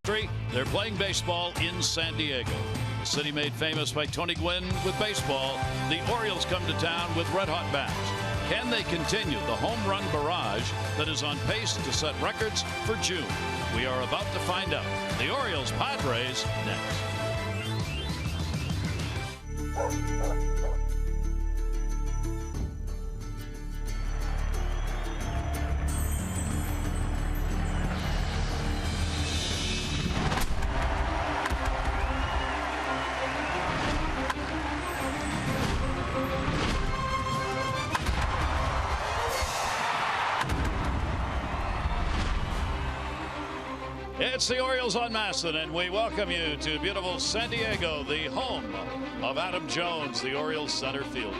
They're playing baseball in San Diego. The city made famous by Tony Gwynn with baseball. The Orioles come to town with red-hot bats. Can they continue the home run barrage that is on pace to set records for June? We are about to find out. The Orioles Padres next. It's the Orioles on Masson, and we welcome you to beautiful San Diego, the home of Adam Jones, the Orioles center fielder.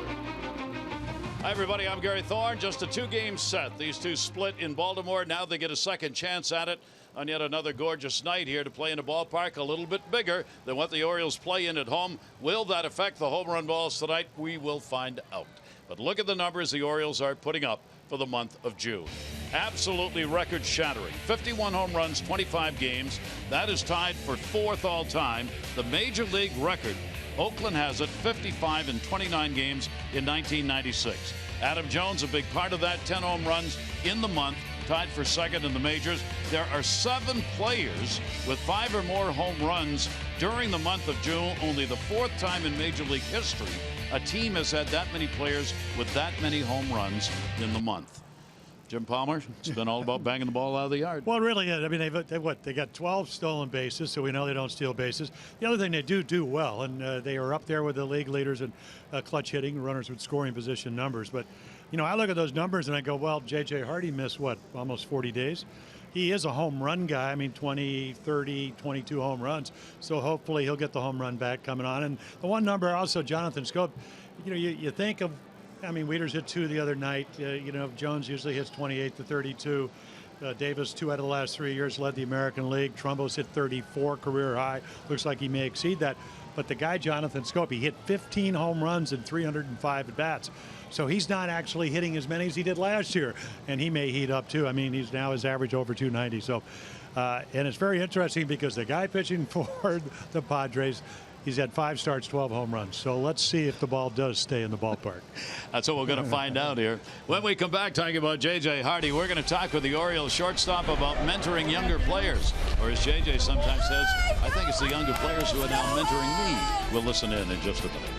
Hi, everybody. I'm Gary Thorne. Just a two-game set. These two split in Baltimore. Now they get a second chance at it on yet another gorgeous night here to play in a ballpark a little bit bigger than what the Orioles play in at home. Will that affect the home run balls tonight? We will find out. But look at the numbers the Orioles are putting up for the month of June. Absolutely record-shattering. 51 home runs, 25 games. That is tied for fourth all-time. The Major League record, Oakland has it, 55 in 29 games in 1996. Adam Jones, a big part of that, 10 home runs in the month, tied for second in the majors. There are 7 players with 5 or more home runs during the month of June. Only the 4th time in Major League history a team has had that many players with that many home runs in the month. Jim Palmer, it's been all about banging the ball out of the yard. Well, really, I mean, they got 12 stolen bases, so we know they don't steal bases. The other thing they do well, and they are up there with the league leaders in clutch hitting, runners with scoring position numbers. But, you know, I look at those numbers and I go, well, J.J. Hardy missed, what, almost 40 days? He is a home run guy. I mean, 20, 30, 22 home runs. So hopefully he'll get the home run back coming on. And the one number also, Jonathan Scope, you know, you think of, I mean, Wieters hit 2 the other night. You know, Jones usually hits 28 to 32. Davis, 2 out of the last 3 years, led the American League. Trumbo's hit 34, career high. Looks like he may exceed that. But the guy, Jonathan Scope, he hit 15 home runs and 305 at-bats. So he's not actually hitting as many as he did last year. And he may heat up, too. I mean, he's now his average over 290. So, and it's very interesting because the guy pitching for the Padres, he's had 5 starts, 12 home runs. So let's see if the ball does stay in the ballpark. That's what we're going to find out here. When we come back talking about J.J. Hardy, we're going to talk with the Orioles shortstop about mentoring younger players. Or as J.J. sometimes says, I think it's the younger players who are now mentoring me. We'll listen in just a minute.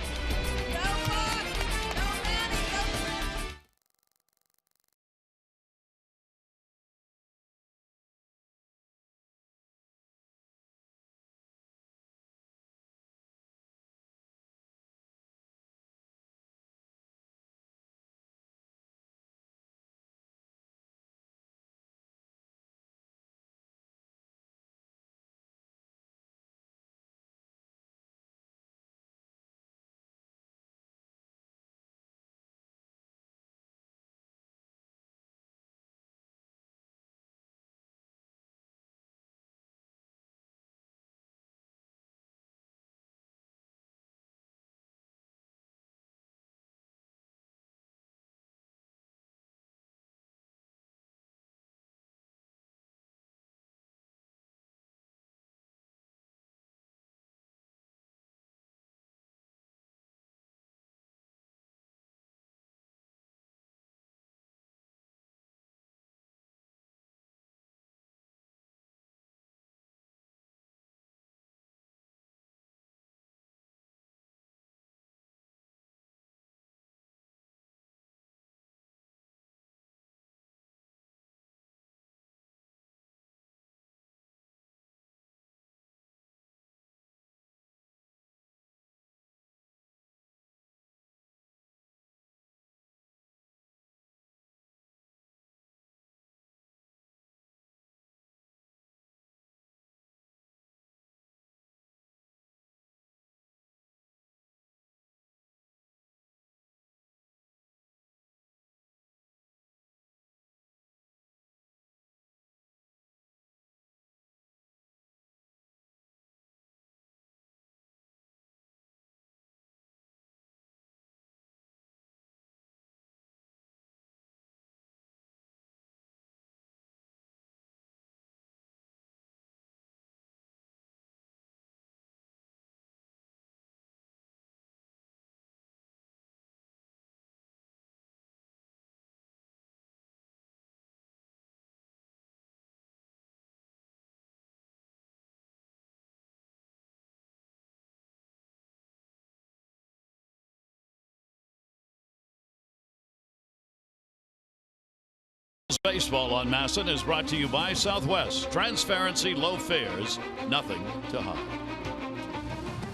Baseball on Masson is brought to you by Southwest. Transparency, low fares, nothing to hide.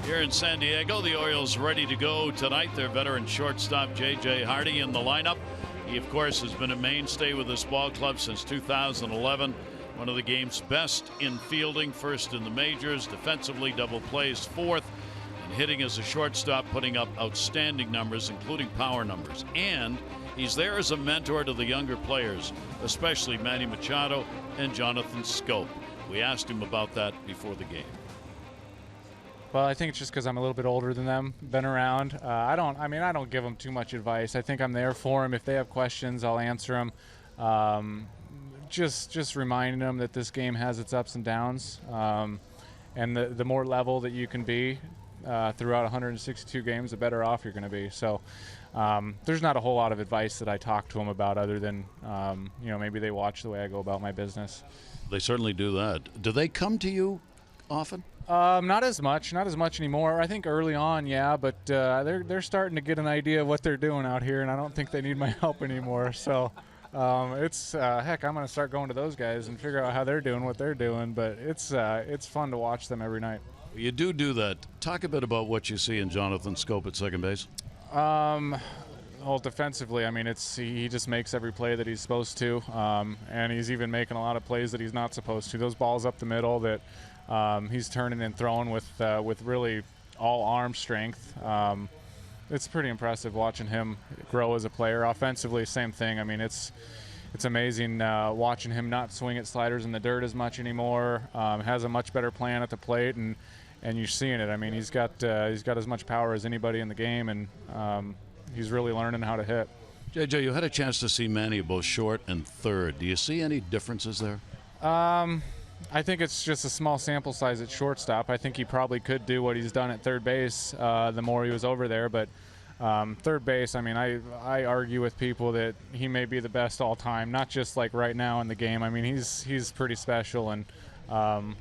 Here in San Diego, the Orioles ready to go tonight. Their veteran shortstop J.J. Hardy in the lineup. He, of course, has been a mainstay with this ball club since 2011. One of the game's best in fielding, first in the majors, defensively double plays fourth, and hitting as a shortstop, putting up outstanding numbers, including power numbers. And he's there as a mentor to the younger players, especially Manny Machado and Jonathan Schoop. We asked him about that before the game. Well, I think it's just because I'm a little bit older than them, been around. I don't give them too much advice. I think I'm there for them. If they have questions, I'll answer them. Just reminding them that this game has its ups and downs, and the more level that you can be throughout 162 games, the better off you're going to be. So there's not a whole lot of advice that I talk to them about, other than maybe they watch the way I go about my business. They certainly do that. Do they come to you often? Not as much anymore. I think early on, yeah, but they're starting to get an idea of what they're doing out here, and I don't think they need my help anymore. So it's heck, I'm going to start going to those guys and figure out how they're doing what they're doing. But it's fun to watch them every night. You do that. Talk a bit about what you see in Jonathan Schoop at second base. Well, defensively, I mean, he just makes every play that he's supposed to, and he's even making a lot of plays that he's not supposed to. Those balls up the middle that he's turning and throwing with really all arm strength. It's pretty impressive watching him grow as a player. Offensively, same thing. I mean, it's amazing watching him not swing at sliders in the dirt as much anymore. Has a much better plan at the plate, and you're seeing it. I mean, he's got as much power as anybody in the game, and he's really learning how to hit. JJ, you had a chance to see Manny both short and third. Do you see any differences there? I think it's just a small sample size at shortstop. I think he probably could do what he's done at third base the more he was over there. But third base, I mean, I argue with people that he may be the best all time, not just like right now in the game. I mean, he's pretty special. And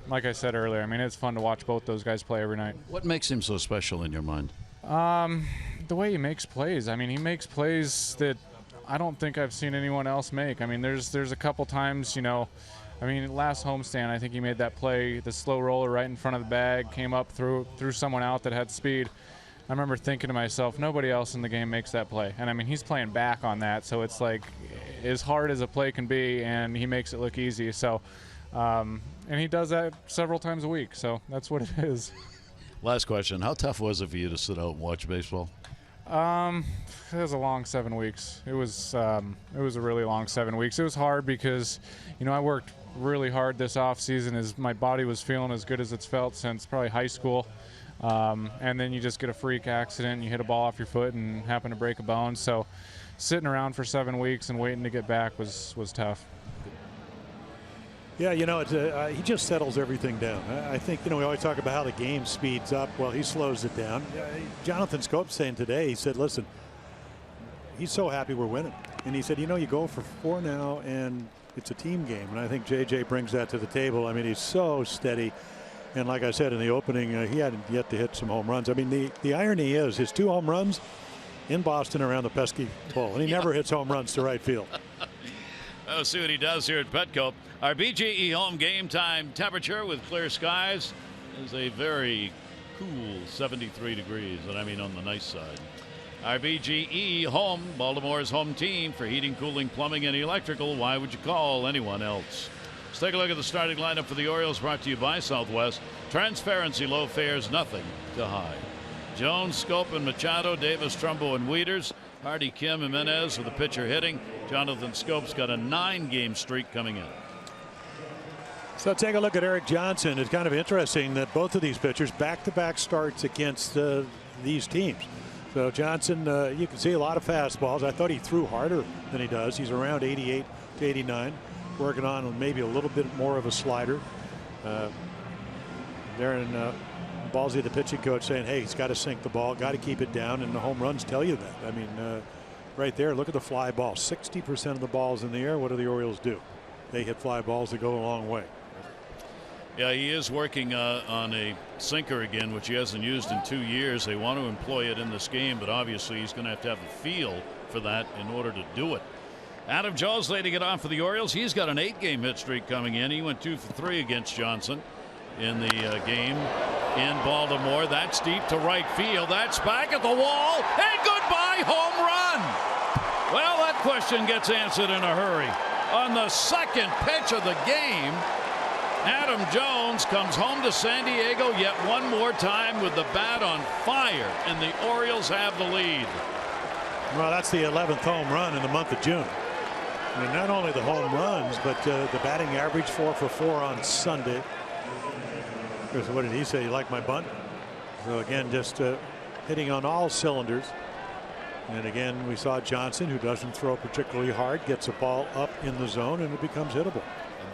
like I said earlier, I mean, it's fun to watch both those guys play every night. What makes him so special in your mind? The way he makes plays. I mean, he makes plays that I don't think I've seen anyone else make. I mean, there's a couple times, last homestand, I think he made that play, the slow roller right in front of the bag, came up through someone out that had speed. I remember thinking to myself, nobody else in the game makes that play. And I mean, he's playing back on that, so it's like as hard as a play can be, and he makes it look easy. So, and he does that several times a week, so that's what it is. Last question: how tough was it for you to sit out and watch baseball? It was a long 7 weeks. It was a really long 7 weeks. It was hard because, I worked really hard this off season as my body was feeling as good as it's felt since probably high school. And then you just get a freak accident, you hit a ball off your foot and happen to break a bone. So sitting around for 7 weeks and waiting to get back was tough. Yeah, he just settles everything down. I think, we always talk about how the game speeds up. Well, he slows it down. Jonathan Schoop saying today, he said, listen, he's so happy we're winning. And he said, you go for 4 now, and it's a team game. And I think JJ brings that to the table. I mean, he's so steady. And like I said in the opening, he hadn't yet to hit some home runs. I mean, the irony is his 2 home runs in Boston around the pesky pole. And he never hits home runs to right field. We'll see what he does here at Petco. Our BGE home game time temperature with clear skies is a very cool 73 degrees, and I mean on the nice side. Our BGE home, Baltimore's home team for heating, cooling, plumbing, and electrical. Why would you call anyone else? Let's take a look at the starting lineup for the Orioles, brought to you by Southwest. Transparency, low fares, nothing to hide. Jones, Schoop, and Machado, Davis, Trumbo, and Wieters. Hardy, Kim, Jimenez with the pitcher hitting. Jonathan Schoop's got a 9-game streak coming in. So take a look at Eric Johnson. It's kind of interesting that both of these pitchers back-to-back starts against these teams. So Johnson, you can see a lot of fastballs. I thought he threw harder than he does. He's around 88 to 89, working on maybe a little bit more of a slider. Darren Ballsy, the pitching coach, saying, hey, he's got to sink the ball, got to keep it down, and the home runs tell you that. I mean, right there, look at the fly ball. 60% of the balls in the air, what do the Orioles do? They hit fly balls that go a long way. Yeah, he is working on a sinker again, which he hasn't used in 2 years. They want to employ it in this game, but obviously he's going to have a feel for that in order to do it. Adam Jones leading it on for the Orioles. He's got an 8-game hit streak coming in. He went 2 for 3 against Johnson in the game in Baltimore. That's deep to right field. That's back at the wall. And goodbye, home run. Well, that question gets answered in a hurry. On the second pitch of the game, Adam Jones comes home to San Diego yet one more time with the bat on fire, and the Orioles have the lead. Well, that's the 11th home run in the month of June. And not only the home runs, but the batting average 4 for 4 on Sunday. Because what did he say? You like my bunt? So again, just hitting on all cylinders. And again, we saw Johnson, who doesn't throw particularly hard, gets a ball up in the zone and it becomes hittable.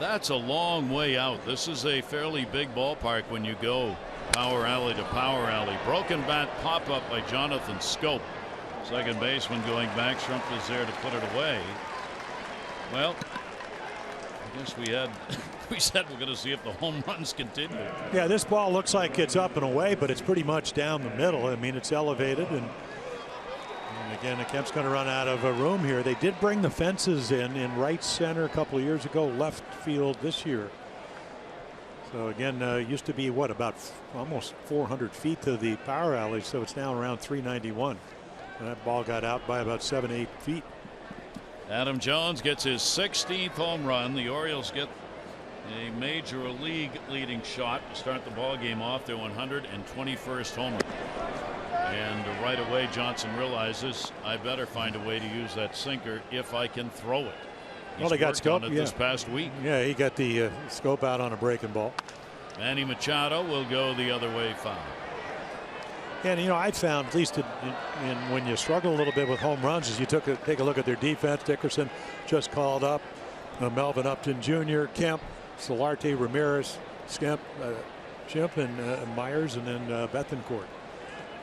That's a long way out. This is a fairly big ballpark when you go power alley to power alley. Broken bat pop up by Jonathan Scope. Second baseman going back. Schrumpf is there to put it away. Well, I guess we said we're going to see if the home runs continue. Yeah, this ball looks like it's up and away, but it's pretty much down the middle. I mean, it's elevated, and again, the Kemp's going to run out of a room here. They did bring the fences in right center a couple of years ago, left field this year. So again, used to be what, about almost 400 feet to the power alley, so it's now around 391. And that ball got out by about 7-8 feet. Adam Jones gets his 16th home run. The Orioles get a major league leading shot to start the ball game off, their 121st home run. And right away Johnson realizes I better find a way to use that sinker if I can throw it. Well, they got Scope this past week. Yeah, he got the Scope out on a breaking ball. Manny Machado will go the other way foul. And you know, I found, at least when you struggle a little bit with home runs, is you take a look at their defense. Dickerson just called up, Melvin Upton Jr., Kemp, Solarte, Ramirez, Schimp, and Myers, and then Bethancourt,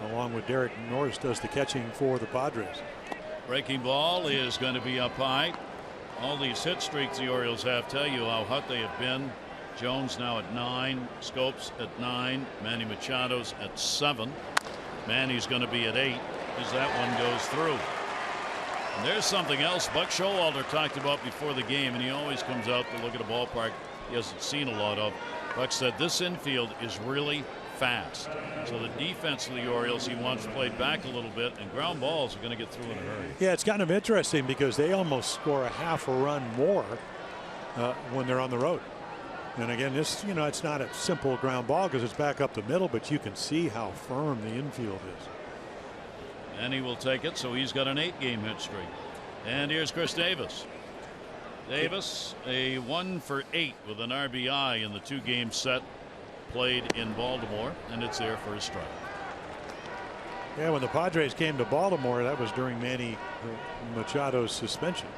along with Derek Norris does the catching for the Padres. Breaking ball is going to be up high. All these hit streaks the Orioles have tell you how hot they have been. Jones now at 9, Scopes at 9, Manny Machado's at 7. Manny's going to be at 8 as that one goes through. And there's something else Buck Showalter talked about before the game, and he always comes out to look at a ballpark he hasn't seen a lot of. Buck said this infield is really fast. So the defense of the Orioles, he wants played back a little bit, and ground balls are going to get through in a hurry. Yeah, it's kind of interesting because they almost score a half a run more when they're on the road. And again, this, you know, it's not a simple ground ball because it's back up the middle, but you can see how firm the infield is. And he will take it, so he's got an 8-game hit streak. And here's Chris Davis. Davis, a 1 for 8 with an RBI in the 2-game set played in Baltimore, and it's there for a strike. Yeah, when the Padres came to Baltimore, that was during Manny Machado's suspension.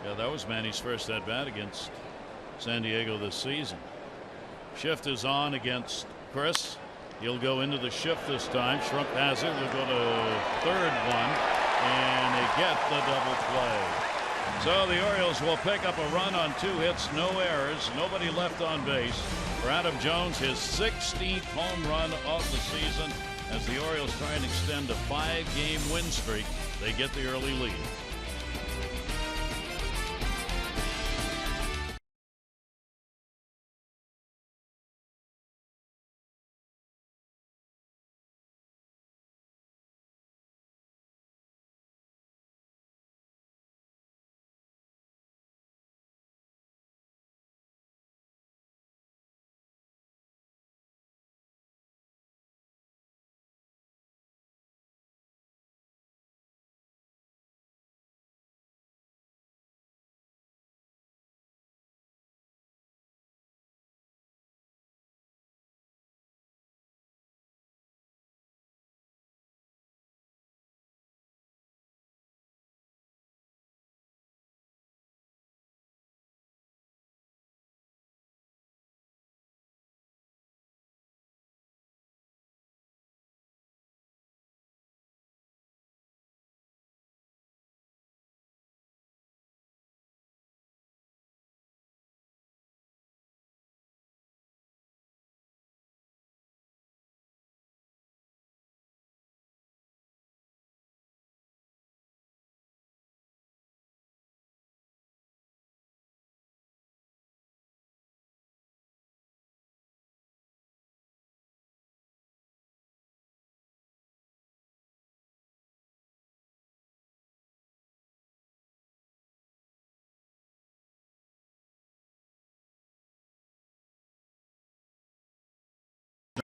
Yeah, that was Manny's first at bat against San Diego this season. Shift is on against Chris. He'll go into the shift this time. Schrumpf has it. We'll go to third one, and they get the double play. So the Orioles will pick up a run on 2 hits, no errors, nobody left on base. For Adam Jones, his 16th home run of the season, as the Orioles try and extend a 5-game win streak. They get the early lead.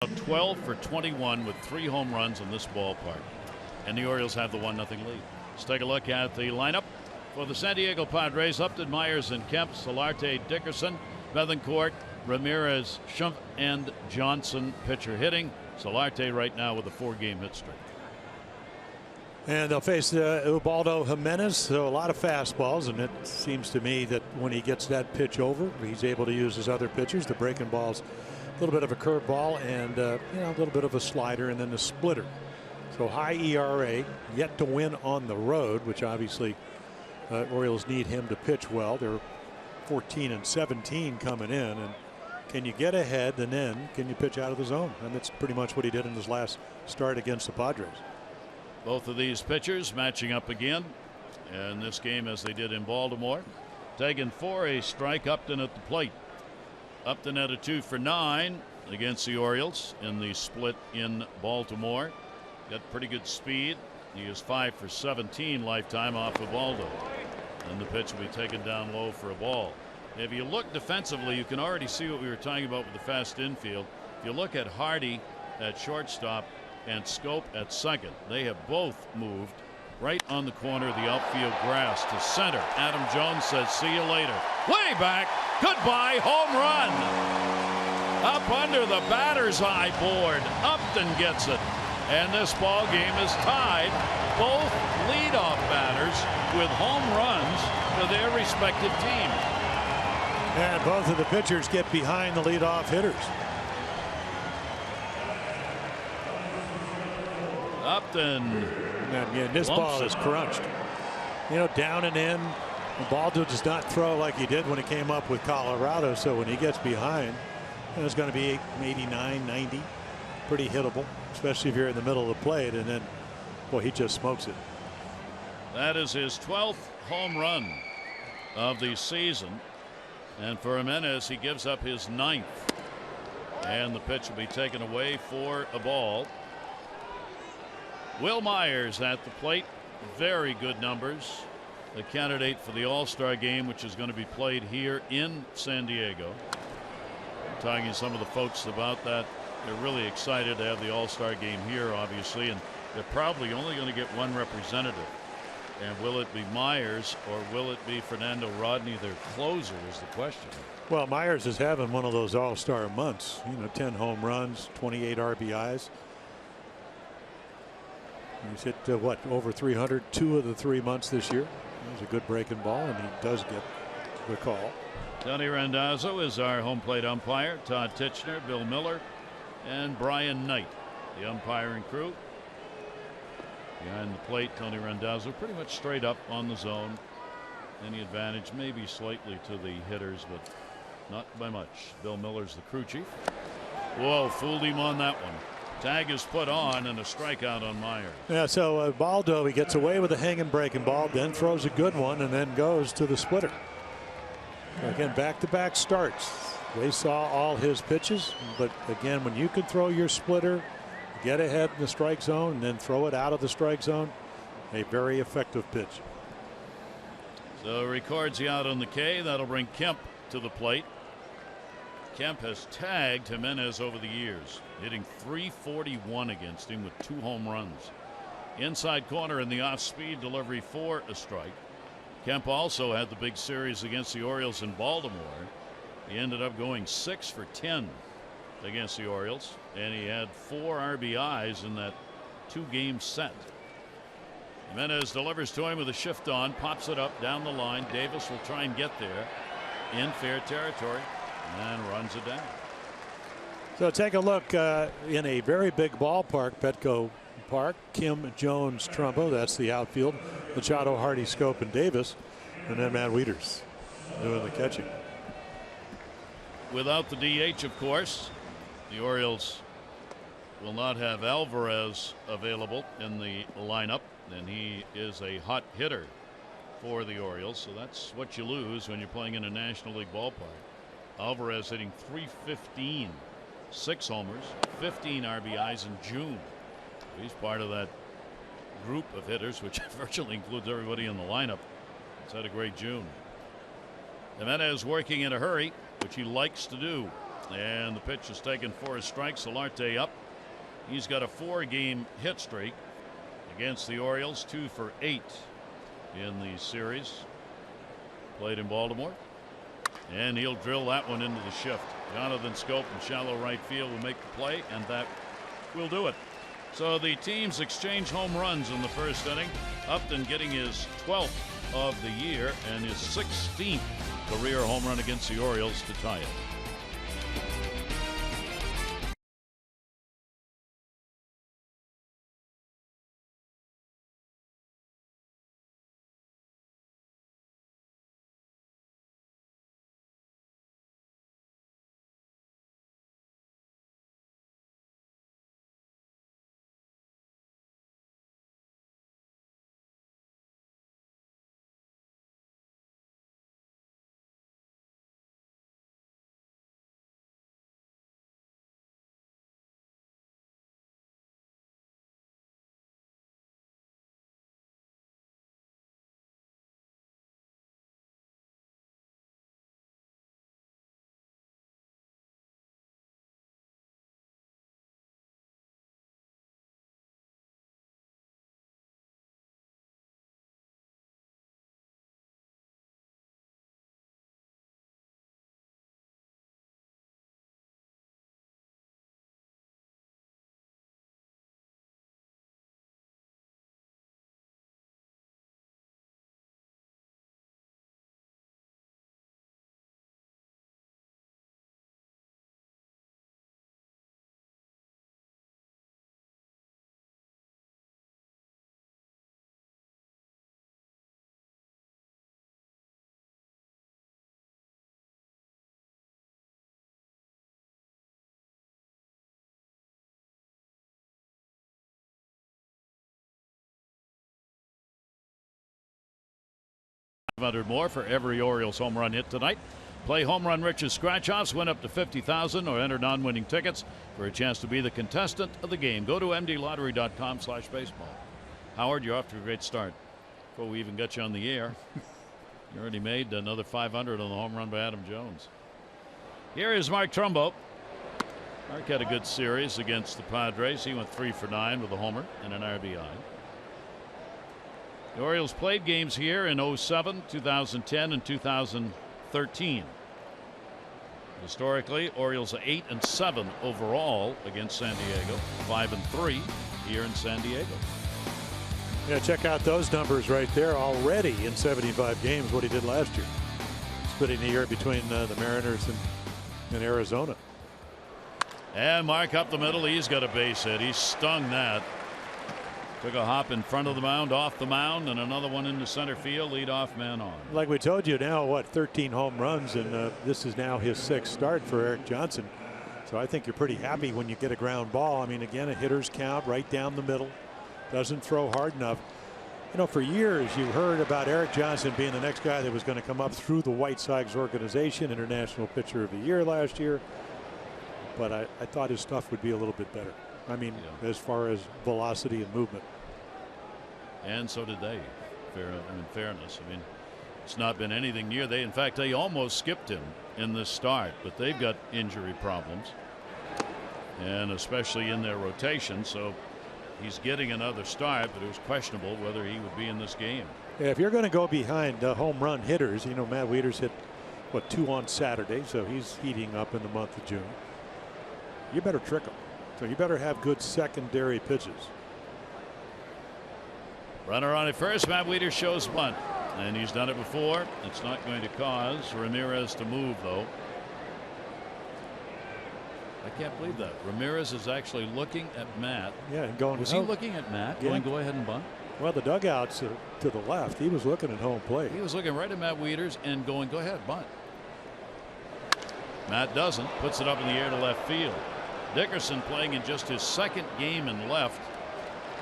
12 for 21 with 3 home runs in this ballpark. And the Orioles have the 1-0 lead. Let's take a look at the lineup for the San Diego Padres. Upton, Myers, and Kemp, Solarte, Dickerson, Bethancourt, Ramirez, Schumpf, and Johnson pitcher hitting. Solarte right now with a 4-game hit streak. And they'll face Ubaldo Jimenez. So a lot of fastballs, and it seems to me that when he gets that pitch over, he's able to use his other pitchers. The breaking balls, a little bit of a curveball, and a little bit of a slider, and then the splitter. So high ERA, yet to win on the road, which obviously Orioles need him to pitch well. They're 14 and 17 coming in, and can you get ahead, and then can you pitch out of the zone? And that's pretty much what he did in his last start against the Padres. Both of these pitchers matching up again in this game as they did in Baltimore. Taking for a strike, Upton at the plate. Upton had a 2 for 9 against the Orioles in the split in Baltimore. Got pretty good speed. He is 5 for 17 lifetime off of Ubaldo. And the pitch will be taken down low for a ball. If you look defensively, you can already see what we were talking about with the fast infield. If you look at Hardy at shortstop and Scope at second, they have both moved right on the corner of the outfield grass to center. Adam Jones says, see you later. Way back. Goodbye, home run. Up under the batter's eye board. Upton gets it. And this ball game is tied. Both leadoff batters with home runs for their respective teams. And both of the pitchers get behind the leadoff hitters. Upton. And again, this ball is crunched. Down and in. The ball does not throw like he did when he came up with Colorado. So when he gets behind, it's going to be 89, 90. Pretty hittable, especially if you're in the middle of the plate, and then, boy, he just smokes it. That is his 12th home run of the season, and for Jimenez, he gives up his 9th, and the pitch will be taken away for a ball. Will Myers at the plate, very good numbers. The candidate for the All-Star game, which is going to be played here in San Diego. I'm talking to some of the folks about that. They're really excited to have the All-Star game here, obviously, and they're probably only going to get one representative. And will it be Myers or will it be Fernando Rodney, their closer, is the question. Well, Myers is having one of those All-Star months. 10 home runs, 28 RBIs. He's hit over 300 2 of the 3 months this year. It was a good breaking ball, and he does get the call. Tony Randazzo is our home plate umpire. Todd Titchener, Bill Miller, and Brian Knight, the umpiring crew. Behind the plate, Tony Randazzo pretty much straight up on the zone. Any advantage maybe slightly to the hitters, but not by much. Bill Miller's the crew chief. Whoa, fooled him on that one. Tag is put on and a strikeout on Myers. Yeah, so Baldo, he gets away with a hanging breaking ball, then throws a good one, and then goes to the splitter. Again, back-to-back starts. They saw all his pitches, but again, when you can throw your splitter, get ahead in the strike zone, and then throw it out of the strike zone, a very effective pitch. So records he out on the K. That'll bring Kemp to the plate. Kemp has tagged Jimenez over the years, hitting .341 against him with 2 home runs. Inside corner in the off-speed delivery for a strike. Kemp also had the big series against the Orioles in Baltimore. He ended up going 6 for 10 against the Orioles, and he had 4 RBIs in that 2-game set. Jimenez delivers to him with a shift on, pops it up down the line. Davis will try and get there in fair territory and runs it down. So take a look in a very big ballpark, Petco Park. Kim, Jones, Trumbo, that's the outfield. Machado, Hardy, Scope, and Davis, and then Matt Wieters doing the catching. Without the DH, of course, the Orioles will not have Alvarez available in the lineup, and he is a hot hitter for the Orioles, so that's what you lose when you're playing in a National League ballpark. Alvarez hitting .315, 6 homers, 15 RBIs in June. He's part of that group of hitters, which virtually includes everybody in the lineup. He's had a great June. Jimenez working in a hurry, which he likes to do. And the pitch is taken for a strike. Solarte up. He's got a 4-game hit streak against the Orioles, 2 for 8 in the series. Played in Baltimore. And he'll drill that one into the shift. Jonathan Scope in shallow right field will make the play, and that will do it. So the teams exchange home runs in the first inning. Upton getting his 12th of the year and his 16th career home run against the Orioles to tie it. $500 more for every Orioles home run hit tonight. Play Home Run Rich's scratch-offs, win up to $50,000, or enter non-winning tickets for a chance to be the contestant of the game. Go to mdlottery.com/baseball. Howard, you're off to a great start. Before we even got you on the air, you already made another $500 on the home run by Adam Jones. Here is Mark Trumbo. Mark had a good series against the Padres. He went 3 for 9 with a homer and an RBI. The Orioles played games here in 07, 2010, and 2013. Historically, Orioles are 8-7 overall against San Diego, 5-3 here in San Diego. Yeah, check out those numbers right there already in 75 games, what he did last year. Splitting the year between the Mariners and Arizona. And Mark up the middle. He's got a base hit. He stung that. Took a hop in front of the mound, off the mound, and another one into center field. Leadoff man on. Like we told you now, what, 13 home runs, and this is now his 6th start for Eric Johnson. So I think you're pretty happy when you get a ground ball. I mean, again, a hitter's count right down the middle. Doesn't throw hard enough. You know, for years you heard about Eric Johnson being the next guy that was going to come up through the White Sox organization, International Pitcher of the Year last year. But I thought his stuff would be a little bit better. I mean, as far as velocity and movement. And so did they. In fairness, I mean, it's not been anything near. In fact, they almost skipped him in this start, but they've got injury problems, and especially in their rotation. So he's getting another start, but it was questionable whether he would be in this game. Yeah, if you're going to go behind home run hitters, you know, Matt Wieters hit, what, 2 on Saturday, so he's heating up in the month of June. You better trick him. So you better have good secondary pitches. Runner on at first. Matt Wieters shows bunt, and he's done it before. It's not going to cause Ramirez to move, though. I can't believe that. Ramirez is actually looking at Matt. Yeah, and going. Was he looking at Matt? Yeah. Going, go ahead and bunt. Well, the dugout's to the left. He was looking at home plate. He was looking right at Matt Wieters and going, go ahead, bunt. Matt doesn't. Puts it up in the air to left field. Dickerson, playing in just his 2nd game in left,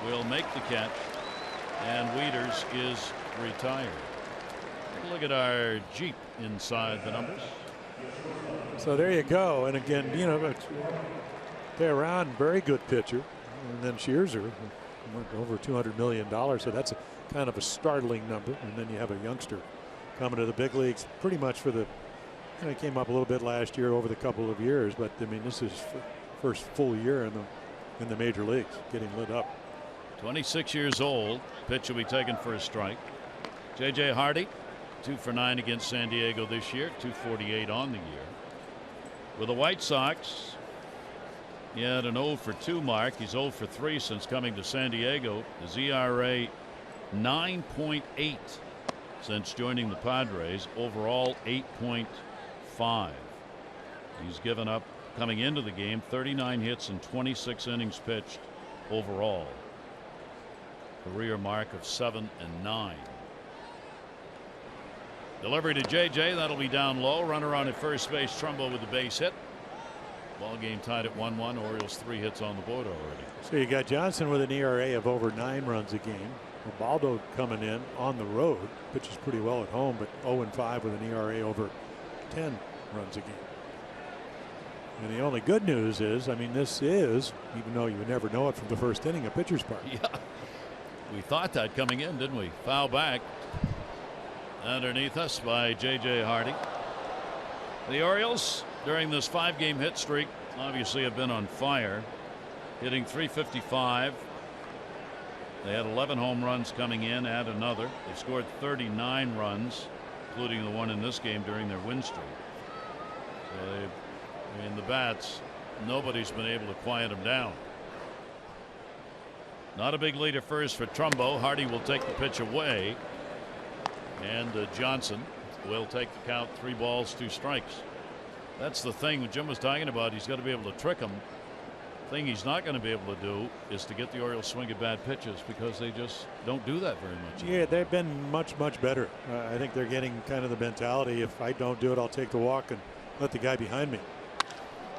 will make the catch, and Wieters is retired. Take a look at our Jeep inside the numbers. So there you go. And again, you know, Tehran, very good pitcher, and then Scherzer went over $200 million. So that's kind of a startling number. And then you have a youngster coming to the big leagues pretty much for the And it came up a little bit last year over the couple of years, but I mean, this is first full year in the major leagues, getting lit up. 26 years old. Pitch will be taken for a strike. J.J. Hardy, 2 for 9 against San Diego this year, 248 on the year. With the White Sox, he had an 0 for 2 mark. He's 0 for 3 since coming to San Diego. His ERA 9.8 since joining the Padres. Overall 8.5. He's given up, coming into the game, 39 hits and 26 innings pitched overall. Career mark of 7 and 9. Delivery to JJ. That'll be down low. Runner on at first base. Trumbo with the base hit. Ball game tied at 1-1. Orioles 3 hits on the board already. So you got Johnson with an ERA of over 9 runs a game. Ubaldo coming in on the road, pitches pretty well at home, but 0-5 with an ERA over 10 runs a game. And the only good news is, I mean, this is, even though you would never know it from the first inning, a pitcher's park. Yeah, we thought that coming in, didn't we? Foul back underneath us by J.J. Hardy. The Orioles, during this 5-game hit streak, obviously have been on fire, hitting .355. They had 11 home runs coming in, add another. They scored 39 runs, including the one in this game during their win streak. So I mean, the bats, nobody's been able to quiet them down. Not a big lead at first for Trumbo. Hardy will take the pitch away, and Johnson will take the count. 3 balls, 2 strikes. That's the thing Jim was talking about. He's got to be able to trick them. The thing he's not going to be able to do is to get the Orioles swinging bad pitches, because they just don't do that very much. Yeah, they've been much better. I think they're getting kind of the mentality, if I don't do it, I'll take the walk and let the guy behind me.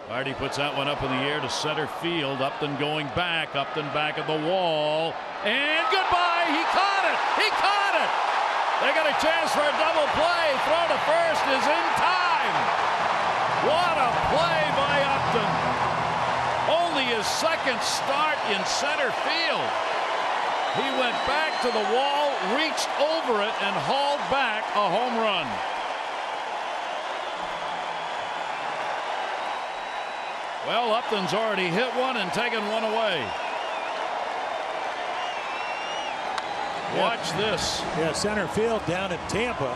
Hardy puts that one up in the air to center field. Upton going back. Upton back at the wall. And goodbye. He caught it. He caught it. They got a chance for a double play. Throw to first is in time. What a play by Upton. Only his second start in center field. He went back to the wall, reached over it, and hauled back a home run. Well, Upton's already hit one and taken one away. Watch this. Yeah, center field down in Tampa.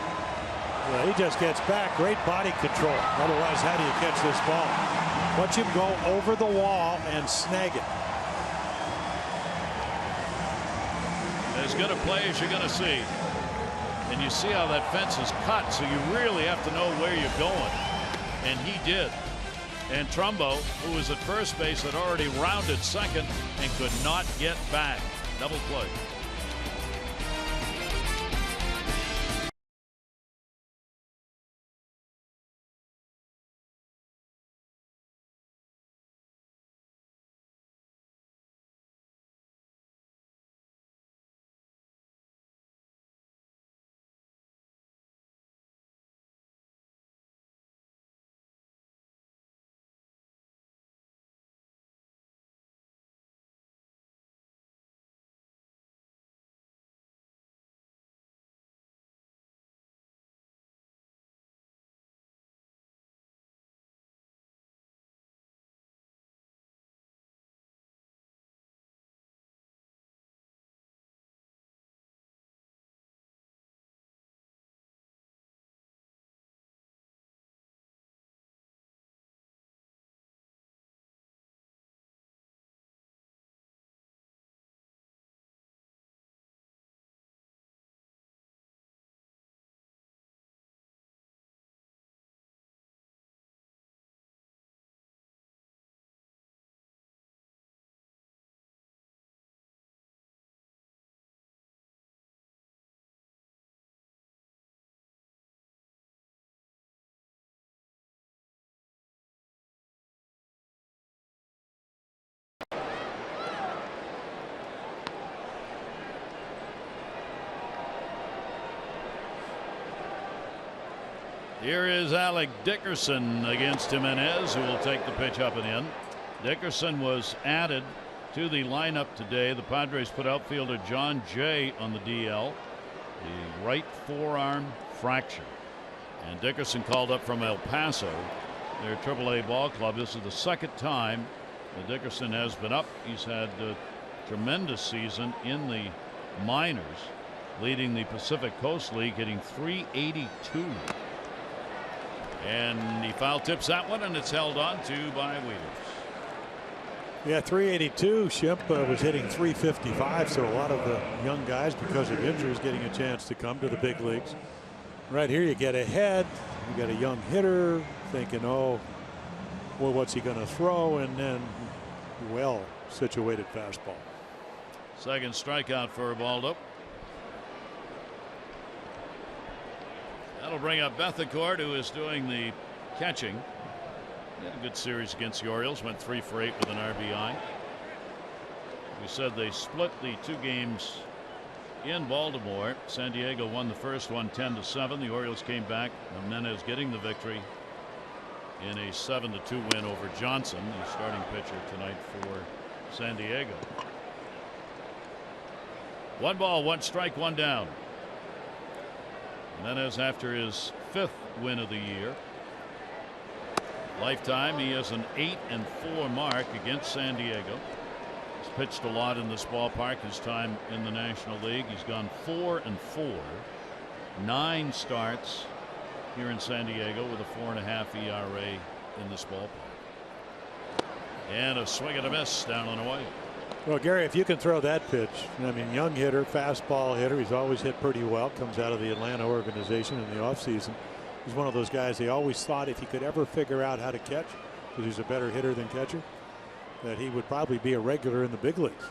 Well, he just gets back. Great body control. Otherwise, how do you catch this ball? Watch him go over the wall and snag it. As good a play as you're going to see. And you see how that fence is cut, so you really have to know where you're going. And he did. And Trumbo, who was at first base, had already rounded second and could not get back. Double play. Here is Alec Dickerson against Jimenez, who will take the pitch up and in. Dickerson was added to the lineup today. The Padres put outfielder John Jay on the DL. The right forearm fracture. And Dickerson called up from El Paso, their AAA ball club. This is the second time that Dickerson has been up. He's had a tremendous season in the minors, leading the Pacific Coast League, hitting .382. And he foul tips that one, and it's held on to by Wieters. Yeah, .382. Shimp was hitting .355, so a lot of the young guys, because of injuries, getting a chance to come to the big leagues. Right here, you get ahead. You got a young hitter thinking, oh, well, what's he going to throw? And then, well situated fastball. Second strikeout for Ubaldo. That'll bring up Bethancourt, who is doing the catching. He had a good series against the Orioles, went 3 for 8 with an RBI. We said they split the 2 games in Baltimore. San Diego won the first one 10-7. The Orioles came back. Jimenez getting the victory in a 7-2 win over Johnson, the starting pitcher tonight for San Diego. 1 ball, 1 strike, 1 down. Jimenez, after his 5th win of the year. Lifetime, he has an 8-4 mark against San Diego. He's pitched a lot in this ballpark his time in the National League. He's gone 4-4, 9 starts here in San Diego with a 4.5 ERA in this ballpark. And a swing and a miss down and away. Well, Gary, if you can throw that pitch, I mean, young hitter, fastball hitter, he's always hit pretty well, comes out of the Atlanta organization in the offseason. He's one of those guys they always thought if he could ever figure out how to catch, because he's a better hitter than catcher, that he would probably be a regular in the big leagues.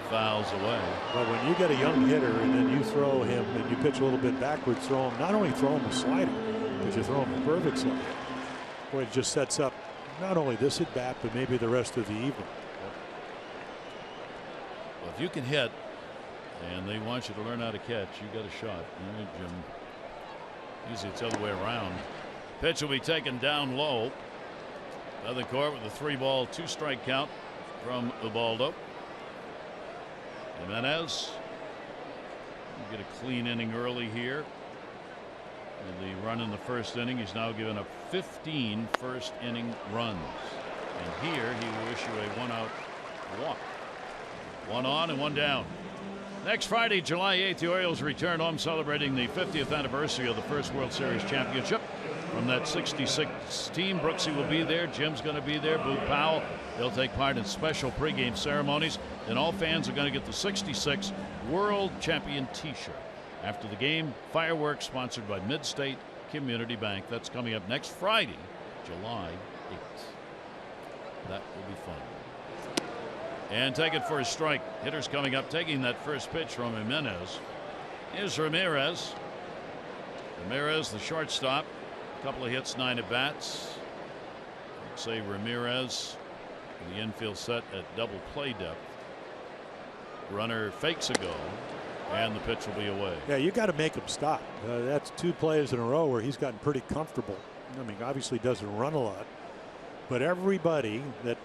Fouls away. But when you get a young hitter and then you throw him and you pitch a little bit backwards, throw him, not only throw him a slider, but you throw him a perfect slider. Boy, it just sets up not only this at bat, but maybe the rest of the evening. Well, if you can hit and they want you to learn how to catch, you got a shot. All right, Jim. Usually it's the other way around. Pitch will be taken down low. Bethancourt with a 3-ball, 2-strike count from Ubaldo. Jimenez get a clean inning early here. With the run in the first inning, he's now given up 15 first inning runs. And here he will issue a 1-out walk. 1 on and 1 down. Next Friday, July 8th, the Orioles return home, celebrating the 50th anniversary of the first World Series championship. From that 66 team, Brooksy will be there. Jim's going to be there. Boo Powell. They'll take part in special pregame ceremonies. And all fans are going to get the 66 World Champion T-shirt. After the game, fireworks sponsored by Midstate Community Bank. That's coming up next Friday, July 8th. That will be fun. And take it for a strike. Hitters coming up, taking that first pitch from Jimenez is Ramirez. Ramirez, the shortstop. A couple of hits, 9 at bats. I'd say Ramirez in the infield set at double play depth. Runner fakes a go, and the pitch will be away. Yeah, you got to make him stop. That's 2 plays in a row where he's gotten pretty comfortable. I mean, obviously doesn't run a lot, but everybody that,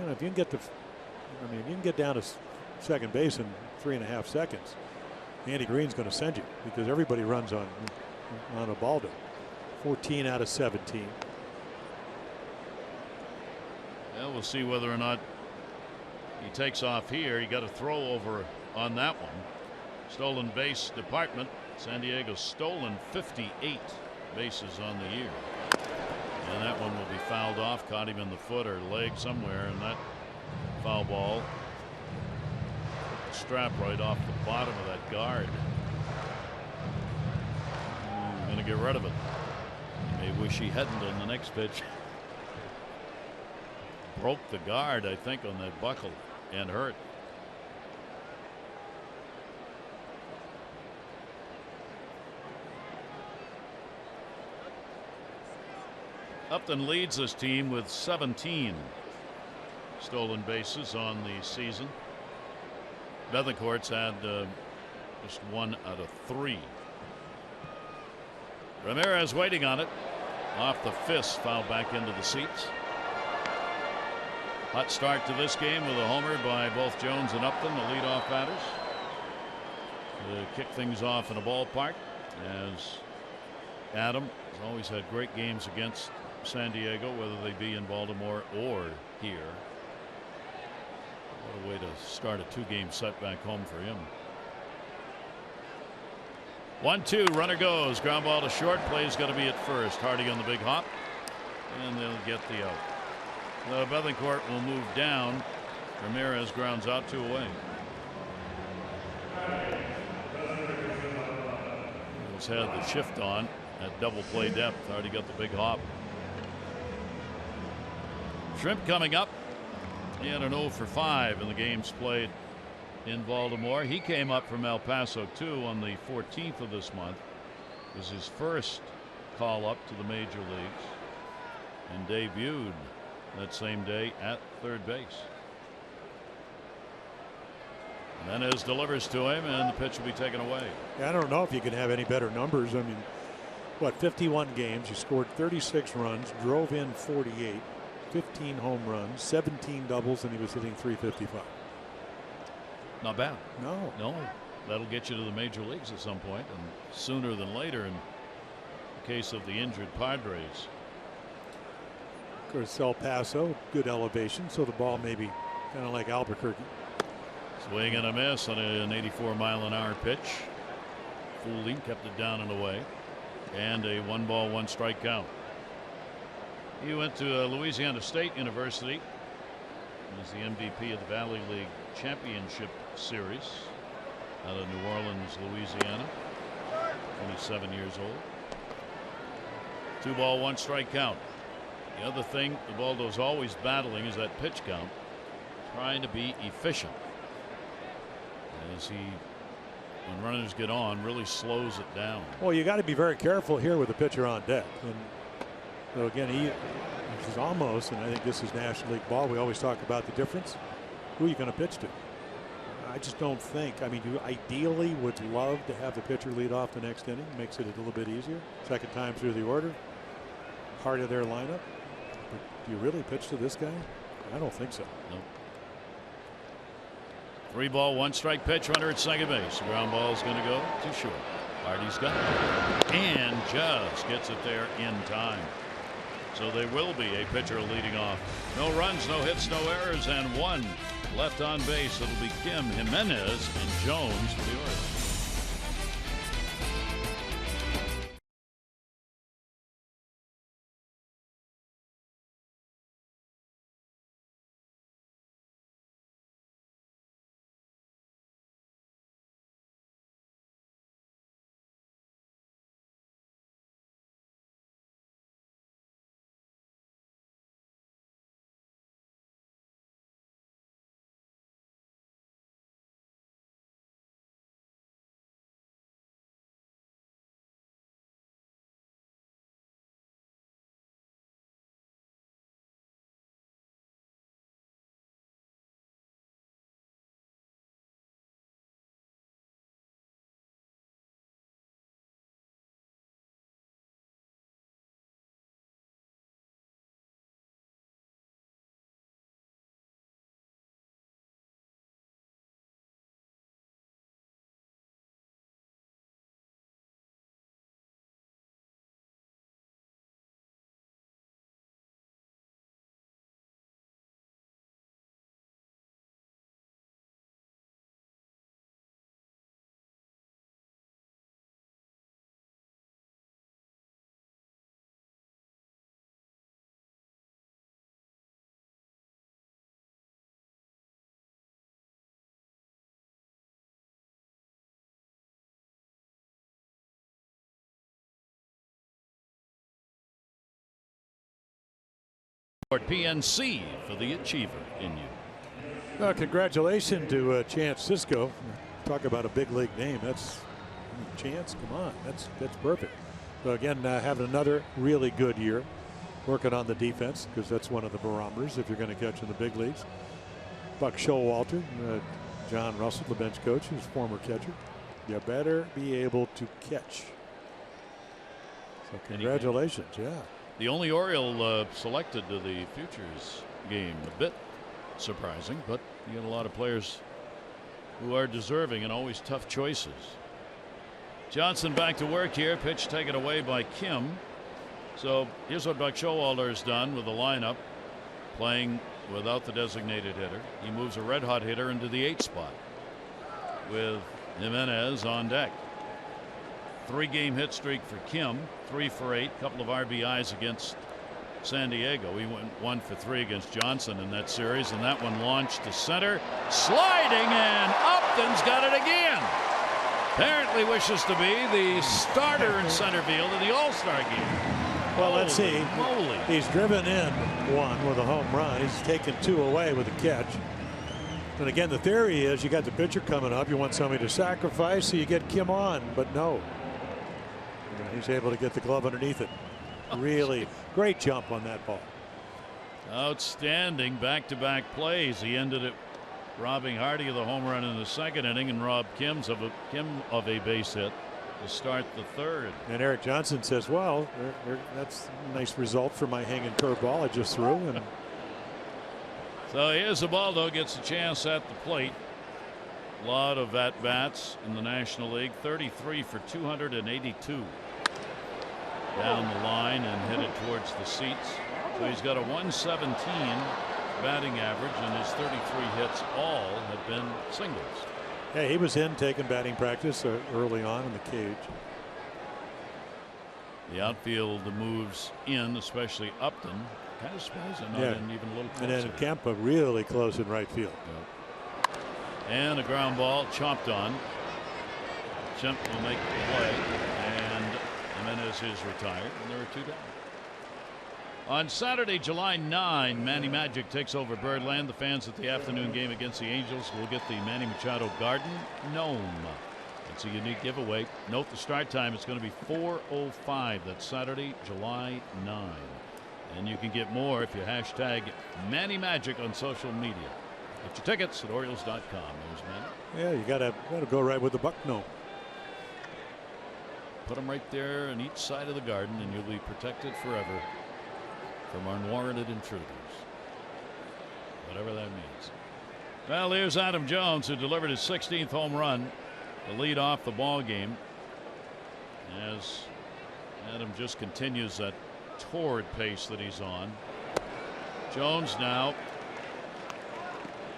you know, if you can get to, I mean, you can get down to second base in 3.5 seconds. Andy Green's going to send you because everybody runs on Ubaldo. 14 out of 17. Well, we'll see whether or not he takes off here. He got a throw over on that one. Stolen base department. San Diego's stolen 58 bases on the year. And that one will be fouled off. Caught him in the foot or leg somewhere, and that foul ball strap right off the bottom of that guard. Going to get rid of it. He may wish he hadn't on the next pitch. Broke the guard, I think, on that buckle and hurt. Upton leads this team with 17 stolen bases on the season. Bethancourt's had just 1 out of 3. Ramirez waiting on it. Off the fist, fouled back into the seats. Hot start to this game with a homer by both Jones and Upton, the leadoff batters, to kick things off in a ballpark as Adam has always had great games against San Diego, whether they be in Baltimore or here. What a way to start a 2-game set back home for him. 1-2, runner goes, ground ball to short. Play's got to be at first. Hardy on the big hop, and they'll get the out. The Bethencourt will move down. Ramirez grounds out 2 away. He's had the shift on at double play depth. Already got the big hop. Shrimp coming up. He had an 0 for 5 in the games played in Baltimore. He came up from El Paso too on the 14th of this month. It was his first call up to the major leagues and debuted that same day at third base. Menez delivers to him, and the pitch will be taken away. Yeah, I don't know if you can have any better numbers. I mean, what, 51 games, you scored 36 runs, drove in 48, 15 home runs, 17 doubles, and he was hitting .355. Not bad. No. That'll get you to the major leagues at some point, and sooner than later in the case of the injured Padres. Of course, El Paso, good elevation, so the ball may be kind of like Albuquerque. Swing and a miss on an 84-mile-an-hour pitch. Fooled him, kept it down and away. And a 1-ball, 1-strike count. He went to Louisiana State University. He's the MVP of the Valley League Championship Series out of New Orleans, Louisiana. 27 years old. 2-ball, 1-strike count. The other thing Ubaldo's always battling is that pitch count. Trying to be efficient. As he, when runners get on, really slows it down. Well, you got to be very careful here with the pitcher on deck. And so again, this is almost, and I think this is National League ball. We always talk about the difference. Who are you going to pitch to? I just don't think. I mean, you ideally would love to have the pitcher lead off the next inning. Makes it a little bit easier. Second time through the order. Part of their lineup. But do you really pitch to this guy? I don't think so. No. 3-ball, 1-strike pitch. Runner at second base. Ground ball is going to go too short. Hardy's got it and just gets it there in time. So they will be a pitcher leading off. No runs, no hits, no errors, and 1 left on base. It'll be Kim, Jimenez, and Jones for the Orioles. PNC for the achiever in you. Well, congratulations to Chance Cisco. Talk about a big league name. That's Chance. Come on, that's perfect. So again, having another really good year, working on the defense because that's one of the barometers if you're going to catch in the big leagues. Buck Showalter, John Russell, the bench coach, who's former catcher. You better be able to catch. So congratulations, yeah. The only Oriole selected to the Futures game. A bit surprising, but you get a lot of players who are deserving and always tough choices. Johnson back to work here. Pitch taken away by Kim. So here's what Buck Showalter has done with the lineup, playing without the designated hitter. He moves a red hot hitter into the 8th spot with Jimenez on deck. 3-game hit streak for Kim, 3 for 8, couple of RBIs against San Diego. He went 1 for 3 against Johnson in that series, and that one launched to center, sliding, and Upton's got it again. Apparently wishes to be the starter in center field in the All-Star game. Well, let's see. Moly. He's driven in 1 with a home run. He's taken 2 away with a catch. And again, the theory is you got the pitcher coming up. You want somebody to sacrifice, so you get Kim on. But no. He's able to get the glove underneath it. Really great jump on that ball. Outstanding back-to-back plays. He ended it robbing Hardy of the home run in the 2nd inning and robbed Kim of a base hit to start the 3rd. And Eric Johnson says, well, that's a nice result for my hanging curveball I just threw. And so here's Ubaldo, gets a chance at the plate. A lot of at-bats in the National League. 33 for 282. Down the line and headed towards the seats. So he's got a 117 batting average, and his 33 hits all have been singles. Hey, he was in taking batting practice early on in the cage. The outfield moves in, especially Upton. Kind of surprised they're not in even a little closer. And then Tampa really close in right field. Yep. And a ground ball chopped on. Chimp will make the play, and Jimenez is retired, and there are 2 down. On Saturday, July 9, Manny Magic takes over Birdland. The fans at the afternoon game against the Angels will get the Manny Machado Garden Gnome. It's a unique giveaway. Note the start time. It's going to be 4:05. That's Saturday, July 9. And you can get more if you hashtag Manny Magic on social media. Get your tickets at Orioles.com. There's Manny. Yeah, you gotta go right with the buck gnome. Put them right there on each side of the garden, and you'll be protected forever from unwarranted intruders, whatever that means. Well, here's Adam Jones, who delivered his 16th home run to lead off the ball game, as Adam just continues that torrid pace that he's on. Jones now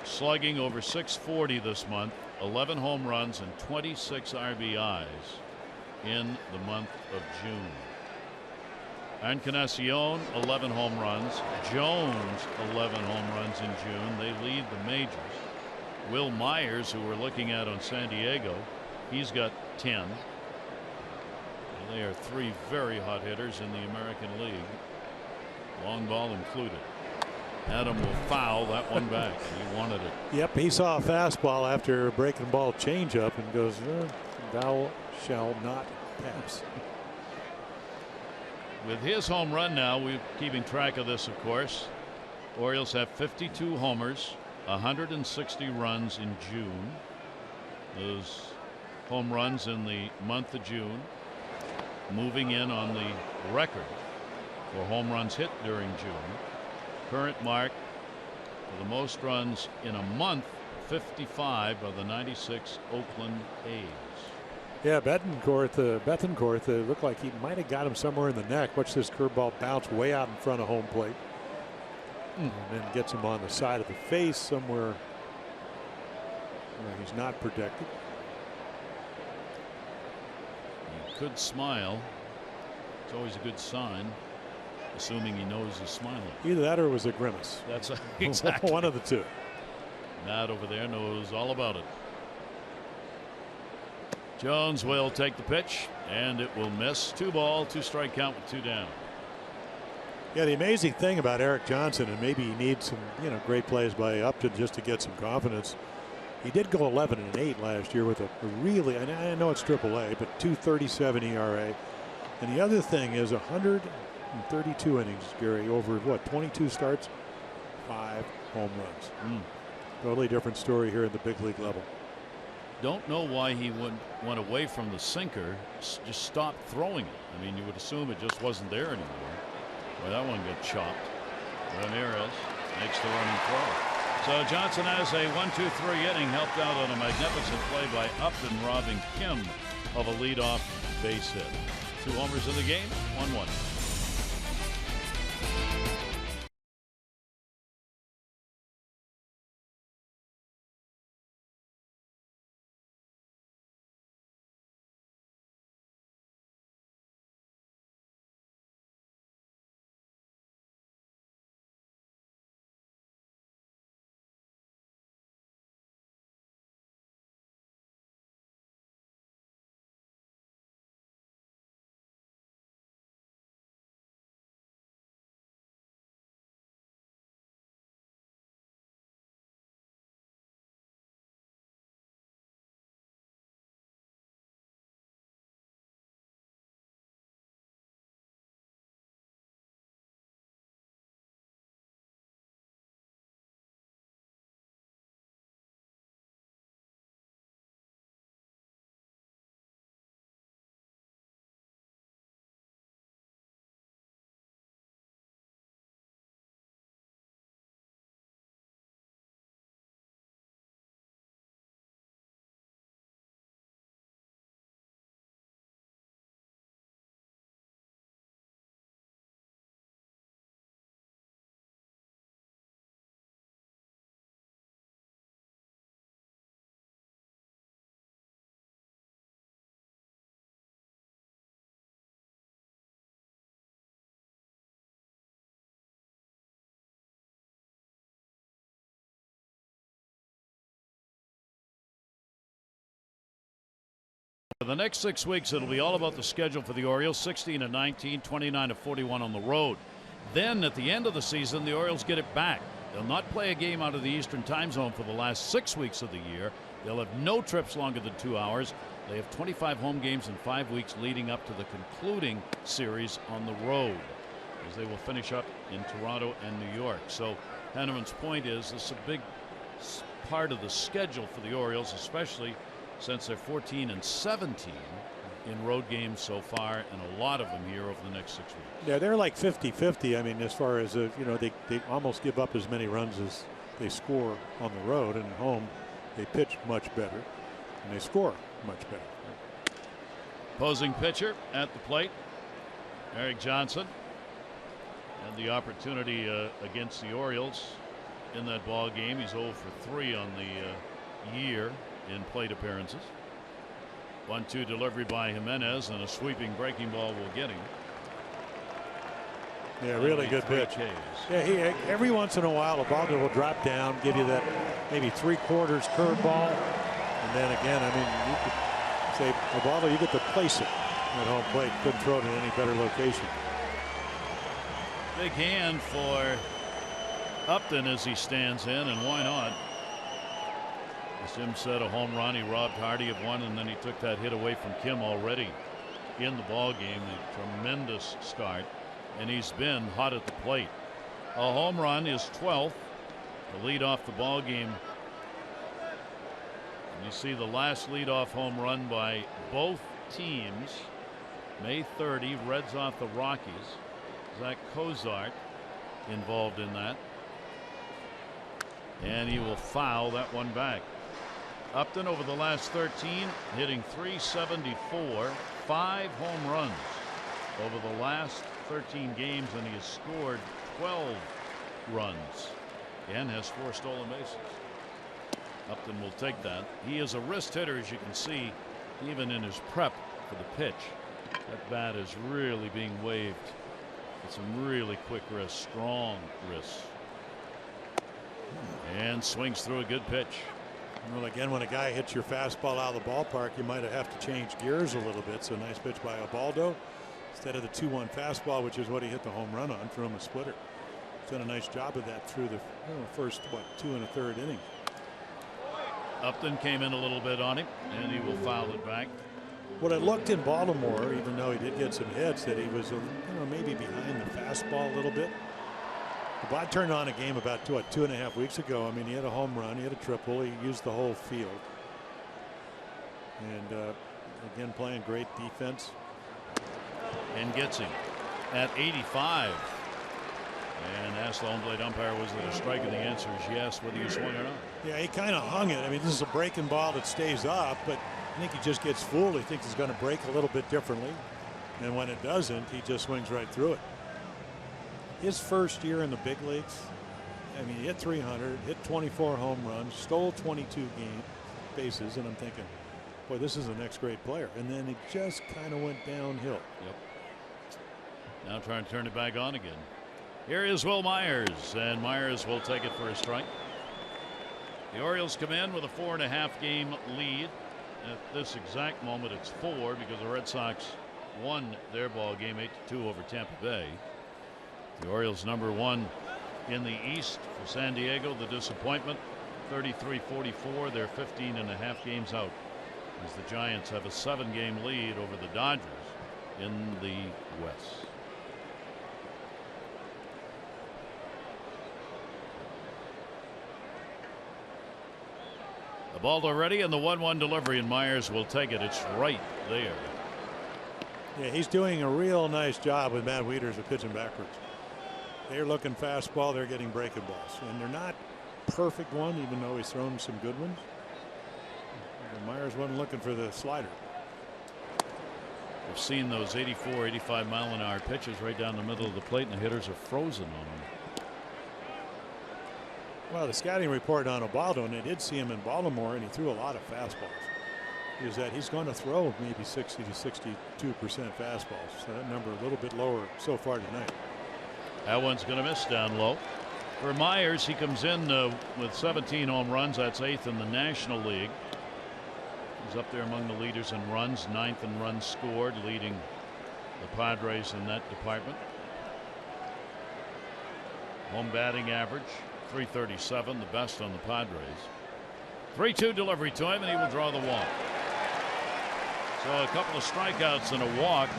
slugging over 640 this month, 11 home runs and 26 RBIs in the month of June. Encarnacion 11 home runs. Jones 11 home runs in June. They lead the majors. Will Myers, who we're looking at on San Diego, he's got 10. And they are 3 very hot hitters in the American League, long ball included. Adam will foul that one back. He wanted it. Yep, he saw a fastball after a breaking ball changeup and goes, thou shall not pass. With his home run now, we're keeping track of this, of course. Orioles have 52 homers, 160 runs in June. Those home runs in the month of June moving in on the record for home runs hit during June. Current mark for the most runs in a month, 55 of the 96 Oakland A's. Yeah, Bethancourt looked like he might have got him somewhere in the neck. Watch this curveball bounce way out in front of home plate. And then gets him on the side of the face somewhere where he's not protected. He could smile. It's always a good sign, assuming he knows he's smiling. Either that or it was a grimace. That's exactly one of the two. Matt over there knows all about it. Jones will take the pitch, and it will miss. 2 ball, 2 strike count with 2 down. Yeah, the amazing thing about Eric Johnson, and maybe he needs some great plays by Upton just to get some confidence. He did go 11-8 last year with a really, and I know it's AAA, but 2.37 ERA. And the other thing is 132 innings, Gary, over what, 22 starts, 5 home runs. Totally different story here at the big league level. Don't know why he went away from the sinker, just stopped throwing it. I mean, you would assume it just wasn't there anymore. Well, that one got chopped. Ramirez makes the running throw. So Johnson has a 1-2-3 inning, helped out on a magnificent play by Upton, robbing Kim of a leadoff base hit. 2 homers in the game, 1-1. For the next 6 weeks, it'll be all about the schedule for the Orioles. 16-19, 29-41 on the road. Then at the end of the season, the Orioles get it back. They'll not play a game out of the Eastern time zone for the last 6 weeks of the year. They'll have no trips longer than 2 hours. They have 25 home games in 5 weeks leading up to the concluding series on the road, as they will finish up in Toronto and New York. So Hanneman's point is this is a big part of the schedule for the Orioles, especially since they're 14-17 in road games so far, and a lot of them here over the next 6 weeks. Yeah, they're like 50-50. I mean, as far as you know, they almost give up as many runs as they score on the road, and at home they pitch much better and they score much better. Opposing pitcher at the plate, Eric Johnson, and the opportunity against the Orioles in that ball game. He's 0 for 3 on the year in plate appearances. 1-2 delivery by Jimenez, and a sweeping breaking ball will get him. Yeah, really good pitch. Ks. Yeah, every once in a while a ball will drop down, give you that maybe 3/4 curveball, and then again, I mean, you could say Ubaldo, you get to place it at home plate. Couldn't throw it in any better location. Big hand for Upton as he stands in, and why not? As Jim said, a home run. He robbed Hardy of one, and then he took that hit away from Kim already in the ball game. A tremendous start, and he's been hot at the plate. A home run is 12th to lead off the ball game. And you see the last leadoff home run by both teams, May 30, Reds off the Rockies. Zach Cozart involved in that, and he will foul that one back. Upton over the last 13 hitting .374, 5 home runs over the last 13 games, and he has scored 12 runs and has 4 stolen bases. Upton will take that. He is a wrist hitter, as you can see, even in his prep for the pitch. That bat is really being waved. It's some really quick wrists, strong wrists, and swings through a good pitch. Well, again, when a guy hits your fastball out of the ballpark, you might have to change gears a little bit. So nice pitch by Ubaldo instead of the 2-1 fastball, which is what he hit the home run on, threw him a splitter. He's done a nice job of that through the first 2 1/3 innings. Upton came in a little bit on him, and he will foul it back. What it looked in Baltimore, even though he did get some hits, that he was maybe behind the fastball a little bit. But turned on a game about 2.5 weeks ago. I mean, he had a home run, he had a triple, he used the whole field, and again playing great defense. And gets him at 85. And asked the home plate umpire, was it a strike, and the answer is yes, whether you swung or not. Yeah, he kind of hung it. I mean, this is a breaking ball that stays up, but I think he just gets fooled. He thinks he's going to break a little bit differently. And when it doesn't, he just swings right through it. His first year in the big leagues, I mean, he hit 300, hit 24 home runs, stole 22 bases, and I'm thinking, boy, this is the next great player. And then it just kind of went downhill. Yep. Now trying to turn it back on again. Here is Will Myers, and Myers will take it for a strike. The Orioles come in with a 4.5 game lead. At this exact moment, it's 4 because the Red Sox won their ball game 8-2 over Tampa Bay. The Orioles #1 in the East for San Diego. The disappointment, 33-44. They're 15.5 games out as the Giants have a 7-game lead over the Dodgers in the West. The ball already and the 1-1 delivery, and Myers will take it. It's right there. Yeah, he's doing a real nice job with Matt Wieters of pitching backwards. They're looking fastball. They're getting breaking balls, and they're not perfect one, even though he's thrown some good ones. And Myers wasn't looking for the slider. We've seen those 84, 85 mile an hour pitches right down the middle of the plate, and the hitters are frozen on them. Well, the scouting report on Ubaldo, and they did see him in Baltimore, and he threw a lot of fastballs, is that he's going to throw maybe 60 to 62% fastballs. So that number a little bit lower so far tonight. That one's going to miss down low. For Myers, he comes in with 17 home runs. That's 8th in the National League. He's up there among the leaders in runs, 9th in runs scored, leading the Padres in that department. Home batting average, .337, the best on the Padres. 3-2 delivery to him, and he will draw the walk. So a couple of strikeouts and a walk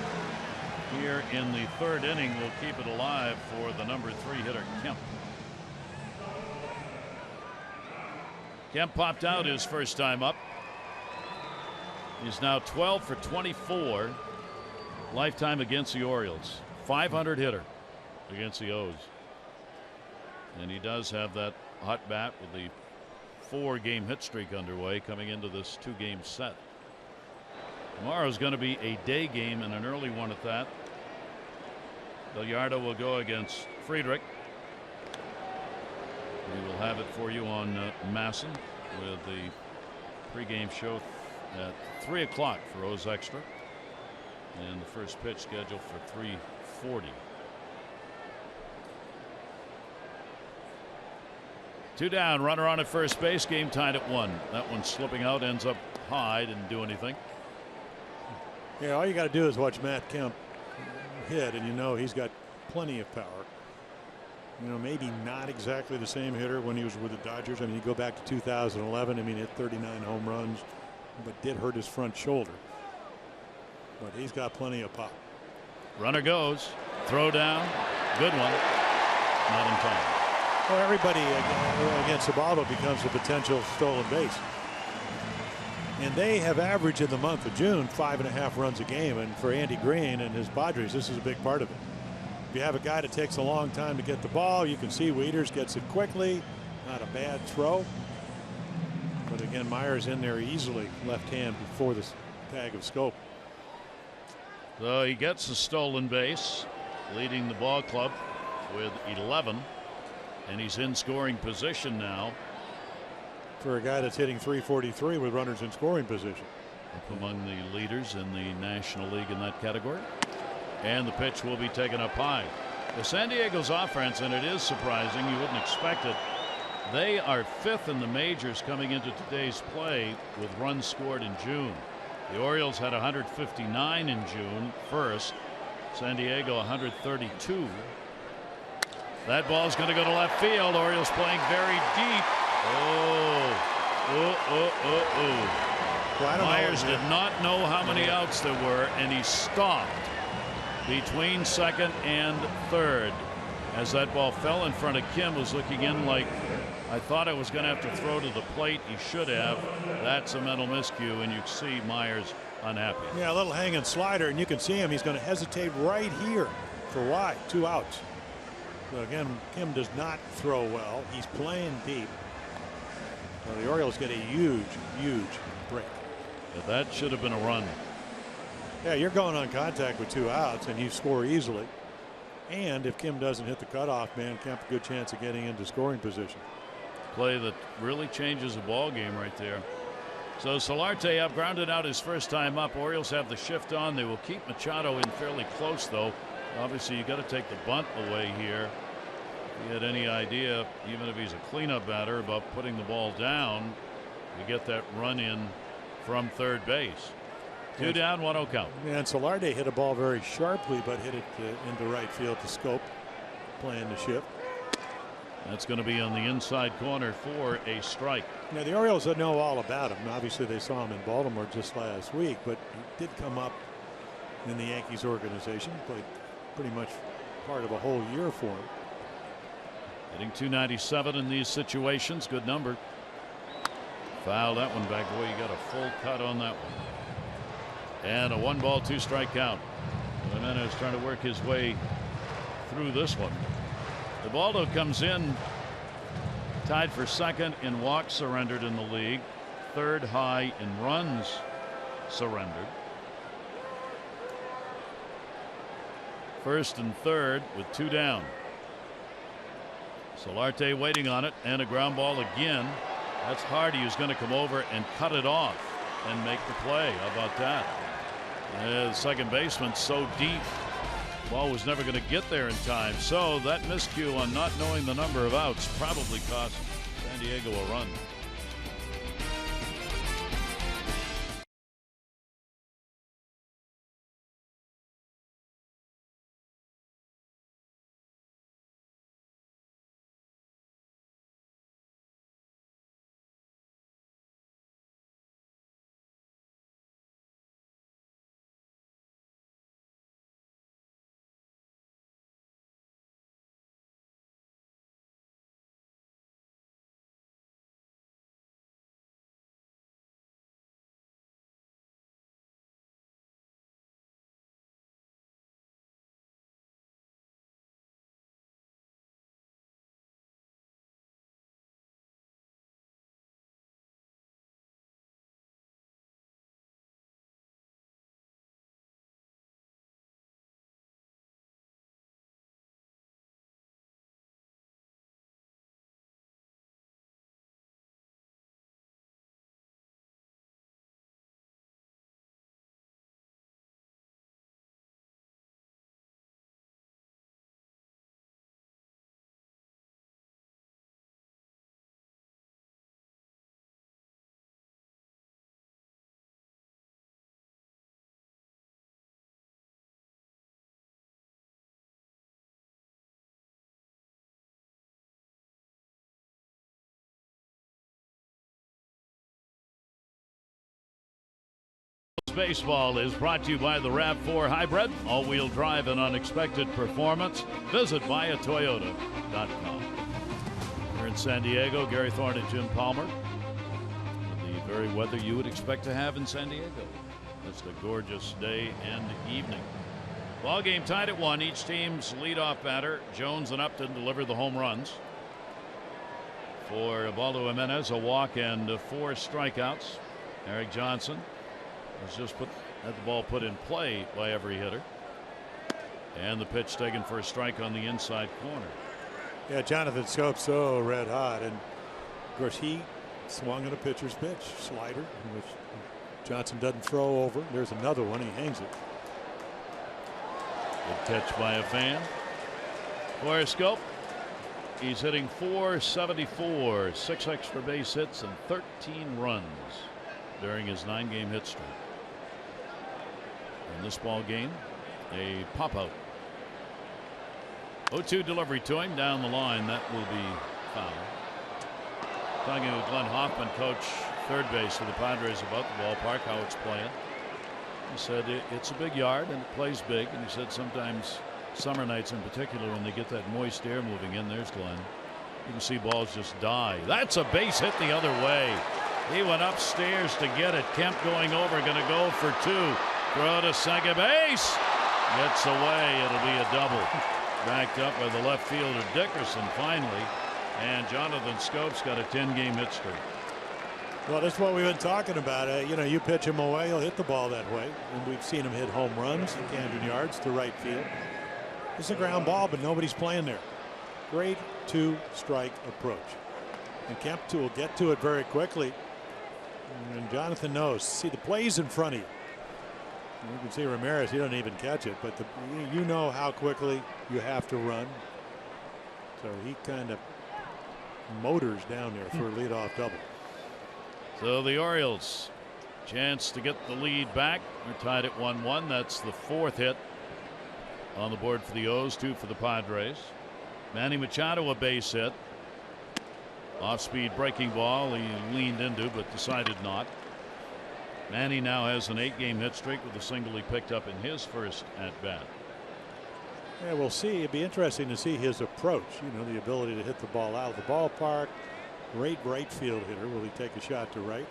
here in the 3rd inning will keep it alive for the #3 hitter, Kemp. Kemp popped out his first time up. He's now 12 for 24 lifetime against the Orioles. .500 hitter against the O's. And he does have that hot bat with the 4-game hit streak underway coming into this 2-game set. Tomorrow's going to be a day game and an early one at that. Gallardo will go against Friedrich. We will have it for you on Masson with the pregame show at 3 o'clock for O's Extra, and the first pitch scheduled for 3:40. 2 down, runner on at first base, game tied at 1. That one slipping out, ends up high, didn't do anything. Yeah, all you got to do is watch Matt Kemp hit, and you know he's got plenty of power. You know, maybe not exactly the same hitter when he was with the Dodgers. I mean, you go back to 2011. I mean, he hit 39 home runs, but did hurt his front shoulder. But he's got plenty of pop. Runner goes, throw down, good one, not in time. Well, everybody against Ubaldo becomes a potential stolen base. And they have averaged in the month of June 5.5 runs a game. And for Andy Green and his Padres, this is a big part of it. If you have a guy that takes a long time to get the ball, you can see Wieters gets it quickly. Not a bad throw. But again, Myers in there easily, left hand before the tag of Scope. So he gets a stolen base, leading the ball club with 11. And he's in scoring position now. For a guy that's hitting .343 with runners in scoring position. Up among the leaders in the National League in that category. And the pitch will be taken up high. The San Diego's offense, and it is surprising, you wouldn't expect it. They are 5th in the majors coming into today's play with runs scored in June. The Orioles had 159 in June, first. San Diego 132. That ball's going to go to left field. Orioles playing very deep. Myers did not know how many outs there were, and he stopped between second and third as that ball fell in front of Kim. Was looking in like, I thought I was going to have to throw to the plate. He should have. That's a mental miscue, and you see Myers unhappy. Yeah, a little hanging slider, and you can see him. He's going to hesitate right here for wide, 2 outs. So again, Kim does not throw well. He's playing deep. So the Orioles get a huge break. But that should have been a run. Yeah, you're going on contact with 2 outs, and you score easily. And if Kim doesn't hit the cutoff man, Kemp a good chance of getting into scoring position. Play that really changes the ball game right there. So Solarte up, grounded out his first time up. Orioles have the shift on. They will keep Machado in fairly close, though. Obviously, you got to take the bunt away here. If you had any idea, even if he's a cleanup batter, about putting the ball down, you get that run in from third base. 2 down, 1-0 count. And Solarte hit a ball very sharply, but hit it into right field to Scope, playing the shift. That's going to be on the inside corner for a strike. Now the Orioles know all about him. Obviously, they saw him in Baltimore just last week, but he did come up in the Yankees organization. Played pretty much part of a whole year for him. Hitting .297 in these situations. Good number. Foul that one back. Boy, you got a full cut on that one. And a 1-ball, 2-strike count. Jimenez trying to work his way through this one. Ubaldo comes in tied for second in walks surrendered in the league, third high in runs surrendered. First and third with 2 down. Solarte waiting on it, and a ground ball again. That's Hardy, who's going to come over and cut it off and make the play. How about that? The second baseman so deep, ball was never going to get there in time. So that miscue on not knowing the number of outs probably cost San Diego a run. Baseball is brought to you by the RAV4 Hybrid, all-wheel drive and unexpected performance. Visit buyatoyota.com. Here in San Diego, Gary Thorne and Jim Palmer. The very weather you would expect to have in San Diego. Just a gorgeous day and evening. Ball game tied at 1. Each team's leadoff batter, Jones and Upton, deliver the home runs. For Ubaldo Jimenez, a walk and 4 strikeouts. Eric Johnson has just had the ball put in play by every hitter. And the pitch taken for a strike on the inside corner. Yeah, Jonathan Scope's so red hot, and of course he swung at a pitcher's pitch, slider, which Johnson doesn't throw over. There's another one. He hangs it. Good catch by a fan. For Scope, he's hitting .474, 6 extra base hits and 13 runs during his 9-game hit streak. In this ball game, a pop out. 0-2 delivery to him down the line. That will be foul. Talking with Glenn Hoffman, coach third base for the Padres, about the ballpark, how it's playing. He said it's a big yard and it plays big. And he said sometimes summer nights in particular, when they get that moist air moving in, there's Glenn, you can see balls just die. That's a base hit the other way. He went upstairs to get it. Kemp going over, going to go for 2. Throw to second base. Gets away. It'll be a double. Backed up by the left fielder Dickerson finally. And Jonathan Scope's got a 10-game hit streak. Well, that's what we've been talking about. You know, you pitch him away, he'll hit the ball that way. And we've seen him hit home runs, Camden Yards to right field. It's a ground ball, but nobody's playing there. Great two-strike approach. And Kemp will get to it very quickly. And Jonathan knows. See, the play's in front of you. You can see Ramirez, he doesn't even catch it, but you know how quickly you have to run. So he kind of motors down there for a leadoff double. So the Orioles, chance to get the lead back. They're tied at 1-1. That's the fourth hit on the board for the O's, 2 for the Padres. Manny Machado a base hit. Off-speed breaking ball he leaned into but decided not. Manny now has an 8-game hit streak with a single he picked up in his first at-bat. Yeah, we'll see. It'd be interesting to see his approach. You know, the ability to hit the ball out of the ballpark. Great right field hitter. Will he take a shot to right?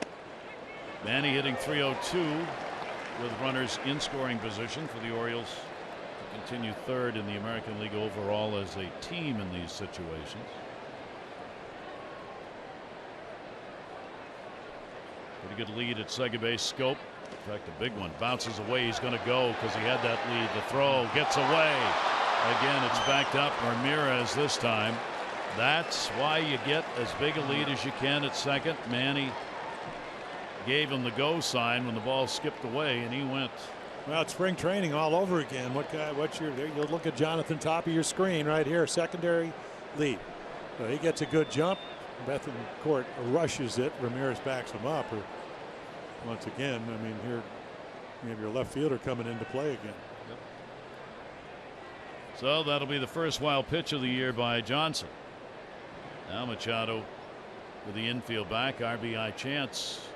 Manny hitting .302 with runners in scoring position for the Orioles to continue third in the American League overall as a team in these situations. Pretty good lead at second base. Scope, in fact, a big one, bounces away. He's going to go because he had that lead. The throw gets away. Again, it's backed up. Ramirez this time. That's why you get as big a lead as you can at second. Manny gave him the go sign when the ball skipped away, and he went. Well, it's spring training all over again. What's your there? You'll look at Jonathan, top of your screen right here, secondary lead. So he gets a good jump. Bethencourt rushes it. Ramirez backs him up. Or once again, I mean, here you have your left fielder coming into play again. Yep. So that'll be the first wild pitch of the year by Johnson. Now Machado with the infield back, RBI chance.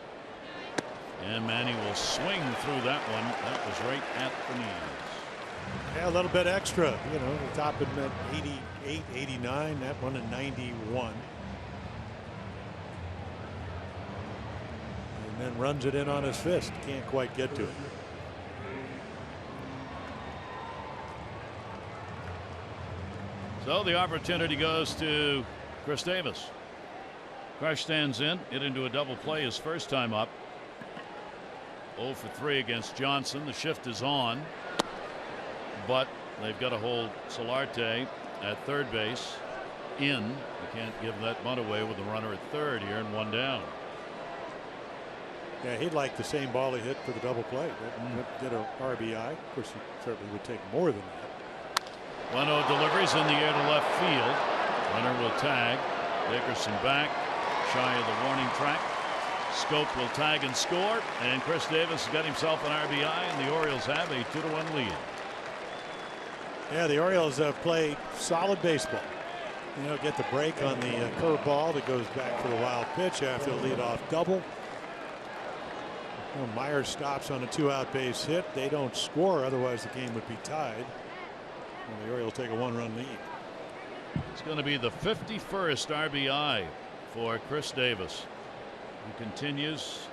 And Manny will swing through that one. That was right at the knees. Yeah, a little bit extra. You know, the top had meant 88, 89. That one at 91. And then runs it in on his fist. Can't quite get to it. So the opportunity goes to Chris Davis. Crush stands in, hit into a double play his first time up. 0 for 3 against Johnson. The shift is on, but they've got to hold Solarte at third base in. You can't give that bunt away with a runner at third here and one down. Yeah, he'd like the same ball he hit for the double play. That did a RBI. Of course, he certainly would take more than that. 1-0 deliveries in the air to left field. Runner will tag. Dickerson back, shy of the warning track. Scope will tag and score, and Chris Davis has got himself an RBI, and the Orioles have a 2-1 lead. Yeah, the Orioles have played solid baseball. You know, get the break on the curveball that goes back for the wild pitch after the leadoff double. Well, Myers stops on a 2-out base hit. They don't score, otherwise the game would be tied. And the Orioles take a 1-run lead. It's going to be the 51st RBI for Chris Davis, who continues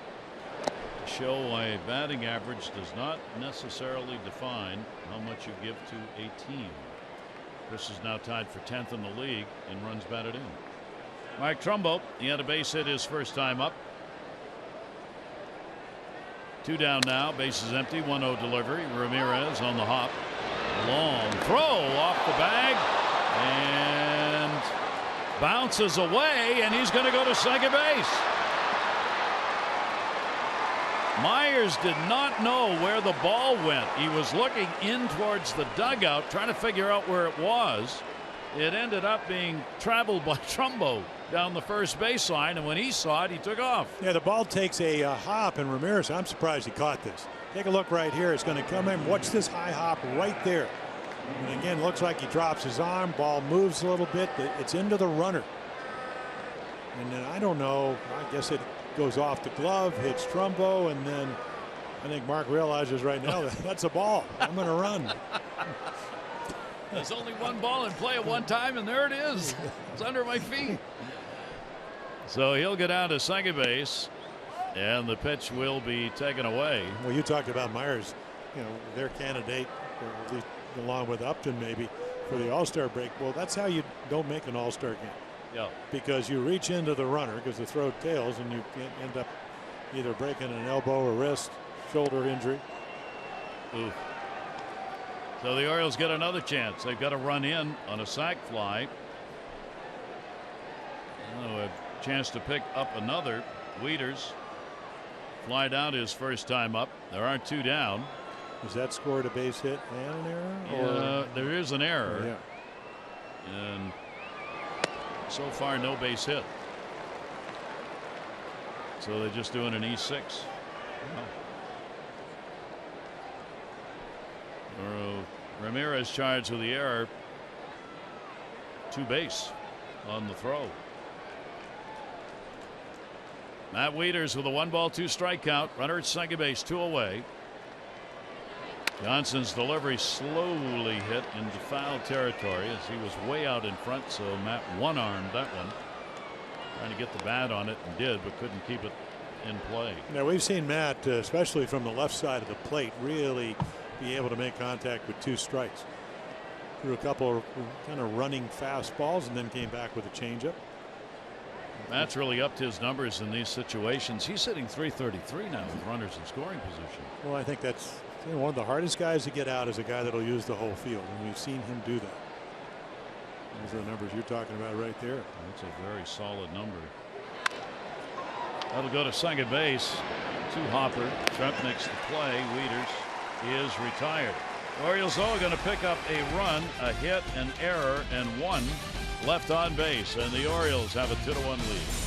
to show why a batting average does not necessarily define how much you give to a team. Chris is now tied for 10th in the league in runs batted in. Mike Trumbo, he had a base hit his first time up. 2 down now, bases empty, 1-0 delivery. Ramirez on the hop. Long throw off the bag and bounces away, and he's going to go to second base. Myers did not know where the ball went. He was looking in towards the dugout trying to figure out where it was. It ended up being traveled by Trumbo down the first baseline, and when he saw it, he took off. Yeah, the ball takes a hop, and Ramirez, I'm surprised he caught this. Take a look right here. It's going to come in. Watch this high hop right there. And again, looks like he drops his arm. Ball moves a little bit. It's into the runner. And then I don't know. I guess it goes off the glove, hits Trumbo, and then I think Mark realizes right now that that's a ball. I'm going to run. There's only one ball in play at one time, and there it is. It's under my feet. So he'll get out to second base, and the pitch will be taken away. Well, you talked about Myers, you know, their candidate, or at least along with Upton maybe, for the All-Star break. Well, that's how you don't make an All-Star game. Yeah. Because you reach into the runner because the throw tails and you end up either breaking an elbow or wrist, shoulder injury. Ooh. So the Orioles get another chance. They've got to run in on a sac fly. Oh, a chance to pick up another. Wieters fly down his first time up. There are 2 down. Was that scored a base hit and an error? Or there is an error. Yeah. And so far no base hit. So they're just doing an E6. Wow. Ramirez charged with the error. 2 base on the throw. Matt Wieters with a 1-ball 2-strike count. Runner at second base, 2 away. Johnson's delivery slowly hit into foul territory as he was way out in front, so Matt one-armed that one, trying to get the bat on it, and did, but couldn't keep it in play. Now we've seen Matt, especially from the left side of the plate, really be able to make contact with 2 strikes. Threw a couple of kind of running fastballs and then came back with a changeup. Matt's really upped his numbers in these situations. He's hitting .333 now with runners in scoring position. Well, I think that's one of the hardest guys to get out is a guy that'll use the whole field, and we've seen him do that. Those are the numbers you're talking about right there. That's a very solid number. That'll go to second base to Hopper. Trent makes the play. Wieters is retired. The Orioles are going to pick up a run, a hit, an error, and 1 left on base, and the Orioles have a 2-1 lead.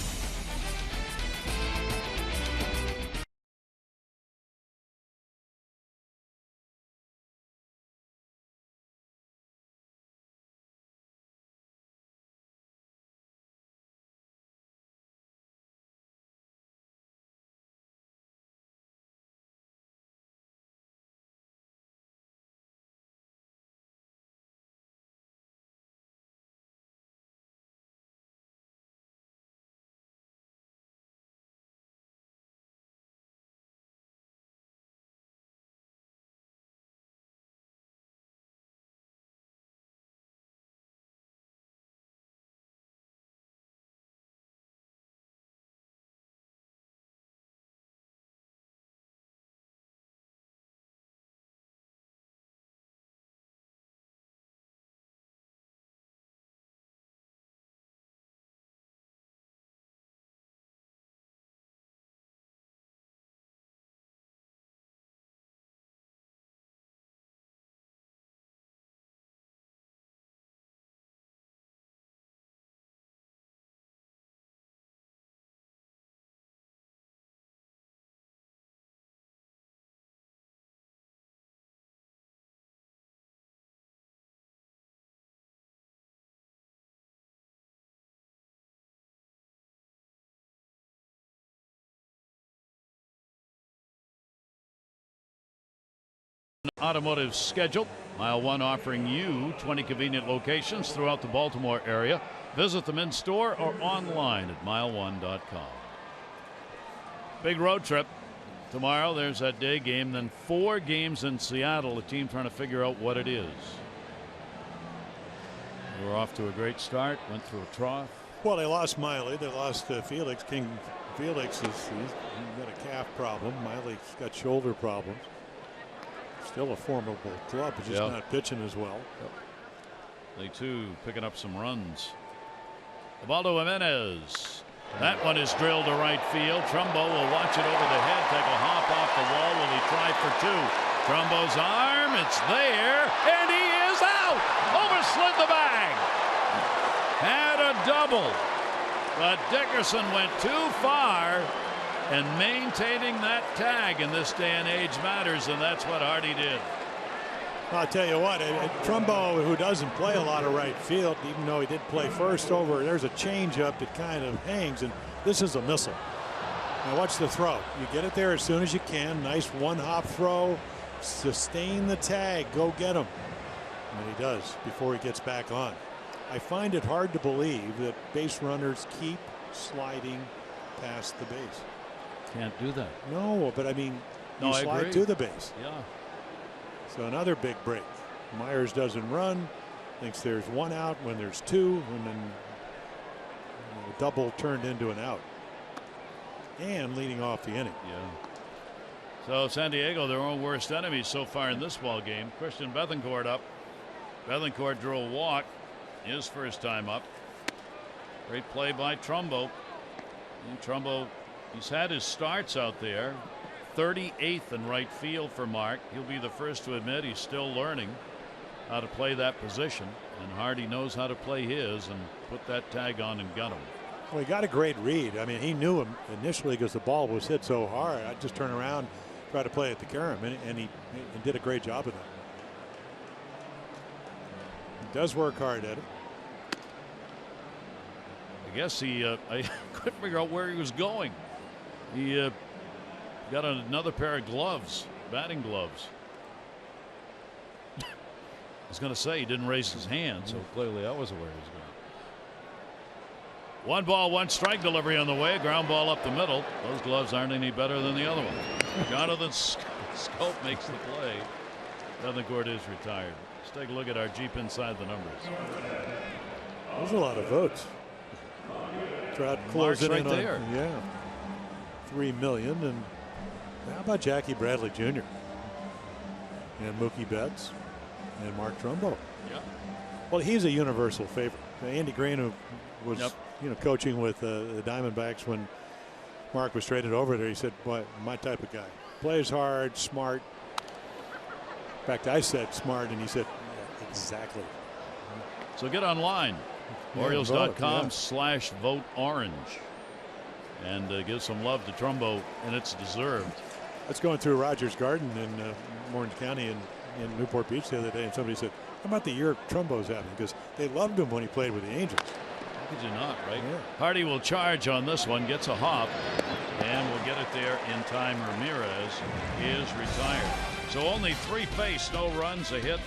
Automotive schedule. Mile 1 offering you 20 convenient locations throughout the Baltimore area. Visit them in store or online at mile1.com. Big road trip tomorrow. There's that day game, then 4 games in Seattle. The team trying to figure out what it is. They were off to a great start, went through a trough. Well, they lost Miley. They lost Felix. King Felix he's got a calf problem. Miley's got shoulder problems. Still a formidable club, but just not pitching as well. They too picking up some runs. Ubaldo Jimenez. That one is drilled to right field. Trumbo will watch it over the head, take a hop off the wall. Will he try for 2? Trumbo's arm, it's there, and he is out. Overslid the bag. Had a double, but Dickerson went too far. And maintaining that tag in this day and age matters, and that's what Hardy did. I'll tell you what, Trumbo, who doesn't play a lot of right field, even though he did play first over, there's a changeup that kind of hangs, and this is a missile. Now watch the throw. You get it there as soon as you can. Nice one-hop throw. Sustain the tag. Go get him. And he does before he gets back on. I find it hard to believe that base runners keep sliding past the base. Can't do that. No, but I mean, you slide to the base. Yeah. So another big break. Myers doesn't run, thinks there's 1 out when there's 2, and then double turned into an out. And leading off the inning. Yeah. So San Diego, their own worst enemies so far in this ball game. Christian Bethancourt up. Bethancourt drew a walk his first time up. Great play by Trumbo. And Trumbo, he's had his starts out there. 38th in right field for Mark. He'll be the first to admit he's still learning how to play that position. And Hardy knows how to play his and put that tag on and got him. Well, he got a great read. I mean, he knew him initially because the ball was hit so hard. I just turn around, try to play it to Karam, and he did a great job of that. He does work hard at it. I guess I couldn't figure out where he was going. He got another pair of gloves, batting gloves. I was going to say he didn't raise his hand, so clearly I wasn't where he was going. 1 ball, 1 strike delivery on the way. Ground ball up the middle. Those gloves aren't any better than the other one. Jonathan Scope makes the play. Bethancourt is retired. Let's take a look at our Jeep Inside the Numbers. There's a lot of votes. Crowd closing right in there. On, yeah, 3 million. And how about Jackie Bradley Jr. and Mookie Betts and Mark Trumbo? Yeah. Well, he's a universal favorite. Andy Green, who was coaching with the Diamondbacks when Mark was traded over there, he said, "Boy, my type of guy. Plays hard, smart." In fact, I said smart, and he said, yeah, exactly. So get online. Orioles.com/vote orange. And give some love to Trumbo, and it's deserved. That's going through Rogers Garden in Orange County in Newport Beach the other day, and somebody said, "How about the year Trumbo's having?" Because they loved him when he played with the Angels. How could you not, right? Yeah. Hardy will charge on this one, gets a hop, and will get it there in time. Ramirez is retired. So only 3 faced, no runs, a hit,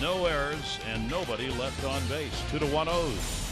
no errors, and nobody left on base. 2-1 O's.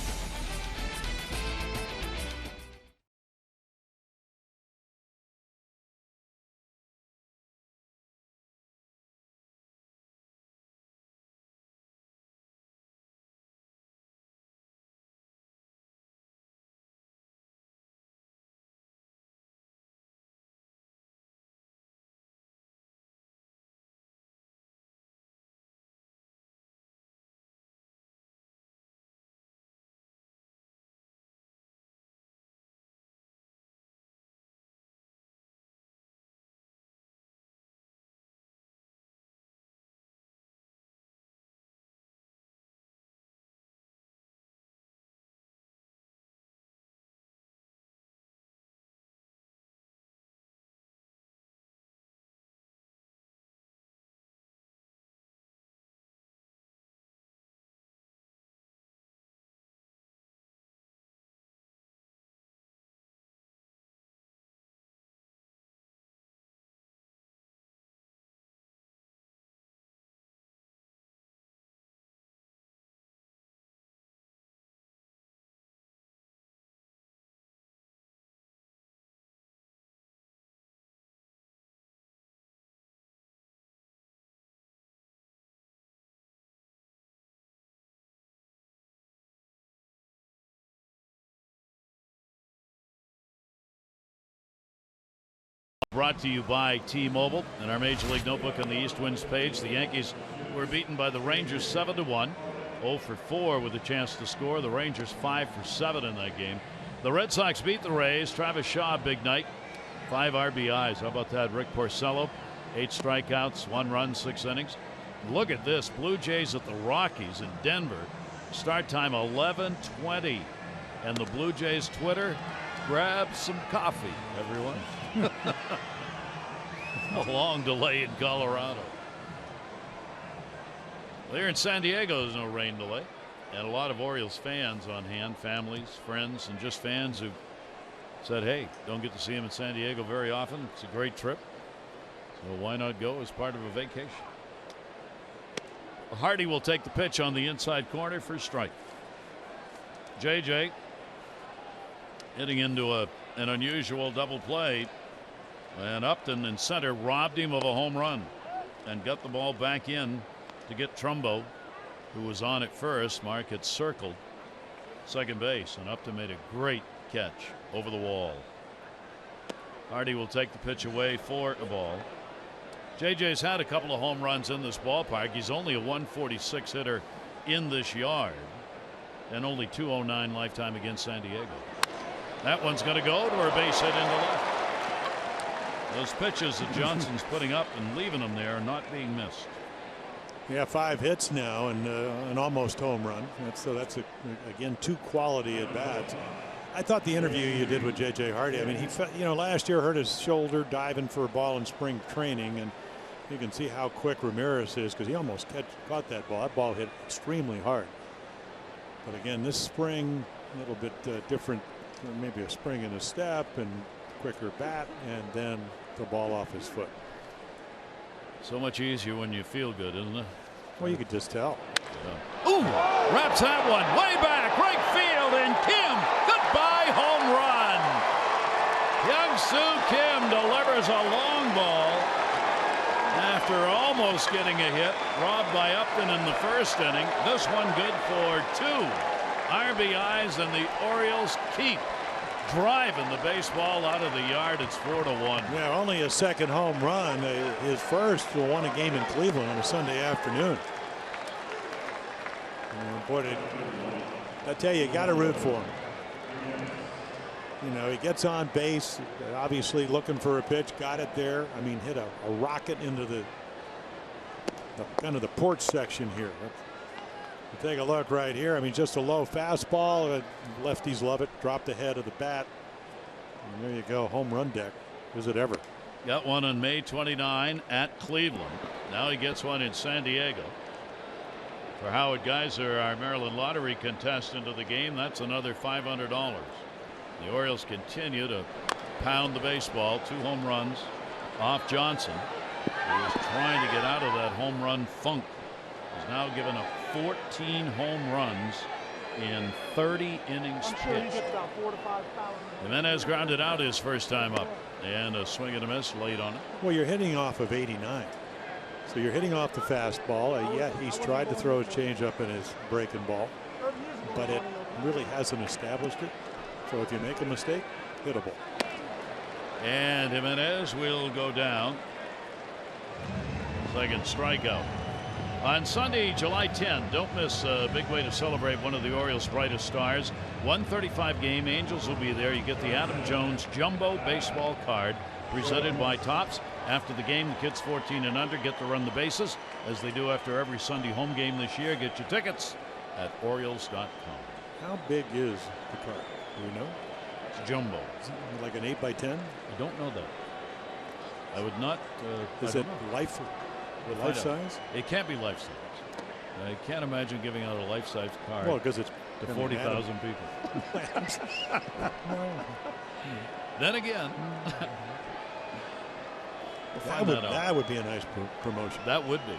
Brought to you by T-Mobile. In our Major League Notebook on the East Winds page, the Yankees were beaten by the Rangers 7-1. 0 for 4 with a chance to score. The Rangers 5 for 7 in that game. The Red Sox beat the Rays. Travis Shaw, big night. 5 RBIs. How about that? Rick Porcello, 8 strikeouts, 1 run, 6 innings. Look at this. Blue Jays at the Rockies in Denver. Start time 11:20. And the Blue Jays Twitter, grab some coffee, everyone. A long delay in Colorado. Well, here in San Diego, there's no rain delay. And a lot of Orioles fans on hand, families, friends, and just fans who said, hey, don't get to see him in San Diego very often. It's a great trip. So why not go as part of a vacation? Hardy will take the pitch on the inside corner for a strike. JJ hitting into an unusual double play. And Upton in center robbed him of a home run and got the ball back in to get Trumbo, who was on at first. Mark had circled. second base, and Upton made a great catch over the wall. Hardy will take the pitch away for a ball. JJ's had a couple of home runs in this ballpark. He's only a 146 hitter in this yard, and only 209 lifetime against San Diego. That one's going to go to a base hit into left. Those pitches that Johnson's putting up and leaving them there are not being missed. Yeah, 5 hits now and an almost home run. That's again 2 quality at bats. I thought the interview you did with JJ Hardy, I mean, he last year hurt his shoulder diving for a ball in spring training, and you can see how quick Ramirez is because he almost caught that ball. That ball hit extremely hard. But again, this spring a little bit different, maybe a spring in his step and quicker bat, and then the ball off his foot. So much easier when you feel good, isn't it? Well, you could just tell. Yeah. Ooh, wraps that one way back, right field, and Kim, goodbye home run. Young-Soo Kim delivers a long ball after almost getting a hit, robbed by Upton in the first inning. This one good for 2 RBIs, and the Orioles keep driving the baseball out of the yard. It's 4-1. Yeah, only a second home run. His first won a game in Cleveland on a Sunday afternoon. Boy, I tell you, got to root for him. He gets on base, obviously looking for a pitch, got it there. I mean, hit a rocket into the kind of the porch section here. Take a look right here. I mean, just a low fastball. Lefties love it. Drop the head of the bat. And there you go. Home run deck. Is it ever? Got one on May 29 at Cleveland. Now he gets one in San Diego. For Howard Geiser, our Maryland lottery contestant of the game, that's another $500. The Orioles continue to pound the baseball. 2 home runs off Johnson, who was trying to get out of that home run funk. He's now given up 14 home runs in 30 innings pitched. Jimenez grounded out his first time up, and a swing and a miss late on it. Well, you're hitting off of 89, so you're hitting off the fastball. Yet he's tried to throw his changeup in his breaking ball, but it really hasn't established it. So if you make a mistake, hittable. And Jimenez will go down. Second strikeout. On Sunday, July 10, don't miss a big way to celebrate one of the Orioles' brightest stars. 1:35 game. Angels will be there. You get the Adam Jones Jumbo Baseball card presented by Topps. After the game, the kids 14 and under get to run the bases, as they do after every Sunday home game this year. Get your tickets at Orioles.com. How big is the card? Do we know? It's jumbo. Is it like an 8x10? I don't know that. I would not. Is it life size? It can't be life size. I can't imagine giving out a life size card. Well, because it's to 40,000 people. Then again, we'll find that out. That would be a nice promotion. That would be.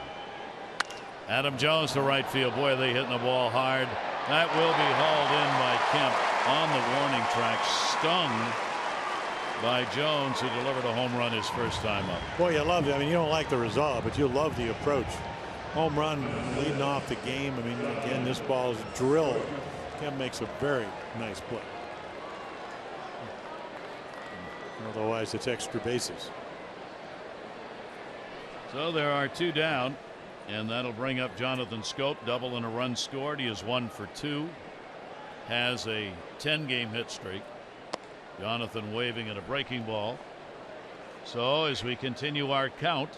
Adam Jones to right field. Boy, they hitting the ball hard. That will be hauled in by Kemp on the warning track. Stung by Jones, who delivered a home run his first time up. Boy, you love it. I mean, you don't like the result, but you love the approach. Home run leading off the game. I mean, again, this ball is drilled. Kemp makes a very nice play. Otherwise, it's extra bases. So there are 2 down, and that'll bring up Jonathan Scope. Double and a run scored. He is 1 for 2. Has a 10-game hit streak. Jonathan waving at a breaking ball. So as we continue our count,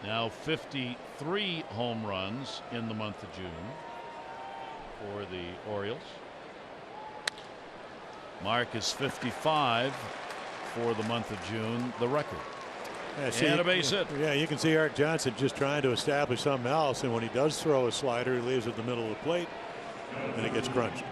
now 53 home runs in the month of June for the Orioles. Mark is 55 for the month of June, the record. Yeah, and a base hit. Yeah, you can see Eric Johnson just trying to establish something else, and when he does throw a slider, he leaves it in the middle of the plate and it gets crunched.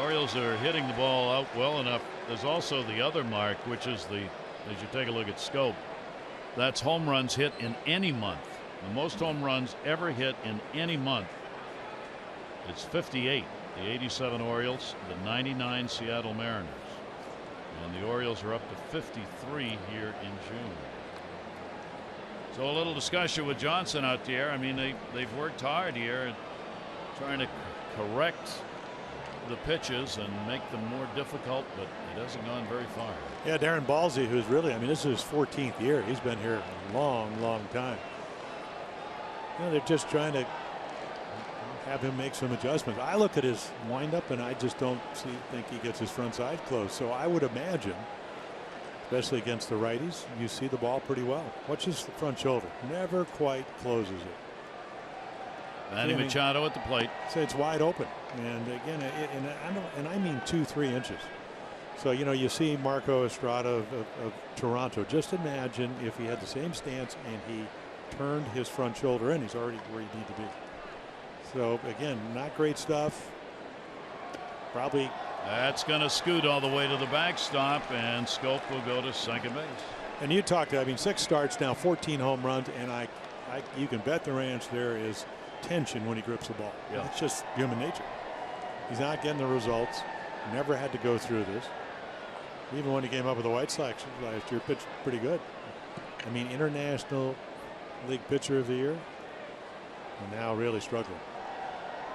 Orioles are hitting the ball out well enough. There's also the other mark, which is as you take a look at Scope, that's home runs hit in any month. The most home runs ever hit in any month. It's 58. The 87 Orioles, the 99 Seattle Mariners. And the Orioles are up to 53 here in June. So a little discussion with Johnson out there. I mean, they've worked hard here trying to correct the pitches and make them more difficult, but it hasn't gone very far. Yeah, Darren Balsey, who's really, I mean, this is his 14th year. He's been here a long time. You know, they're just trying to have him make some adjustments. I look at his windup and I just don't think he gets his front side closed. So I would imagine, especially against the righties, you see the ball pretty well. Watch his front shoulder. Never quite closes it. Manny Machado at the plate. So it's wide open. And again, I mean 2-3 inches. So, you know, you see Marco Estrada of Toronto. Just imagine if he had the same stance and he turned his front shoulder in. He's already where he needs to be. So, again, not great stuff. Probably. That's going to scoot all the way to the backstop, and Scope will go to second base. And you talked, I mean, 6 starts now, 14 home runs, and you can bet the ranch there is tension when he grips the ball. Yeah. It's just human nature. He's not getting the results. Never had to go through this. Even when he came up with the White Sox last year, pitched pretty good. I mean, International League Pitcher of the Year, and now really struggling.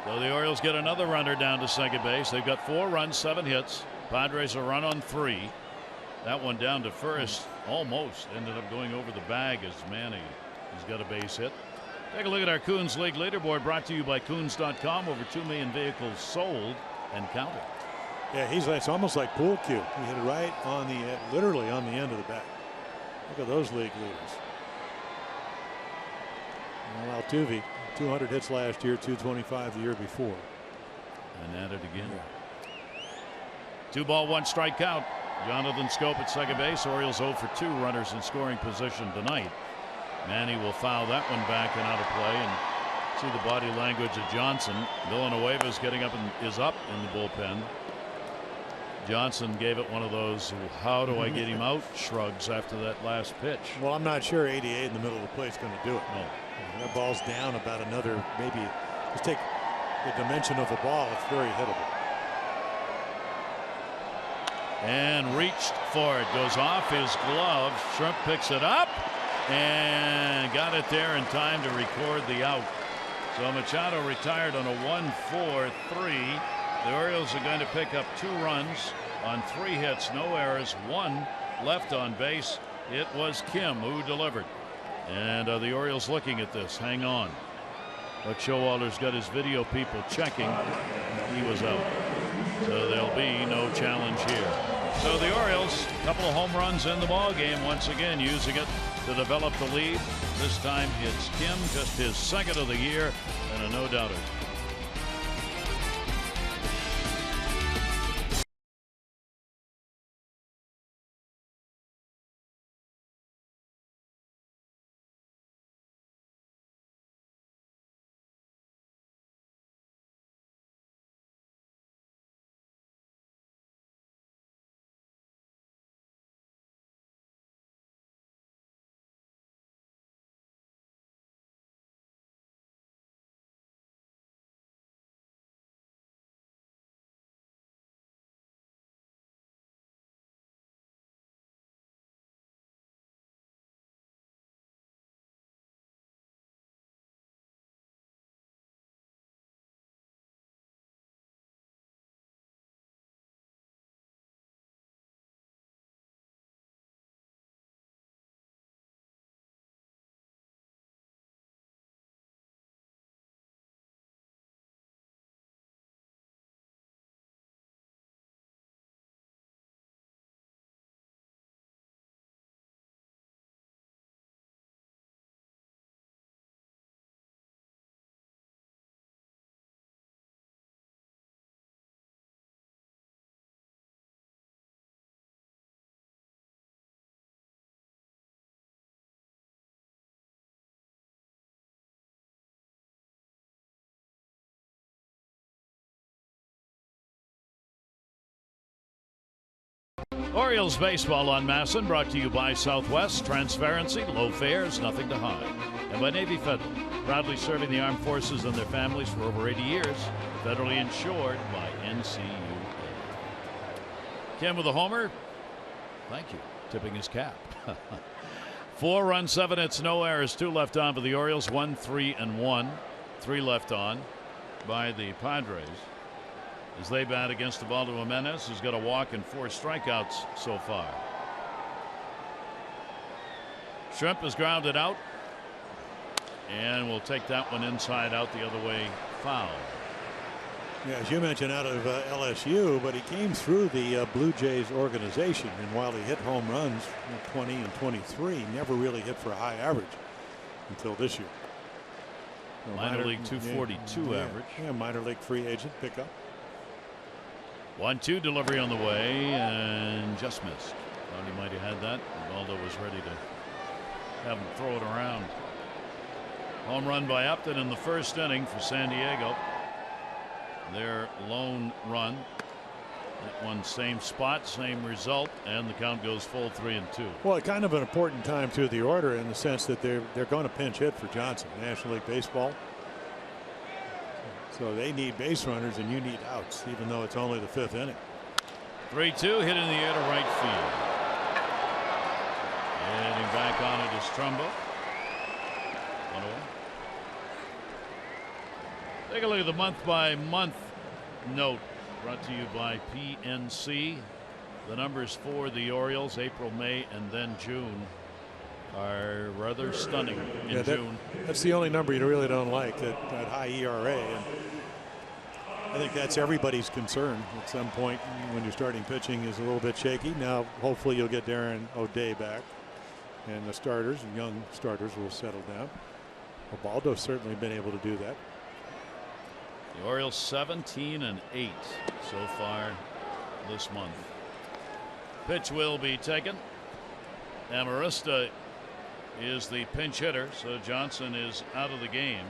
So the Orioles get another runner down to second base. They've got 4 runs, 7 hits. Padres a run on 3. That one down to first almost ended up going over the bag as Manny has got a base hit. Take a look at our Coons League leaderboard, brought to you by Coons.com. Over 2 million vehicles sold and counting. Yeah, it's almost like pool cue. He hit it right on the literally on the end of the bat. Look at those league leaders. Well, Altuve, 200 hits last year, 225 the year before. And at it again. 2 ball, 1 strike count. Jonathan Scope at second base. Orioles 0 for 2 runners in scoring position tonight. Manny will foul that one back and out of play, and see the body language of Johnson. Villanueva is getting up and is up in the bullpen. Johnson gave it one of those "how do I get him out" shrugs after that last pitch. Well, I'm not sure 88 in the middle of the plate is going to do it. No. That ball's down about another, maybe just take the dimension of the ball. It's very hittable. And reached for it. Goes off his glove. Shrimp picks it up and got it there in time to record the out. So Machado retired on a 1-4-3. The Orioles are going to pick up 2 runs on 3 hits, no errors, 1 left on base. It was Kim who delivered. And the Orioles looking at this. Hang on. But Showalter's got his video people checking. He was out. So there'll be no challenge here. So the Orioles, a couple of home runs in the ball game, once again using it to develop the lead. This time it's Kim, just his 2nd of the year, and a no-doubter. Orioles baseball on Masson, brought to you by Southwest. Transparency, low fares, nothing to hide. And by Navy Federal, proudly serving the armed forces and their families for over 80 years. Federally insured by NCUA. Kim with a homer. Thank you. Tipping his cap. 4 runs, 7 hits, no errors, 2 left on for the Orioles, 1, 3, and 1. 3 left on by the Padres as they bat against the Baltimore Menace, who's got a walk and 4 strikeouts so far. Shrimp is grounded out, and we'll take that one inside out, the other way, foul. Yeah, as you mentioned, out of LSU, but he came through the Blue Jays organization, and while he hit home runs 20 and 23, never really hit for a high average until this year. Minor league 242 average. Yeah, minor league free agent pickup. 1-2 delivery on the way, and just missed. Thought he might have had that. Waldo was ready to have him throw it around. Home run by Upton in the first inning for San Diego. Their lone run. That one same spot, same result, and the count goes full 3-2. Well, kind of an important time through the order in the sense that they're going to pinch hit for Johnson, National League Baseball. So they need base runners and you need outs, even though it's only the 5th inning. 3-2 hit in the air to right field. Heading back on it is Trumbo. 1-0. Take a look at the month-by-month note brought to you by PNC. The numbers for the Orioles, April, May, and then June, are rather stunning in June. That's the only number you really don't like, that high ERA. And I think that's everybody's concern at some point when your starting pitching is a little bit shaky. Now, hopefully you'll get Darren O'Day back, and the starters, young starters, will settle down. Ubaldo's certainly been able to do that. The Orioles 17-8 so far this month. Pitch will be taken. Amarista is the pinch hitter, so Johnson is out of the game.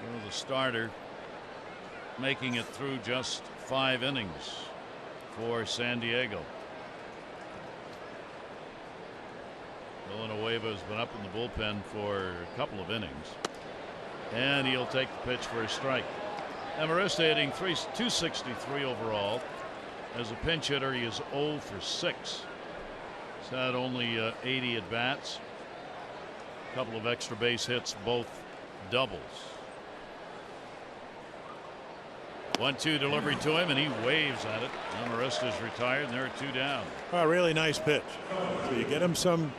Well, the starter making it through just 5 innings for San Diego. Villanueva has been up in the bullpen for a couple of innings, and he'll take the pitch for a strike. Amarista hitting 263 overall. As a pinch hitter, he is 0 for 6. He's had only 80 at bats. A couple of extra base hits, both doubles. 1-2 delivery to him, and he waves at it. Amarista's retired, and there are 2 down. A really nice pitch. So you get him some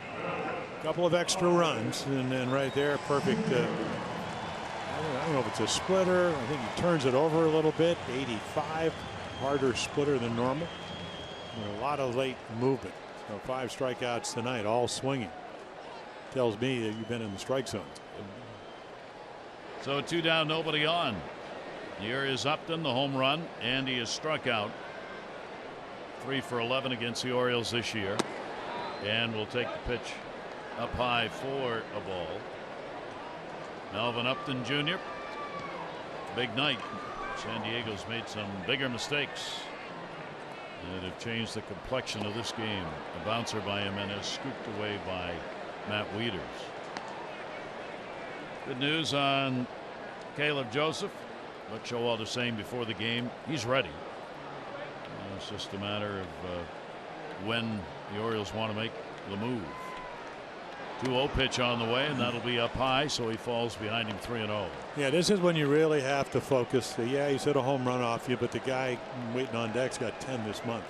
couple of extra runs, and then right there, perfect. I don't know if it's a splitter. I think he turns it over a little bit. 85, harder splitter than normal. And a lot of late movement. So 5 strikeouts tonight, all swinging. Tells me that you've been in the strike zone. So 2 down, nobody on. Here is Upton, the home run, and he is struck out. 3 for 11 against the Orioles this year, and will take the pitch up high for a ball. Melvin Upton Jr. Big night. San Diego's made some bigger mistakes that have changed the complexion of this game. A bouncer by Jimenez, scooped away by Matt Wieters. Good news on Caleb Joseph. What Showalter saying before the game, he's ready. It's just a matter of when the Orioles want to make the move. 2-0 pitch on the way, and that'll be up high, so he falls behind him 3-0. Yeah, this is when you really have to focus. Yeah, he's hit a home run off you, but the guy waiting on deck's got 10 this month.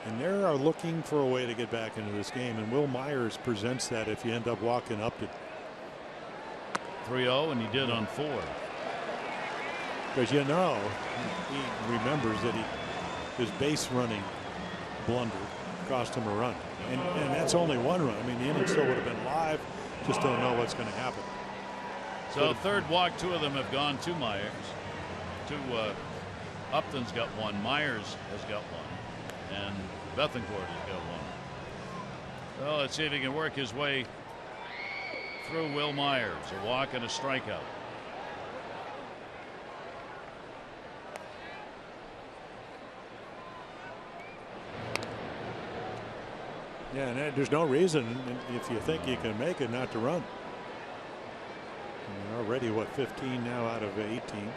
And they are looking for a way to get back into this game, and Will Myers presents that if you end up walking up to 3-0, and he did on 4. Because he remembers that his base running blunder cost him a run. And that's only 1 run. I mean, the inning still would have been live. Just don't know what's going to happen. So third walk, 2 of them have gone to Myers. Upton's got 1. Myers has got 1. And Bethancourt has got 1. Well, let's see if he can work his way through Will Myers. A walk and a strikeout. Yeah, and there's no reason, if you think you can make it, not to run. You're already, 15 now out of 18.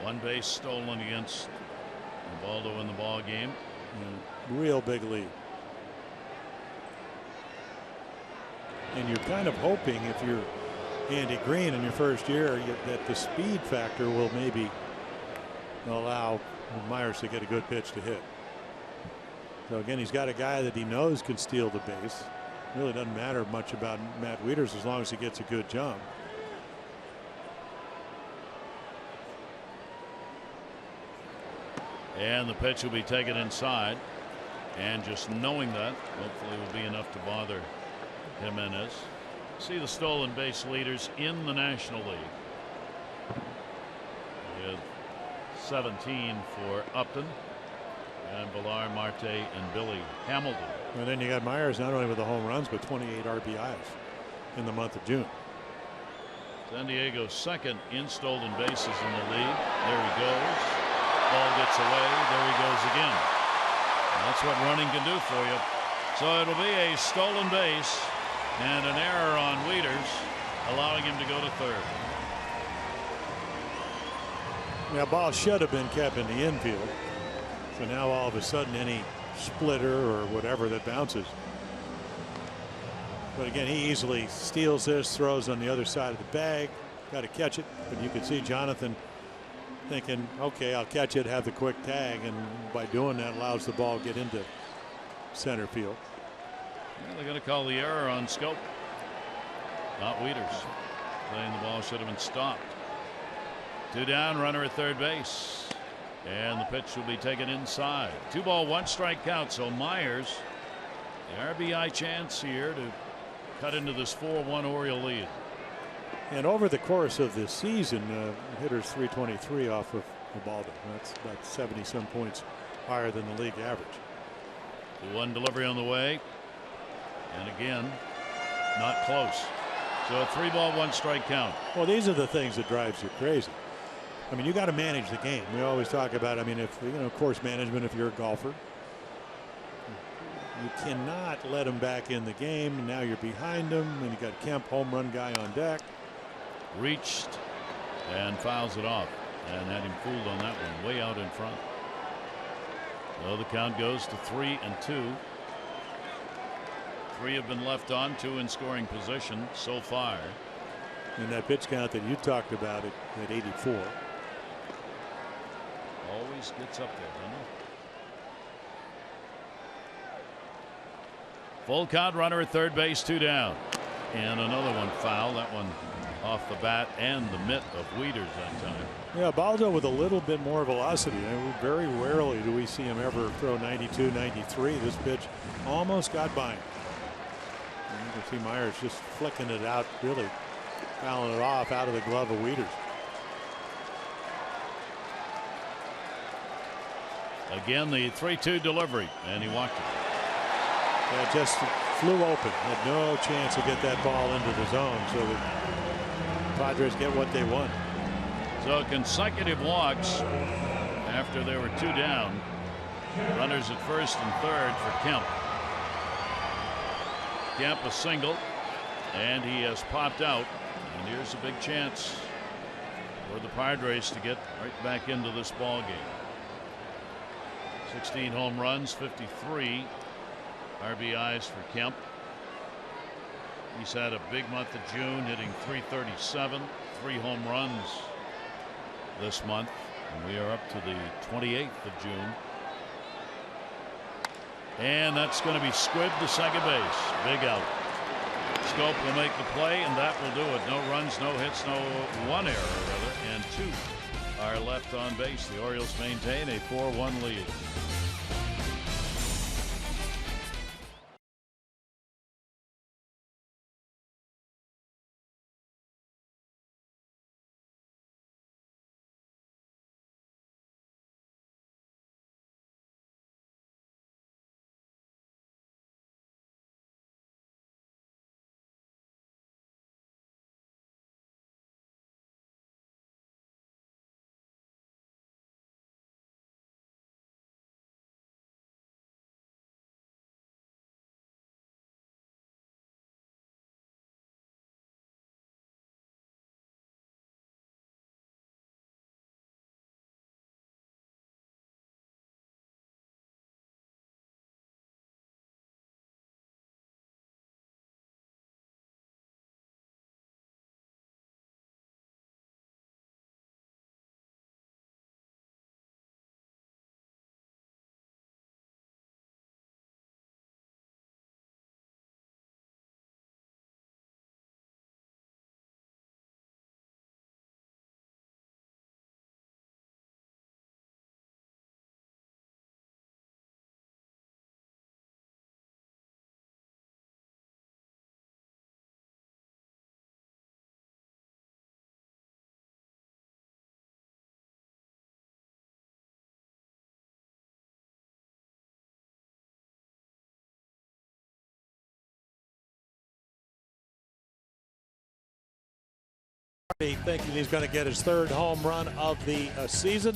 1 base stolen against Ubaldo in the ball game. Real big lead. And you're kind of hoping, if you're Andy Green in your first year, that the speed factor will maybe allow Myers to get a good pitch to hit. So again, he's got a guy that he knows can steal the base. Really doesn't matter much about Matt Wieters as long as he gets a good jump. And the pitch will be taken inside. And just knowing that hopefully will be enough to bother Jimenez. See the stolen base leaders in the National League. With 17 for Upton and Villar, Marte, and Billy Hamilton. And then you got Myers not only with the home runs but 28 RBIs in the month of June. San Diego's second in stolen bases in the league. There he goes. Ball gets away. There he goes again. And that's what running can do for you. So it'll be a stolen base and an error on Wieters, allowing him to go to third. Now, ball should have been kept in the infield. So now all of a sudden any splitter or whatever that bounces. But again, he easily steals this, throws on the other side of the bag. Got to catch it. But you can see Jonathan thinking, okay, I'll catch it, have the quick tag, and by doing that allows the ball to get into center field. Well, they're going to call the error on Scope, not Wieters. Saying the ball should have been stopped. 2 down, runner at third base. And the pitch will be taken inside. 2 ball, 1 strike count. So Myers, the RBI chance here to cut into this 4-1 Oriole lead. And over the course of this season, hitters 323 off of Ubaldo. That's about 70 some points higher than the league average. The 1 delivery on the way. And again, not close. So a 3 ball, 1 strike count. Well, these are the things that drives you crazy. I mean, you got to manage the game. We always talk about, I mean, if, course management, if you're a golfer, you cannot let him back in the game. And now you're behind him, and you got Kemp, home run guy on deck. Reached and fouls it off, and had him fooled on that one, way out in front. So the count goes to 3-2. 3 have been left on, 2 in scoring position so far. And that pitch count that you talked about at 84. Always gets up there, doesn't it? Full count, runner at third base, 2 down. And another one foul. That one off the bat and the mitt of Wieters that time. Yeah, Baldo with a little bit more velocity. Very rarely do we see him ever throw 92, 93. This pitch almost got by him. And you can see Myers just flicking it out, really fouling it off out of the glove of Wieters. Again, the 3-2 delivery, and he walked it. Yeah, just flew open. Had no chance to get that ball into the zone, so the Padres get what they want. So consecutive walks after there were 2 down. Runners at first and third for Kemp. Kemp a single, and he has popped out. And here's a big chance for the Padres to get right back into this ball game. 16 home runs, 53 RBIs for Kemp. He's had a big month of June, hitting .337, 3 home runs this month, and we are up to the 28th of June. And that's going to be squibbed to second base. Big out. Scope will make the play, and that will do it. No runs, no hits, no 1 error rather, and 2 are left on base. The Orioles maintain a 4-1 lead. Thinking he's going to get his 3rd home run of the season.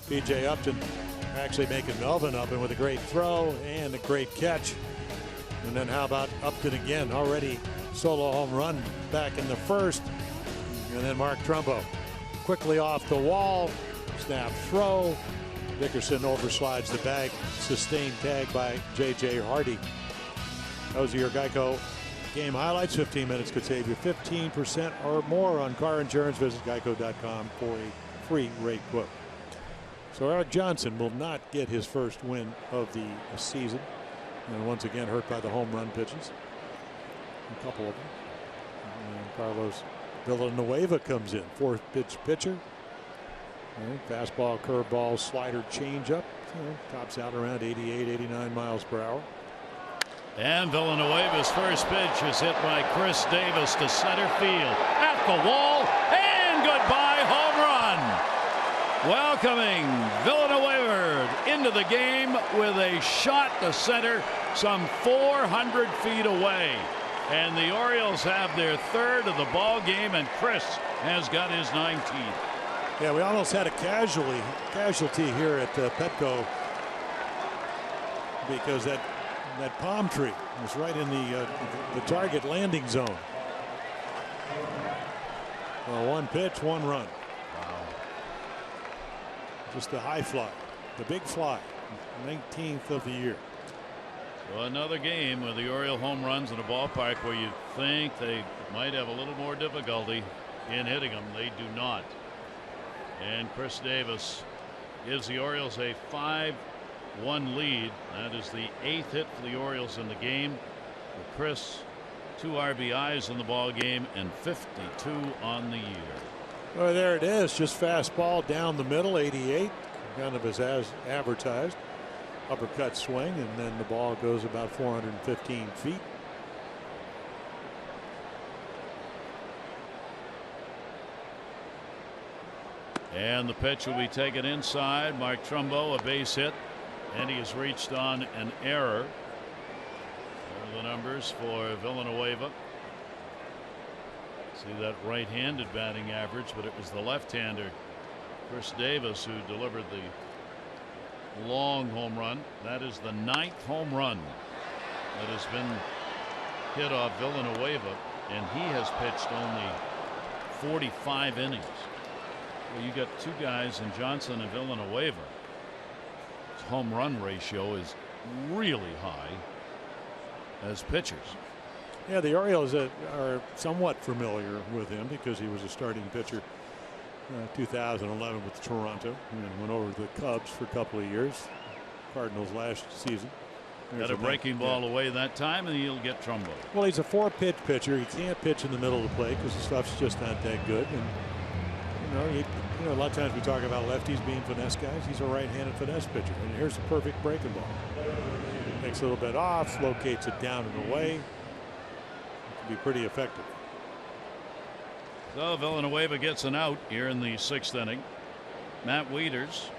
P.J. Upton actually making Melvin Upton with a great throw and a great catch. And then how about Upton again, already solo home run back in the 1st. And then Mark Trumbo quickly off the wall, snap throw. Dickerson overslides the bag, sustained tag by J.J. Hardy. Those are your Geico game highlights. 15 minutes could save you 15% or more on car insurance. Visit geico.com for a free rate quote. So Eric Johnson will not get his first win of the season. And once again hurt by the home run pitches. A couple of them. And Carlos Villanueva comes in. 4th pitch pitcher. Fastball, curveball, slider, changeup. Tops out around 88, 89 miles per hour. And Villanueva's first pitch is hit by Chris Davis to center field. At the wall, and goodbye, home run. Welcoming Villanueva into the game with a shot to center some 400 feet away. And the Orioles have their 3rd of the ball game, and Chris has got his 19th. Yeah, we almost had a casualty here at Petco because that palm tree was right in the target landing zone. Well, 1 pitch, 1 run. Wow. Just the high fly, the big fly, 19th of the year. So another game with the Oriole home runs in a ballpark where you think they might have a little more difficulty in hitting them. They do not. And Chris Davis gives the Orioles a 5-1 lead. That is the 8th hit for the Orioles in the game. For Chris, 2 RBIs in the ball game and 52 on the year. Well, there it is. Just fastball down the middle, 88. Kind of as advertised. Uppercut swing, and then the ball goes about 415 feet. And the pitch will be taken inside. Mark Trumbo, a base hit, and he has reached on an error. There are the numbers for Villanueva. See that right-handed batting average, but it was the left-hander Chris Davis who delivered the long home run. That is the 9th home run that has been hit off Villanueva, and he has pitched only 45 innings. Well, you got 2 guys in Johnson and Villanueva. His home run ratio is really high as pitchers. Yeah, the Orioles are somewhat familiar with him because he was a starting pitcher 2011 with Toronto and went over to the Cubs for a couple of years. Cardinals last season. Got a breaking ball away that time, and he'll get Trumbo. Well, he's a 4-pitch pitcher. He can't pitch in the middle of the plate because the stuff's just not that good. And a lot of times we talk about lefties being finesse guys. He's a right-handed finesse pitcher, and here's the perfect breaking ball. Takes a little bit off, locates it down and away. It can be pretty effective. So Villanueva gets an out here in the 6th inning. Matt Wieters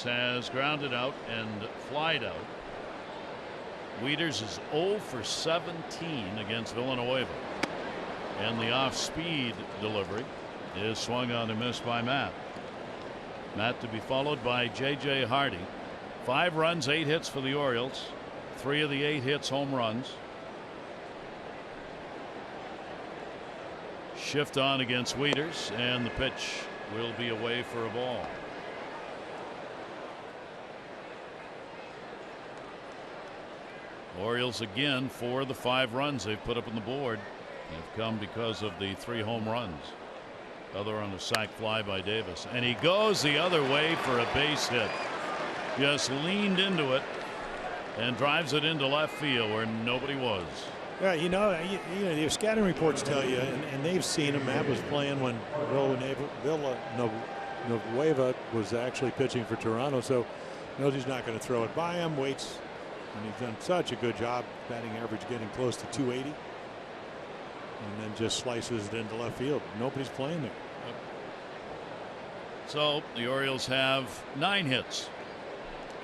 has grounded out and flied out. Wieters is 0 for 17 against Villanueva, and the off-speed delivery is swung on and missed by Matt. Matt to be followed by J.J. Hardy. 5 runs, 8 hits for the Orioles. 3 of the 8 hits home runs. Shift on against Wieters, and the pitch will be away for a ball. Orioles again, for the 5 runs they've put up on the board have come because of the 3 home runs. Other on a sac fly by Davis, and he goes the other way for a base hit. Just leaned into it and drives it into left field where nobody was. Yeah, the scouting reports tell you, and they've seen him. Matt was playing when Villanueva was actually pitching for Toronto, so knows he's not going to throw it by him. Waits, and he's done such a good job. Batting average getting close to 280, and then just slices it into left field. Nobody's playing there. So the Orioles have 9 hits,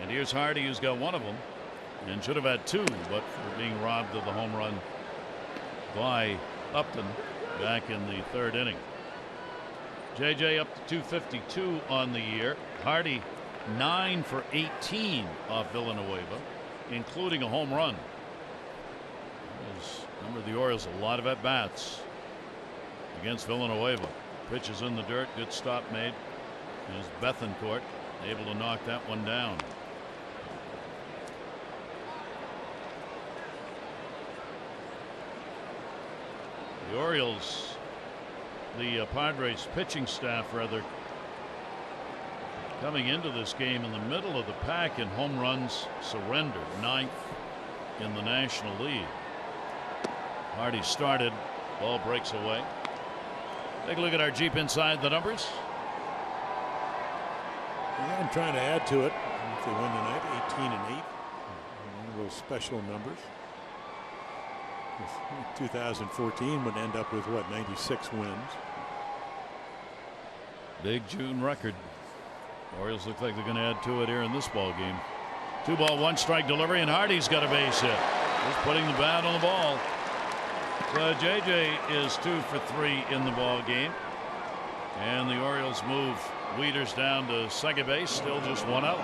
and here's Hardy, who's got 1 of them, and should have had 2, but for being robbed of the home run by Upton back in the 3rd inning. JJ up to 252 on the year. Hardy 9 for 18 off Villanueva, including a home run. Remember, the Orioles a lot of at bats against Villanueva. Pitches in the dirt. Good stop made. Is Bethancourt able to knock that one down. The Orioles, the Padres pitching staff rather, coming into this game in the middle of the pack in home runs surrendered, 9th in the National League. Hardy started, ball breaks away. Take a look at our Jeep inside the numbers. Yeah, I'm trying to add to it. If they win tonight, 18 and 8. One of those special numbers. 2014 would end up with what, 96 wins. Big June record. Orioles look like they're going to add to it here in this ball game. 2-ball, 1-strike delivery, and Hardy's got a base hit. Just putting the bat on the ball. So JJ is 2 for 3 in the ball game, and the Orioles move Wieters down to second base. Still just 1 out.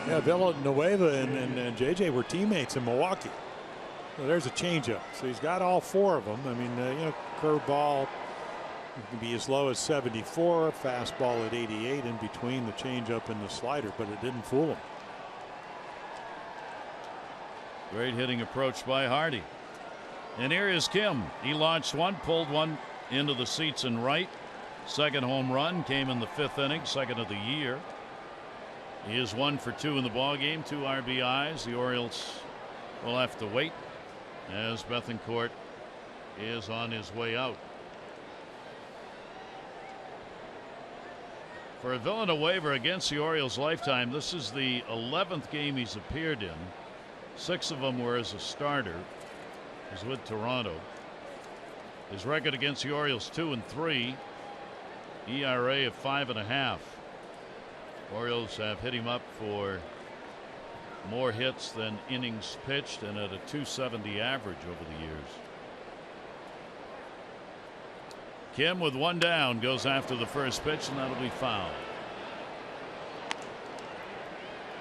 Yeah, Villanueva and JJ were teammates in Milwaukee. So there's a changeup. So he's got all 4 of them. I mean, curveball can be as low as 74, fastball at 88, in between the changeup and the slider, but it didn't fool him. Great hitting approach by Hardy. And here is Kim. He launched one, pulled one into the seats and right. Second home run came in the 5th inning, second of the year. He is 1 for 2 in the ball game, 2 RBIs. The Orioles will have to wait as Bethancourt is on his way out. For Villanueva against the Orioles lifetime, this is the 11th game he's appeared in. 6 of them were as a starter. He's with Toronto. His record against the Orioles 2 and 3. ERA of 5.5. Orioles have hit him up for more hits than innings pitched, and at a .270 average over the years. Kim with 1 down goes after the first pitch, and that'll be foul.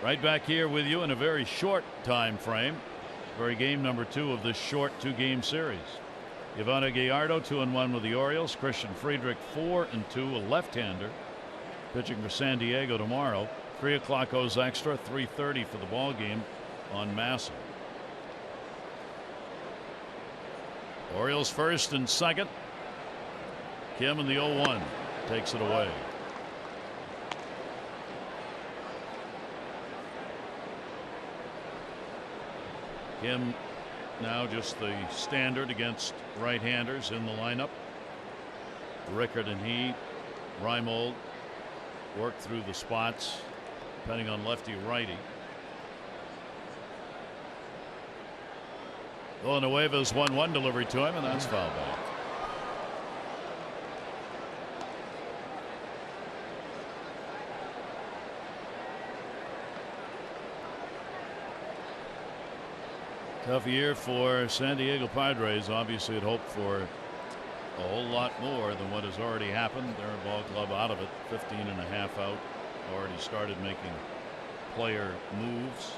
Right back here with you in a very short time frame. Very game number 2 of this short 2-game series. Ivana Gallardo 2-1 with the Orioles. Christian Friedrich 4-2, a left-hander, pitching for San Diego tomorrow. 3 o'clock goes extra, 3:30 for the ball game on Massa. Orioles first and second. Kim in the 0-1 takes it away. Kim now just the standard against right-handers in the lineup. Rickard and he, Reimold, work through the spots depending on lefty-righty. Villanueva's 1-1 delivery to him, and that's foul ball. Tough year for San Diego Padres. Obviously, had hoped for a whole lot more than what has already happened. They're a ball club out of it, 15.5 out. Already started making player moves.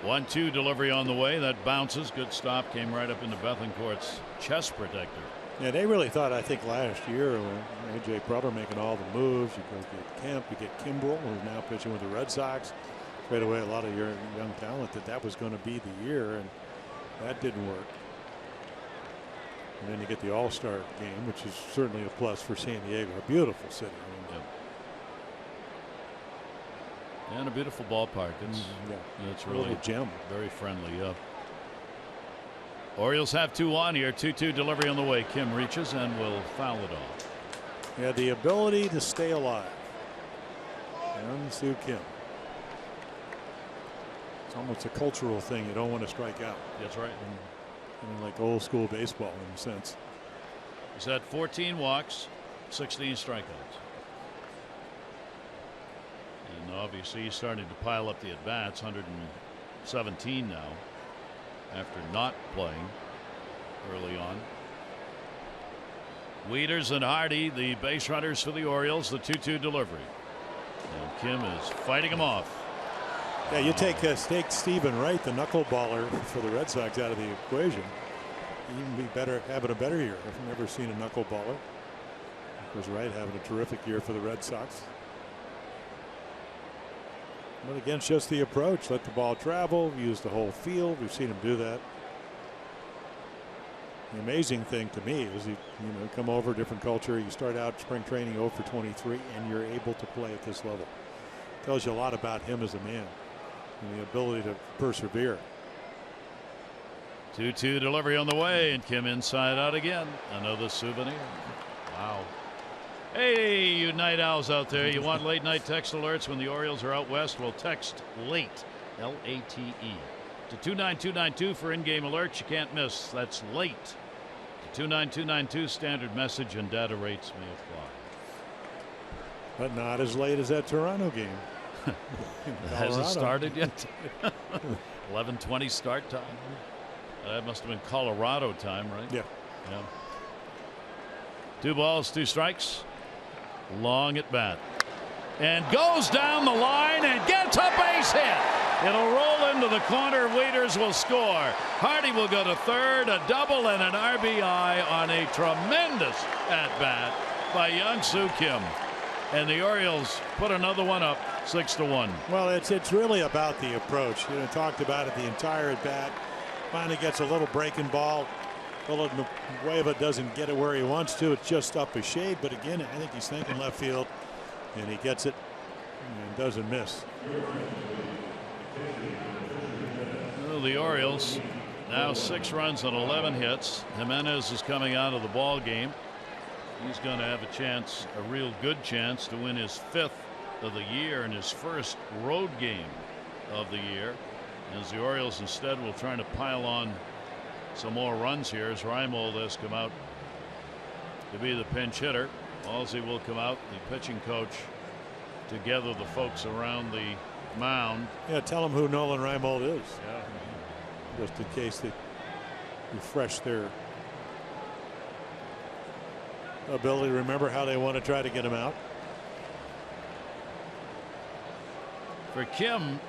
1-2 delivery on the way. That bounces. Good stop. Came right up into Bethancourt's chest protector. Yeah, they really thought, I think, last year when A.J. Preller making all the moves, you go get Kemp, you get Kimbrel, who's now pitching with the Red Sox. Straight away, a lot of your young talent that was going to be the year, and that didn't work. And then you get the All-Star game, which is certainly a plus for San Diego. A beautiful city. Yep. And a beautiful ballpark. It's really a gem. Very friendly. Yeah. Orioles have 2 on here. 2-2 delivery on the way. Kim reaches and will foul it off. Yeah, the ability to stay alive. And Soo Kim. It's almost a cultural thing. You don't want to strike out. That's right. And like old school baseball in a sense. He's had 14 walks, 16 strikeouts. And obviously he's starting to pile up the at-bats, 117 now after not playing early on. Wieters and Hardy, the base runners for the Orioles. The 2-2 delivery. And Kim is fighting him off. Yeah, you take Stephen Wright, the knuckleballer for the Red Sox, out of the equation. Even be better having a better year. I've never seen a knuckleballer. Of course, Wright having a terrific year for the Red Sox. But again, it's just the approach. Let the ball travel. Use the whole field. We've seen him do that. The amazing thing to me is you come over, different culture. You start out spring training 0 for 23, and you're able to play at this level. Tells you a lot about him as a man and the ability to persevere. 2-2 delivery on the way, and Kim inside out again. Another souvenir. Wow. Hey, you night owls out there, you want late night text alerts when the Orioles are out west? Well, text LATE, L-A-T-E, to 29292 for in-game alerts you can't miss. That's LATE to 29292. Standard message and data rates may apply. But not as late as that Toronto game. It hasn't started yet. 11:20 start time. That must have been Colorado time, right? Yeah. 2 balls, 2 strikes. Long at bat. And goes down the line and gets a base hit. It'll roll into the corner. Wieters will score. Hardy will go to third. A double and an RBI on a tremendous at bat by Young-Soo Kim. And the Orioles put another one up, 6-1. Well, it's really about the approach. Talked about it the entire at bat. Finally gets a little breaking ball. Villanueva doesn't get it where he wants to. It's just up a shade. But again, I think he's thinking left field, and he gets it and doesn't miss. Well, the Orioles now 6 runs and 11 hits. Jimenez is coming out of the ball game. He's going to have a chance, a real good chance, to win his 5th of the year and his first road game of the year. As the Orioles instead will try to pile on some more runs here as Reimold has come out to be the pinch hitter. Halsey will come out, the pitching coach, to gather the folks around the mound. Yeah, tell them who Nolan Reimold is. Yeah. Just in case they refresh their ability to remember how they want to try to get him out. For Kim,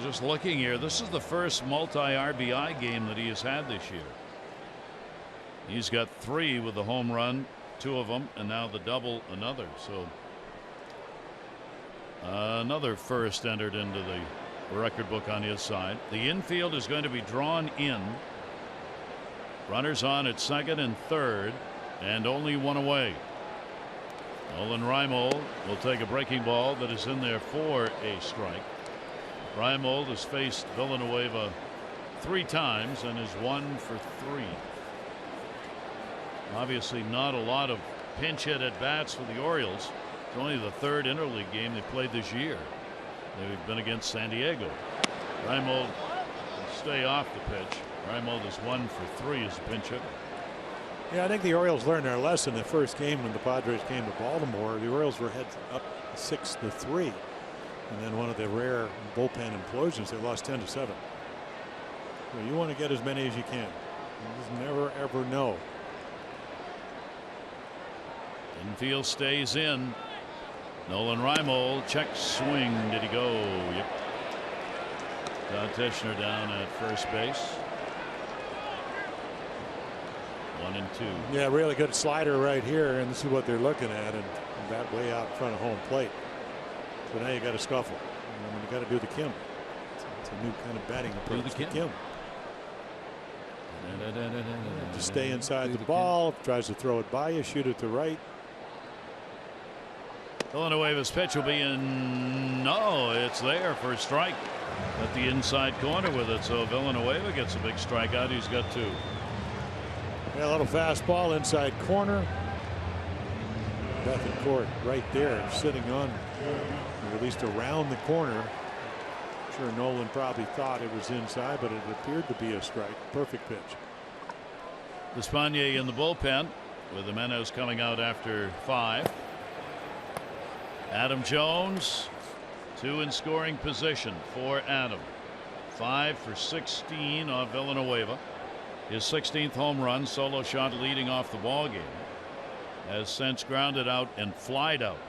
just looking here, this is the first multi-RBI game that he has had this year. He's got 3 with the home run, 2 of them, and now the double, another. So another first entered into the record book on his side. The infield is going to be drawn in. Runners on at second and third, and only 1 away. Nolan Reimold will take a breaking ball that is in there for a strike. Reimold has faced Villanueva 3 times and is 1 for 3. Obviously not a lot of pinch hit at bats for the Orioles. It's only the 3rd interleague game they played this year. They've been against San Diego. Reimold will stay off the pitch. Reimold is 1 for 3 as a pinch hitter. Yeah, I think the Orioles learned their lesson the first game when the Padres came to Baltimore. The Orioles were heads up 6-3. And then one of the rare bullpen implosions, they lost 10-7. So you want to get as many as you can. You just never ever know. Infield stays in. Nolan Reimold, check swing. Did he go? Yep. Don Tishner down at first base. 1 and 2. Yeah, really good slider right here, and this is what they're looking at, and that way out in front of home plate. So now you got to scuffle. And you got to do the Kim. It's a new kind of batting approach. Do the Kim. Just stay inside the ball. Tries to throw it by you. Shoot it to right. Villanueva's pitch will be in. No, it's there for a strike at the inside corner with it. So Villanueva gets a big strikeout. He's got 2. Yeah, a little fastball inside corner. Bethencourt right there, sitting on, or at least around the corner. I'm sure Nolan probably thought it was inside, but it appeared to be a strike. Perfect pitch. Despaigne in the bullpen with Jimenez coming out after 5. Adam Jones, 2 in scoring position for Adam. 5 for 16 on Villanueva. His 16th home run, solo shot leading off the ball game. has since grounded out and flied out.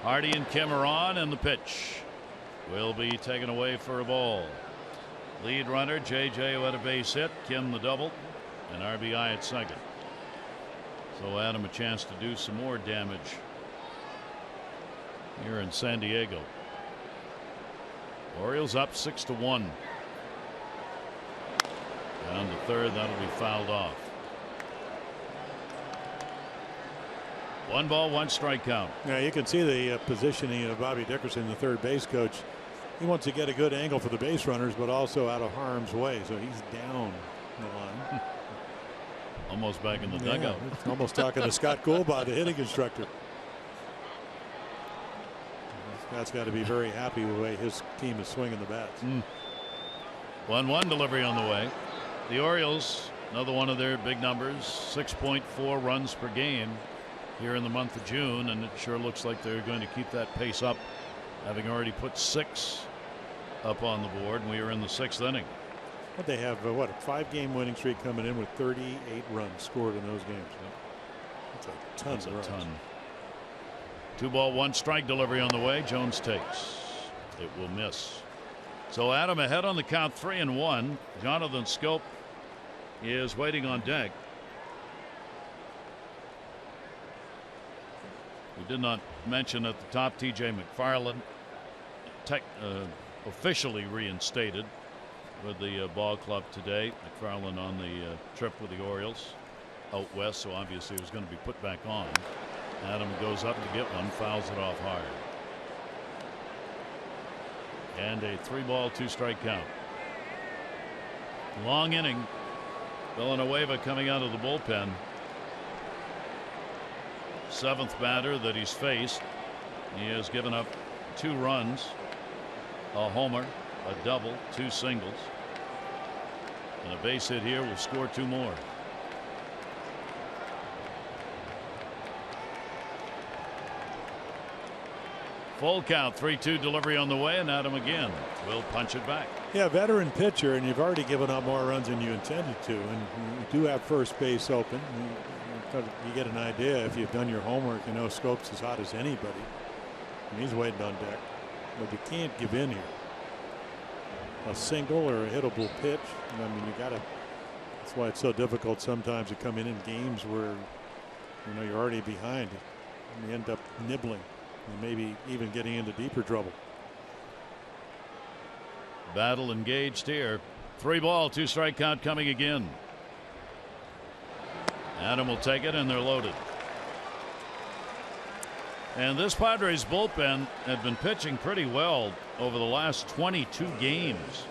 Hardy and Kim are on, and the pitch will be taken away for a ball. Lead runner JJ, who had a base hit, Kim the double, and RBI at second. So Adam a chance to do some more damage here in San Diego. Orioles up 6-1. Down to third, that'll be fouled off. 1 ball, 1 strike count. Yeah, you can see the positioning of Bobby Dickerson, the third base coach. He wants to get a good angle for the base runners, but also out of harm's way. So he's down the line. Almost back in the dugout. Almost talking to Scott Goulbot, the hitting instructor. Scott's got to be very happy with the way his team is swinging the bats. 1-1 delivery on the way. The Orioles, another one of their big numbers, 6.4 runs per game here in the month of June, and it sure looks like they're going to keep that pace up, having already put 6 up on the board, and we are in the 6th inning. But they have a 5-game winning streak coming in with 38 runs scored in those games. That's a ton of runs. 2 ball, 1 strike delivery on the way. Jones takes. It will miss. So Adam ahead on the count, 3-1. Jonathan Schoop is waiting on deck. We did not mention at the top TJ McFarland officially reinstated with the ball club today. McFarland on the trip with the Orioles out west, so obviously he was going to be put back on. Adam goes up to get one, fouls it off hard. And a 3 ball, 2 strike count. Long inning. Villanueva coming out of the bullpen. 7th batter that he's faced. He has given up 2 runs, a homer, a double, 2 singles, and a base hit here will score 2 more. Full count, 3-2 delivery on the way, and Adam again will punch it back. Yeah, veteran pitcher, and you've already given up more runs than you intended to, and you do have first base open. You get an idea if you've done your homework. You know Schoop's as hot as anybody, and he's waiting on deck. But you can't give in here. A single or a hittable pitch. I mean, you got to. That's why it's so difficult sometimes to come in games where you're already behind, and you end up nibbling. And maybe even getting into deeper trouble. Battle engaged here. 3 ball, 2 strike count coming again. Adam will take it, and they're loaded. And this Padres bullpen had been pitching pretty well over the last 22 games.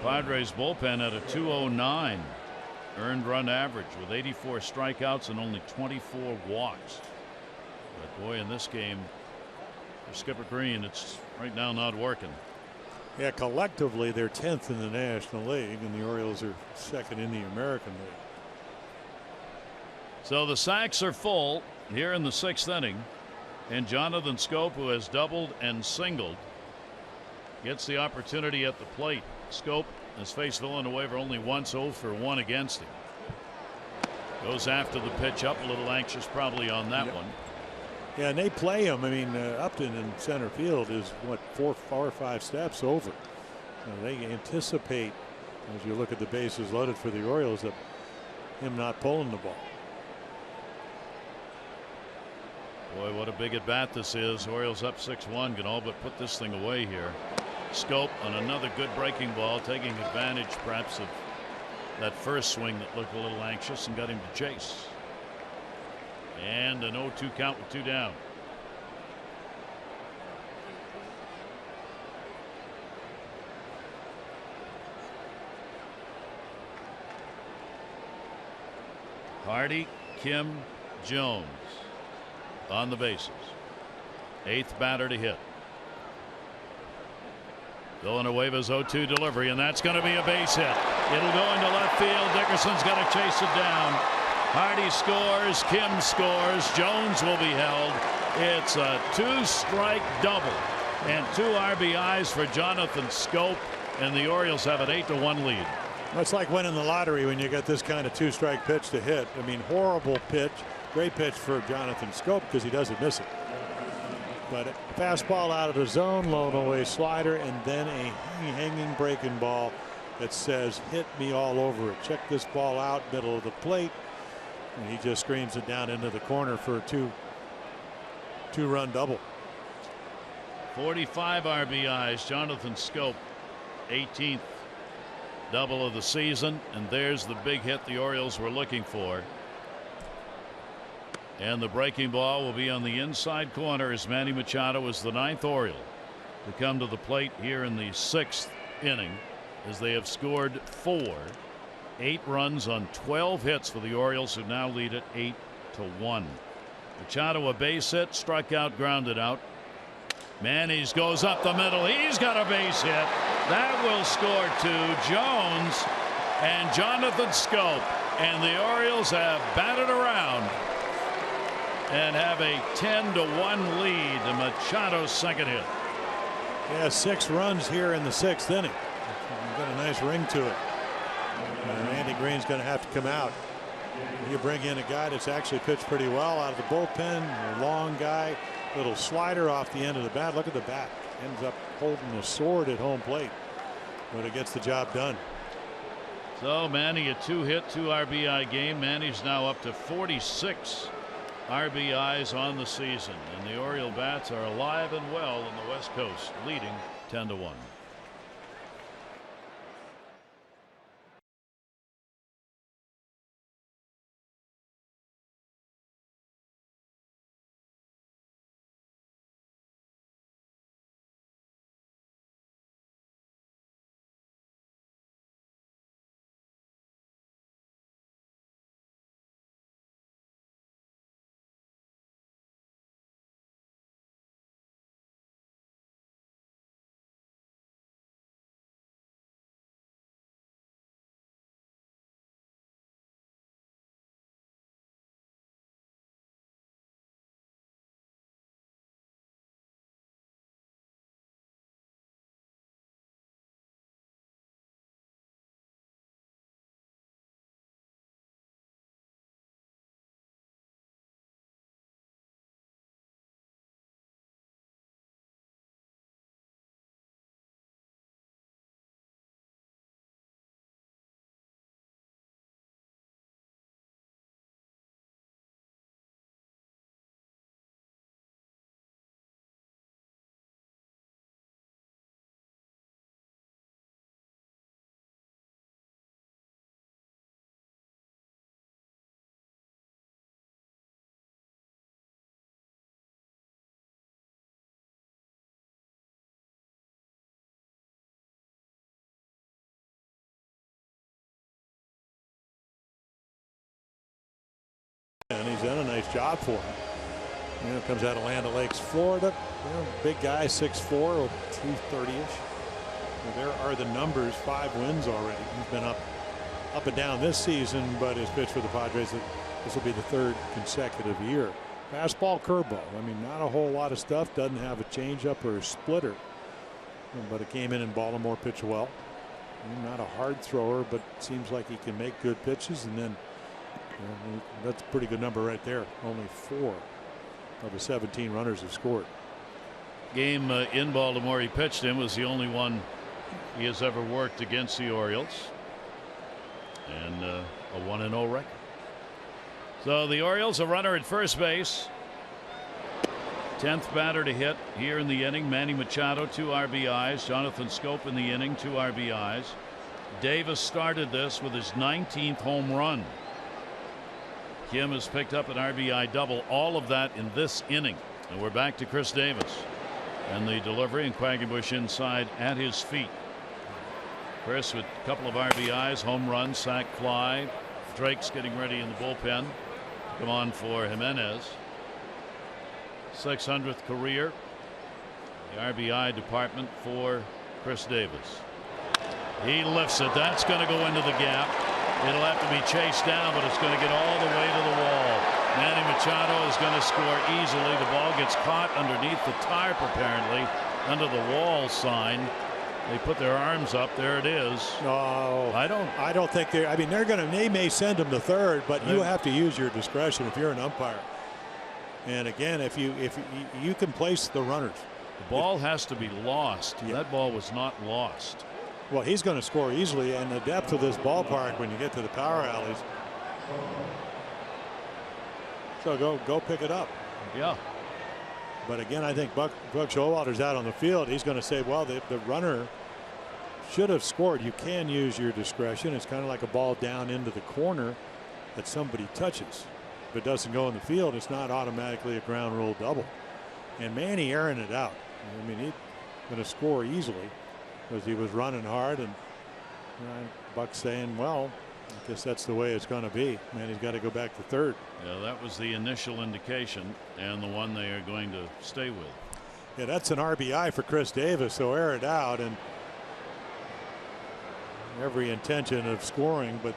Padres bullpen at a 209 earned run average with 84 strikeouts and only 24 walks. But boy, in this game, for Skipper Green, it's right now not working. Yeah, collectively they're 10th in the National League, and the Orioles are 2nd in the American League. So the sacks are full here in the 6th inning, and Jonathan Schoop, who has doubled and singled, gets the opportunity at the plate. Schoop has faced Villanueva only once, 0 for 1 against him. Goes after the pitch up, a little anxious probably on that one. Yeah, and they play him. I mean, Upton in center field is what, 4 or 5 steps over. They anticipate, as you look at the bases loaded for the Orioles, that him not pulling the ball. Boy, what a big at bat this is. Orioles up 6-1, can all but put this thing away here. Schoop on another good breaking ball, taking advantage perhaps of that first swing that looked a little anxious and got him to chase. And an 0-2 count with 2 down. Hardy, Kim, Jones on the bases. 8th batter to hit. Villanueva's 0-2 delivery, and that's going to be a base hit. It'll go into left field. Dickerson's got to chase it down. Hardy scores. Kim scores. Jones will be held. It's a 2-strike double and 2 RBIs for Jonathan Schoop, and the Orioles have an 8-1 lead. It's like winning the lottery when you get this kind of two-strike pitch to hit. I mean, horrible pitch. Great pitch for Jonathan Schoop because he doesn't miss it. But a fastball out of the zone, low and away slider, and then a hanging breaking ball that says hit me all over it. Check this ball out, middle of the plate, and he just screams it down into the corner for a two-run double. 45 RBIs. Jonathan Schoop, 18th double of the season, and there's the big hit the Orioles were looking for. And the breaking ball will be on the inside corner as Manny Machado is the 9th Oriole to come to the plate here in the 6th inning, as they have scored 8 runs on 12 hits for the Orioles, who now lead it 8-1. Machado a base hit, struck out, grounded out. Manny's goes up the middle. He's got a base hit. That will score 2. Jones and Jonathan Schoop, and the Orioles have batted around and have a 10-1 lead to Machado's second hit. Yeah, 6 runs here in the 6th inning. Got a nice ring to it. Andy Green's going to have to come out. You bring in a guy that's actually pitched pretty well out of the bullpen. A long guy, little slider off the end of the bat. Look at the bat. Ends up holding a sword at home plate, but it gets the job done. So Manny, a 2-hit, 2 RBI game. Manny's now up to 46 RBIs on the season, and the Oriole bats are alive and well on the West Coast, leading 10-1. And he's done a nice job for him. You know, comes out of Land O'Lakes, Florida. You know, big guy, 6'4", 230-ish. There are the numbers. 5 wins already. He's been up and down this season, but his pitch for the Padres, this will be the 3rd consecutive year. Fastball, curveball. I mean, not a whole lot of stuff. Doesn't have a changeup or a splitter, but it came in Baltimore, pitched well. Not a hard thrower, but seems like he can make good pitches, and then that's a pretty good number right there. Only 4 of the 17 runners have scored. Game in Baltimore he pitched in was the only one he has ever worked against the Orioles, and a 1-0 record. So the Orioles, a runner at first base. 10th batter to hit here in the inning. Manny Machado, 2 RBIs. Jonathan Schoop in the inning, 2 RBIs. Davis started this with his 19th home run. Kim has picked up an RBI double, all of that in this inning. And we're back to Chris Davis and the delivery, and Quackenbush inside at his feet. Chris with a couple of RBIs, home run, sac fly. Drake's getting ready in the bullpen. Come on for Jimenez. 600th career. The RBI department for Chris Davis. He lifts it. That's going to go into the gap. It'll have to be chased down, but it's going to get all the way to the wall. Manny Machado is going to score easily. The ball gets caught underneath the tarp, apparently, under the wall sign. They put their arms up. There it is. No, I don't think they're. I mean, they may send him to third, but you have to use your discretion if you're an umpire. And again, if you can place the runners. The ball has to be lost. Yeah. That ball was not lost. Well, he's going to score easily, and the depth of this ballpark when you get to the power alleys. So go pick it up. Yeah. But again, I think Buck Showalter's out on the field. He's going to say, well, the runner should have scored. You can use your discretion. It's kind of like a ball down into the corner that somebody touches. If it doesn't go in the field, it's not automatically a ground rule double. And Manny airing it out. I mean, he's going to score easily because he was running hard, and Buck's saying, well, I guess that's the way it's going to be. Man, he's got to go back to third. Yeah, that was the initial indication, and the one they are going to stay with. Yeah, that's an RBI for Chris Davis. So air it out, and every intention of scoring, but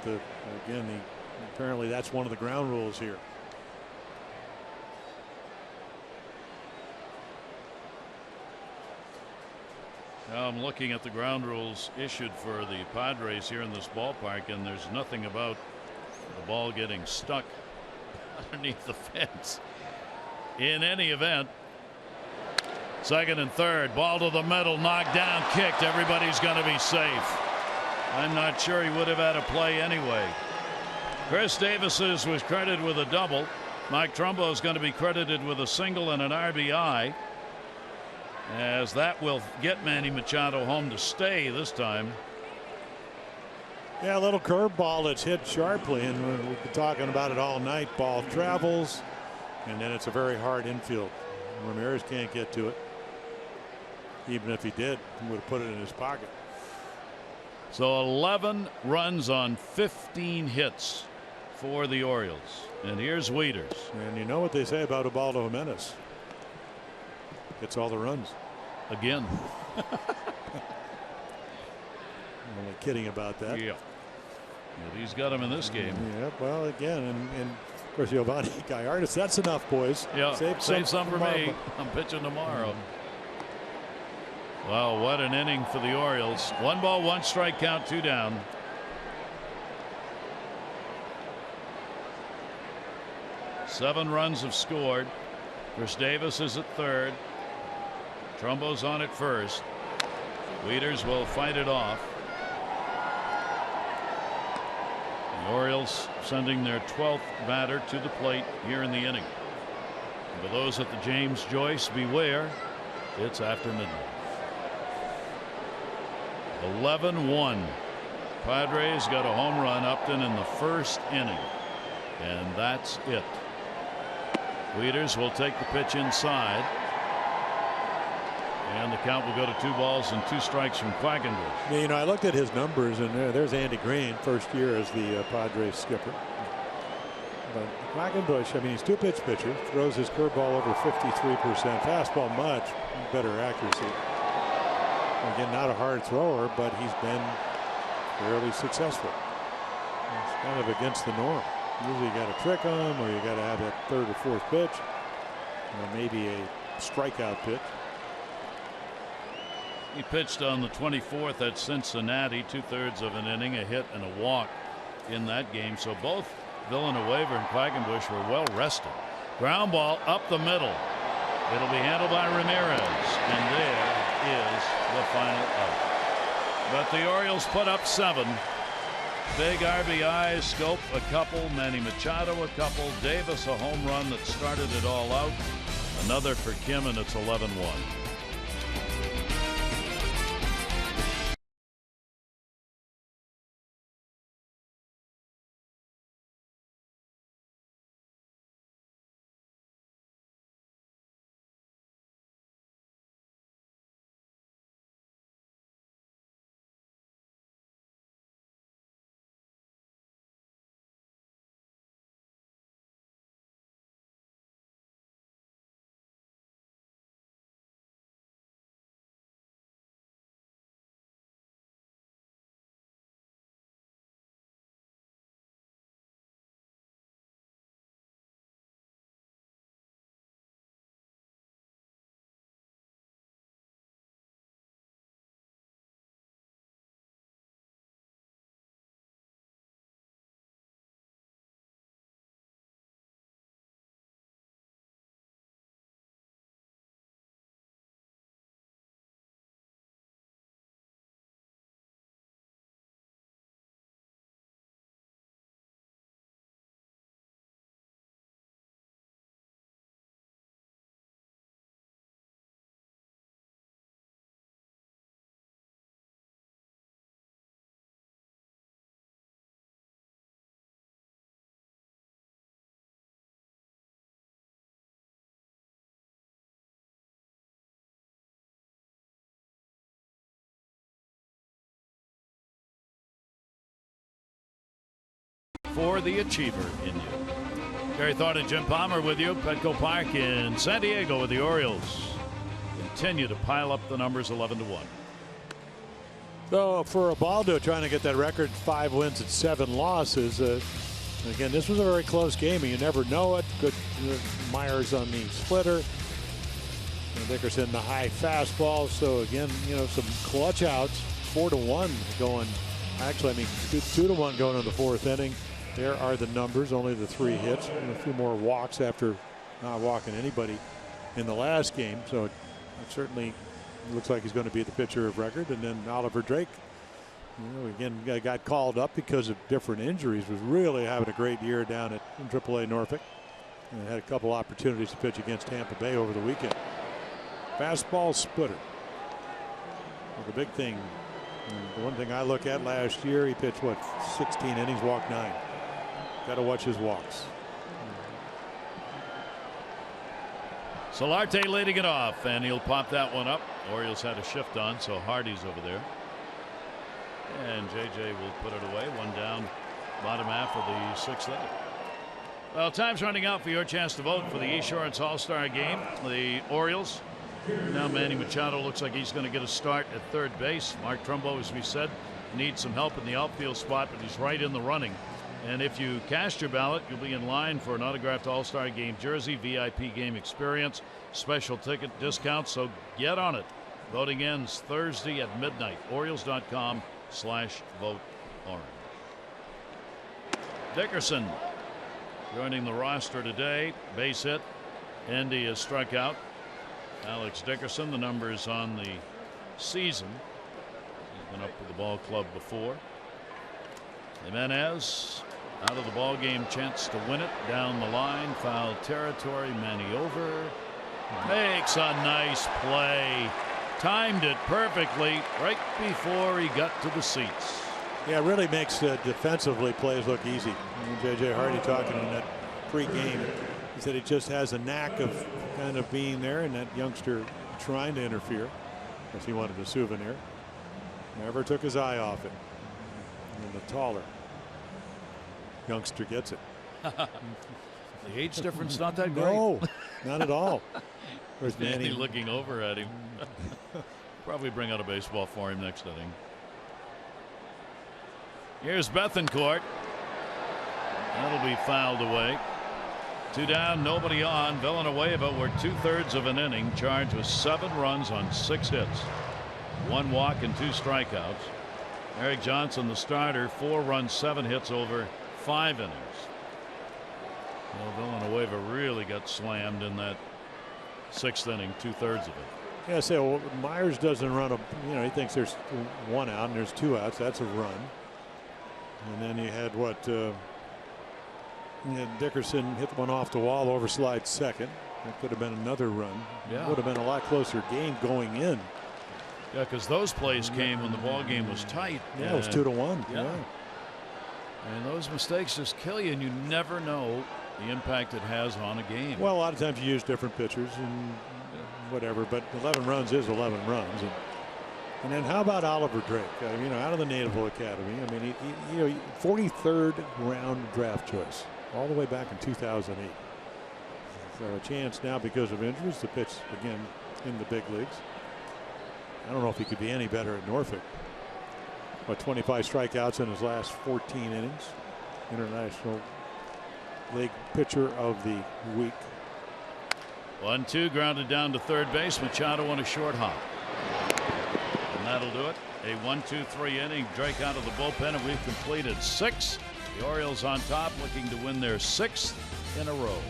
apparently that's one of the ground rules here. Now I'm looking at the ground rules issued for the Padres here in this ballpark, and there's nothing about the ball getting stuck underneath the fence. In any event, second and third, ball to the middle, knocked down, kicked. Everybody's going to be safe. I'm not sure he would have had a play anyway. Chris Davis's was credited with a double. Mike Trumbo is going to be credited with a single and an RBI, as that will get Manny Machado home to stay this time. Yeah, a little curveball that's hit sharply, and we've been talking about it all night. Ball travels, and then it's a very hard infield. Ramirez can't get to it. Even if he did, he would have put it in his pocket. So 11 runs on 15 hits for the Orioles. And here's Wieters. And you know what they say about Ubaldo Jimenez. Gets all the runs. Again. Only kidding about that. Yeah. But he's got him in this game. Yeah, well, again, and of course, Giovanni Gallardo, that's enough, boys. Yeah, save some for tomorrow. me. I'm pitching tomorrow. Wow, what an inning for the Orioles. 1 ball, 1 strike count, 2 down. Seven runs have scored. Chris Davis is at third. Trumbo's on at first. Wieters will fight it off. The Orioles sending their 12th batter to the plate here in the inning. And for those at the James Joyce, beware, it's after midnight. 11-1. Padres got a home run, Upton, in the first inning, and that's it. Wieters will take the pitch inside, and the count will go to 2 balls and 2 strikes from Quackenbush. You know, I looked at his numbers, and there's Andy Green, first year as the Padres skipper. But Quackenbush, I mean, he's 2-pitch pitcher, throws his curveball over 53%, fastball much better accuracy. Again, not a hard thrower, but he's been fairly successful. It's kind of against the norm. Usually you got to trick him, or you got to have that 3rd or 4th pitch, or maybe a strikeout pitch. He pitched on the 24th at Cincinnati, 2/3 of an inning, a hit and a walk in that game. So both Villanueva and Quackenbush were well rested. Ground ball up the middle. It'll be handled by Ramirez, and there is the final out. But the Orioles put up 7. Big RBIs, Scope a couple, Manny Machado a couple, Davis a home run that started it all out. Another for Kim, and it's 11-1. for the achiever in you. Gary Thorne and Jim Palmer with you. Petco Park in San Diego, with the Orioles continue to pile up the numbers 11-1. So for Ubaldo trying to get that record 5 wins and 7 losses. Again, this was a very close game. You never know it. Good Myers on the splitter. And Dickerson the high fastball. So again, some clutch outs. 4-1 going. Actually, I mean 2-1 going in the 4th inning. There are the numbers. Only the 3 hits and a few more walks after not walking anybody in the last game. So it certainly looks like he's going to be the pitcher of record. And then Oliver Drake, again, got called up because of different injuries. Was really having a great year down at AAA Norfolk, and had a couple opportunities to pitch against Tampa Bay over the weekend. Fastball splitter. Well, the big thing, the one thing I look at last year, he pitched 16 innings, walked 9. Got to watch his walks. Solarte leading it off, and he'll pop that one up. Orioles had a shift on, so Hardy's over there. And JJ will put it away. 1 down, bottom half of the 6th inning. Well, time's running out for your chance to vote for the Esurance All-Star Game. The Orioles. Now Manny Machado looks like he's going to get a start at third base. Mark Trumbo, as we said, needs some help in the outfield spot, but he's right in the running. And if you cast your ballot, you'll be in line for an autographed All-Star Game jersey, VIP game experience, special ticket discounts. So get on it. Voting ends Thursday at midnight. Orioles.com/vote orange. Dickerson joining the roster today. Base hit. Andy has struck out. Alex Dickerson, the numbers on the season. He's been up with the ball club before. Jimenez out of the ball game, chance to win it down the line, foul territory. Manny over, makes a nice play, timed it perfectly right before he got to the seats. Yeah, it really makes defensively plays look easy. JJ Hardy talking in that pre-game, he said he just has a knack of kind of being there, and that youngster trying to interfere because he wanted a souvenir. Never took his eye off it. And the taller youngster gets it. The age difference not that great. No, not at all. Where's Manny looking over at him. Probably bring out a baseball for him next inning. Here's Bethancourt. That'll be fouled away. 2 down, nobody on. Villanueva were 2/3 of an inning, charged with 7 runs on 6 hits, 1 walk and 2 strikeouts. Eric Johnson, the starter, 4 runs, 7 hits over 5 innings. Well, Villanueva really got slammed in that 6th inning, 2/3 of it. Yeah, so Myers doesn't run he thinks there's 1 out and there's 2 outs. That's a run. And then you had Dickerson hit one off the wall, overslide second. That could have been another run. Yeah. Would have been a lot closer game going in. Yeah, because those plays came when the ball game was tight. Yeah, it was 2-1. Yeah. And those mistakes just kill you, and you never know the impact it has on a game. Well, a lot of times you use different pitchers and whatever, but 11 runs is 11 runs. And then how about Oliver Drake? Out of the Naval Academy. I mean, he 43rd round draft choice all the way back in 2008. So a chance now because of injuries to pitch again in the big leagues. I don't know if he could be any better at Norfolk. 25 strikeouts in his last 14 innings. International League pitcher of the week. 1-2 grounded down to third base. Machado on a short hop. And that'll do it. A 1-2-3 inning. Drake out of the bullpen, and we've completed 6. The Orioles on top, looking to win their 6th in a row.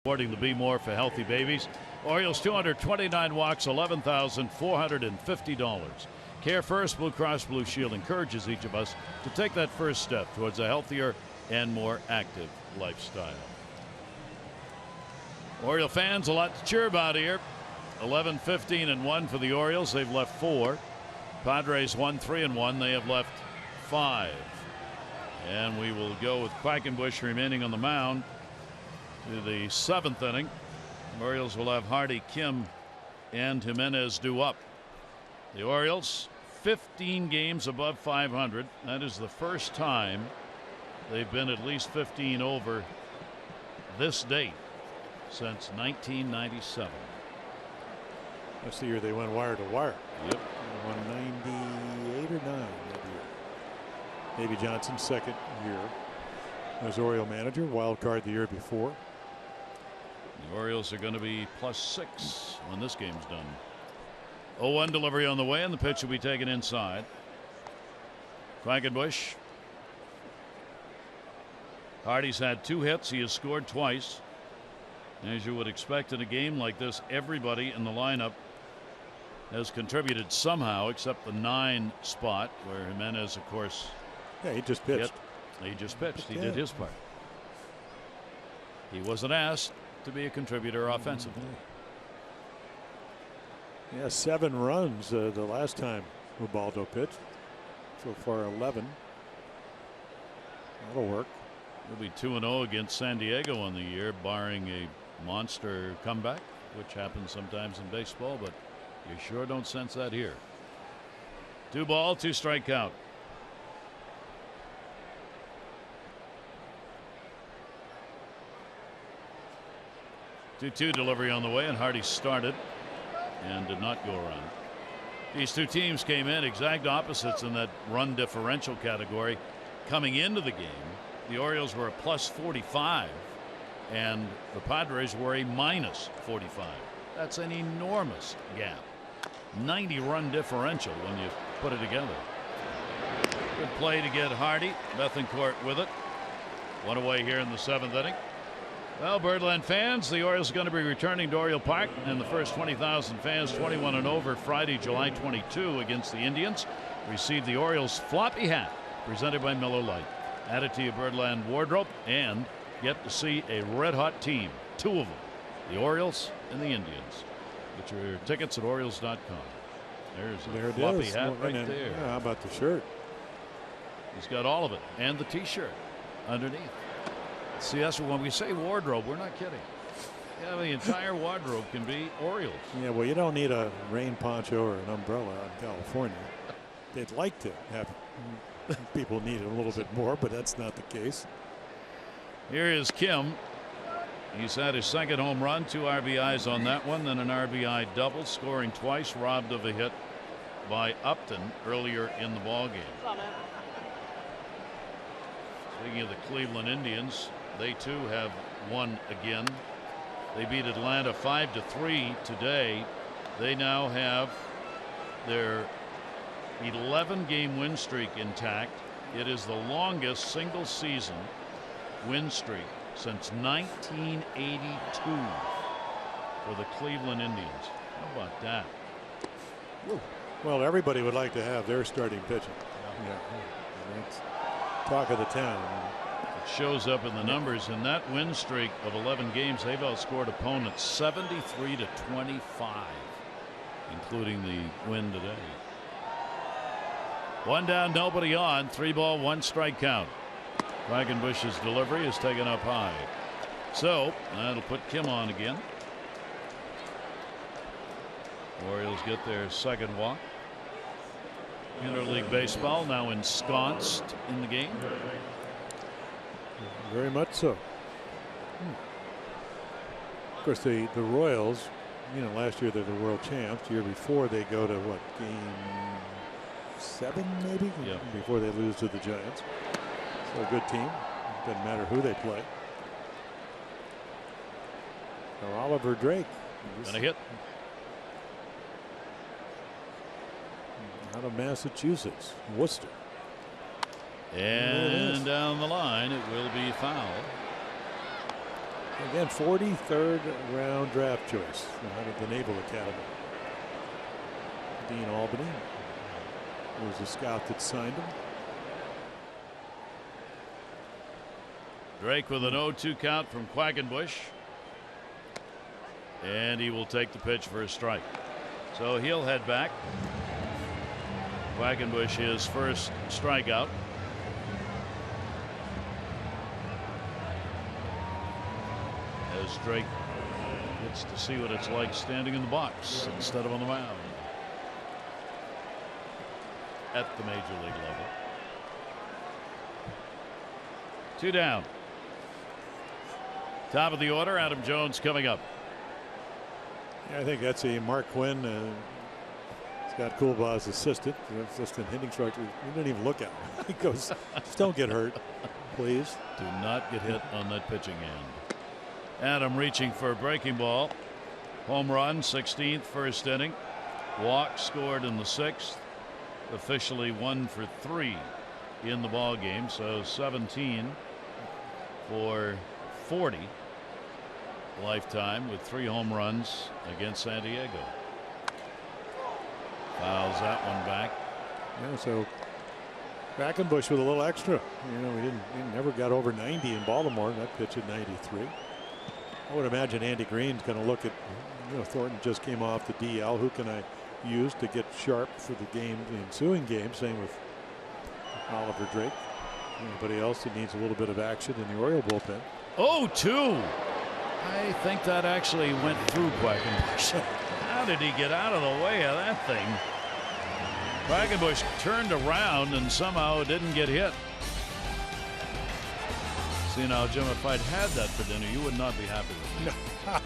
Awarding the Be More for Healthy Babies. Orioles 229 walks, $11,450. Care First Blue Cross Blue Shield encourages each of us to take that first step towards a healthier and more active lifestyle. Oriole fans, a lot to cheer about here. 11-15-1 for the Orioles. They've left 4. Padres 1-3-1. They have left 5. And we will go with Quackenbush remaining on the mound to the 7th inning. The Orioles will have Hardy, Kim, and Jimenez due up. The Orioles 15 games above 500. That is the first time they've been at least 15 over this date since 1997. That's the year they went wire to wire. Yep. 198 or 9 that year. Davey Johnson's second year as Oriole manager, wild card the year before. The Orioles are going to be +6 when this game's done. 0-1 delivery on the way, and the pitch will be taken inside. Quackenbush. Hardy's had 2 hits. He has scored twice. As you would expect in a game like this, everybody in the lineup has contributed somehow except the 9 spot where Jimenez, of course. Yeah, he just pitched. He just pitched. He did his part. He wasn't asked to be a contributor offensively. Yeah, 7 runs the last time Ubaldo pitched. So far 11. That'll work. He'll be 2-0 against San Diego on the year, barring a monster comeback, which happens sometimes in baseball, but you sure don't sense that here. 2 ball, 2 strike count. Two delivery on the way, and Hardy started and did not go around. These 2 teams came in exact opposites in that run differential category coming into the game. The Orioles were a +45 and the Padres were a -45. That's an enormous gap. 90 run differential when you put it together. Good play to get Hardy. Bethancourt with it. 1 away here in the 7th inning. Well, Birdland fans, the Orioles are going to be returning to Oriole Park, and the first 20,000 fans 21 and over Friday, July 22 against the Indians receive the Orioles floppy hat presented by Miller Lite. Add it to your Birdland wardrobe and get to see a red-hot team, 2 of them, the Orioles and the Indians. Get your tickets at Orioles.com. There's a floppy hat right there. Yeah, how about the shirt? He's got all of it, and the T-shirt underneath. See, that's when we say wardrobe, we're not kidding. Yeah, the entire wardrobe can be Orioles. Yeah, well, you don't need a rain poncho or an umbrella in California. They'd like to have people need it a little bit more, but that's not the case. Here is Kim. He's had his 2nd home run, 2 RBIs on that one, then an RBI double, scoring twice, robbed of a hit by Upton earlier in the ballgame. Speaking of the Cleveland Indians, they too have won again. They beat Atlanta 5-3 today. They now have their 11-game win streak intact. It is the longest single season win streak since 1982 for the Cleveland Indians. How about that? Well, everybody would like to have their starting pitching. Yeah. That's talk of the town. It shows up in the numbers. In that win streak of 11 games, they've outscored opponents 73-25, including the win today. 1 down, nobody on. 3 ball, 1 strike count. Quackenbush's delivery is taken up high. So that'll put Kim on again. Orioles get their 2nd walk. Interleague baseball now ensconced in the game. Very much so. Of course, the Royals, last year they're the world champs. The year before they go to what, game 7 maybe? Yeah. Before they lose to the Giants. So a good team. Doesn't matter who they play. Now Oliver Drake. And a hit. Out of Massachusetts, Worcester. And down the line, it will be foul. Again, 43rd round draft choice out of the Naval Academy. Dean Albany was a scout that signed him. Drake with an 0-2 count from Quackenbush. And he will take the pitch for a strike. So he'll head back. Quackenbush his first strikeout. As Drake gets to see what it's like standing in the box instead of on the mound at the major league level. 2 down. Top of the order, Adam Jones coming up. Yeah, I think that's a Mark Quinn. Scott Coolbaugh's assistant hitting instructor. He didn't even look at him. He goes, just don't get hurt, please. Do not get hit on that pitching end. Adam reaching for a breaking ball. Home run, 16th, first inning. Walk scored in the 6th. Officially 1 for 3 in the ball game. So 17 for 40 lifetime with 3 home runs against San Diego. Fouls that one back. Yeah, so Quackenbush with a little extra. You know, he never got over 90 in Baltimore. That pitch at 93. I would imagine Andy Green's going to look at, you know, Thornton just came off the DL. Who can I use to get sharp for the game, the ensuing game? Same with Oliver Drake. Anybody else that needs a little bit of action in the Oriole bullpen? 0-2. I think that actually went through Quackenbush. How did he get out of the way of that thing? Quackenbush turned around and somehow didn't get hit. See now, Jim, if I'd had that for dinner, you would not be happy with me.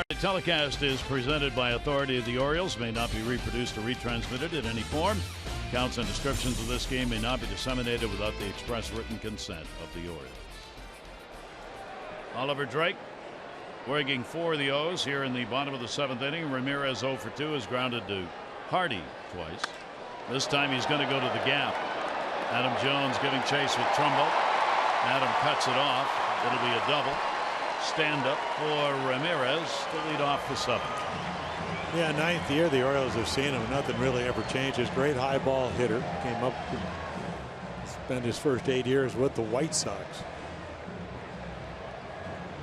The telecast is presented by authority of the Orioles, may not be reproduced or retransmitted in any form. Counts and descriptions of this game may not be disseminated without the express written consent of the Orioles. Oliver Drake working for the O's here in the bottom of the 7th inning. Ramirez 0 for 2 is grounded to Hardy twice. This time he's going to go to the gap. Adam Jones giving chase with Trumbo. Adam cuts it off. It'll be a double. Stand up for Ramirez to lead off the 7th. Yeah, 9th year the Orioles have seen him. Nothing really ever changes. Great high ball hitter. Came up, spent his first 8 years with the White Sox.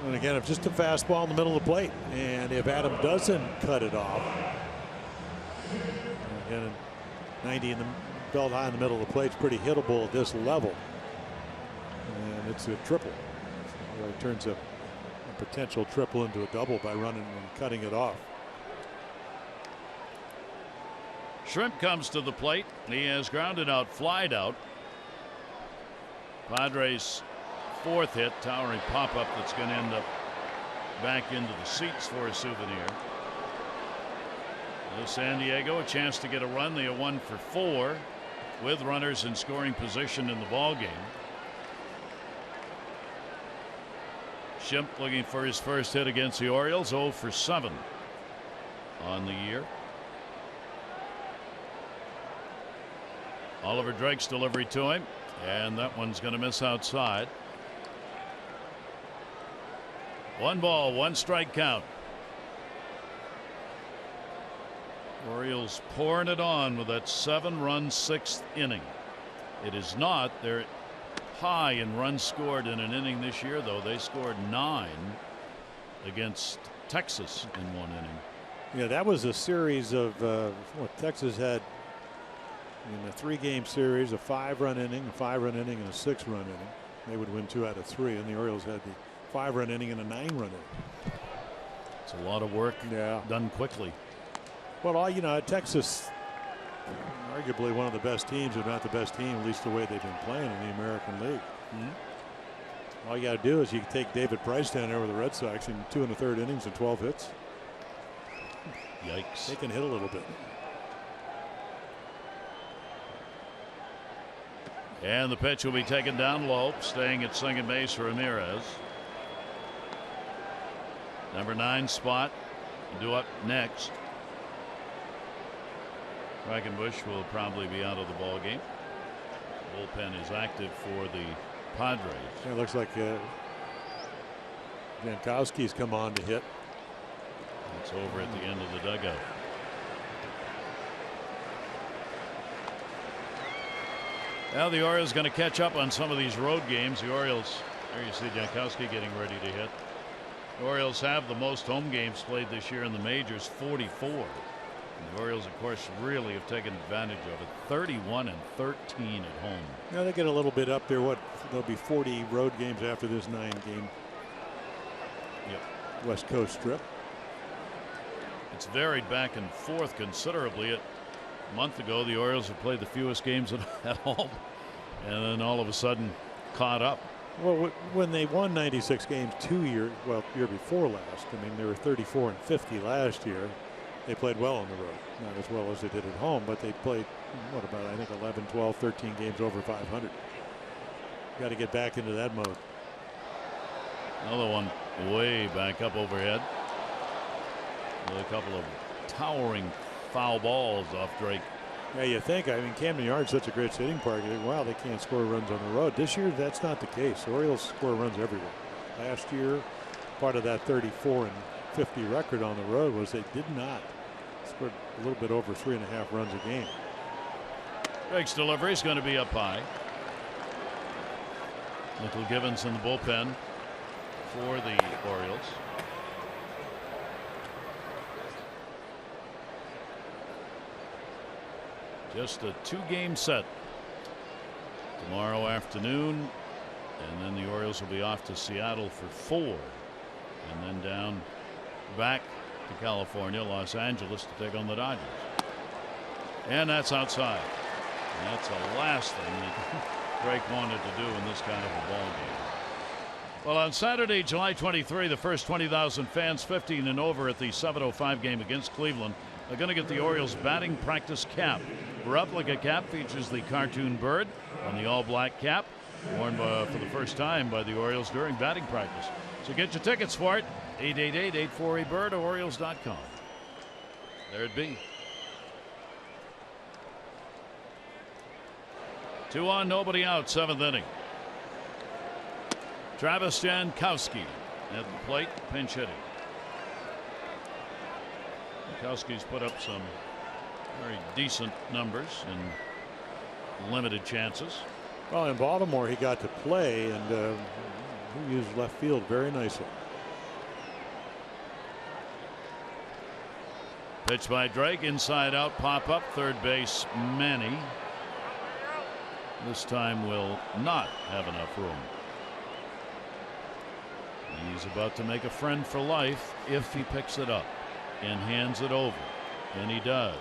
And again, it's just a fastball in the middle of the plate. And if Adam doesn't cut it off, again, 90 in the belt high in the middle of the plate is pretty hittable at this level. it's a triple. It turns a potential triple into a double by running and cutting it off. Shrimp comes to the plate. He has grounded out, flied out. Padres' fourth hit, towering pop-up that's going to end up back into the seats for a souvenir. San Diego a chance to get a run. They are 1 for 4 with runners in scoring position in the ball game. Shrimp looking for his first hit against the Orioles. 0 for 7 on the year. Oliver Drake's delivery to him, and that one's going to miss outside. 1 ball, 1 strike count. Orioles pouring it on with that 7-run 6th inning. It is not. They're high in runs scored in an inning this year, though. They scored 9 against Texas in 1 inning. Yeah, that was a series of what Texas had in a 3-game series, a 5-run inning, a 5-run inning, and a 6-run inning. They would win 2 out of 3, and the Orioles had the 5-run inning and a 9-run inning. It's a lot of work done quickly. Well, you know, Texas, arguably one of the best teams, if not the best team, at least the way they've been playing in the American League. All you got to do is you can take David Price down there with the Red Sox in 2 1/3 innings and 12 hits. Yikes. They can hit a little bit. And the pitch will be taken down low, staying at second base for Ramirez. Number 9 spot due up next. Quackenbush will probably be out of the ball game. Bullpen is active for the Padres. It looks like Jankowski's come on to hit. It's over at the end of the dugout. Now the Orioles going to catch up on some of these road games. The Orioles, there you see Jankowski getting ready to hit. The Orioles have the most home games played this year in the majors, 44. And the Orioles, of course, really have taken advantage of it. 31 and 13 at home. Now they get a little bit up there. There'll be 40 road games after this 9-game West Coast trip. It's varied back and forth considerably. A month ago, the Orioles have played the fewest games at home, and then all of a sudden caught up. Well, when they won 96 games year before last, I mean, they were 34 and 50 last year. They played well on the road, not as well as they did at home, but they played, what about, I think, 11, 12, 13 games over 500. Got to get back into that mode. Another one way back up overhead. With a couple of towering foul balls off Drake. Yeah, you think, I mean, Camden Yard's such a great hitting park. You think, wow, they can't score runs on the road. This year, that's not the case. The Orioles score runs everywhere. Last year, part of that 34 and 50 record on the road was they did not score a little bit over 3.5 runs a game. Drake's delivery is going to be up high. Michael Givens in the bullpen for the Orioles. Just a 2-game set tomorrow afternoon, and then the Orioles will be off to Seattle for 4, and then down back to California, Los Angeles, to take on the Dodgers. And that's outside. And that's the last thing that Drake wanted to do in this kind of a ball game. Well, on Saturday, July 23, the first 20,000 fans 15 and over at the 7:05 game against Cleveland are going to get the Orioles batting practice cap. Replica cap features the cartoon bird on the all-black cap, worn for the first time by the Orioles during batting practice. So get your tickets for it. 888-848-BIRD or Orioles.com. There it be. 2 on, nobody out, 7th inning. Travis Jankowski at the plate, pinch hitting. Jankowski's put up some very decent numbers in limited chances. Well, in Baltimore, he got to play, and he used left field very nicely. Pitch by Drake, inside out, pop up, third base, Manny. This time will not have enough room. He's about to make a friend for life if he picks it up and hands it over. And he does.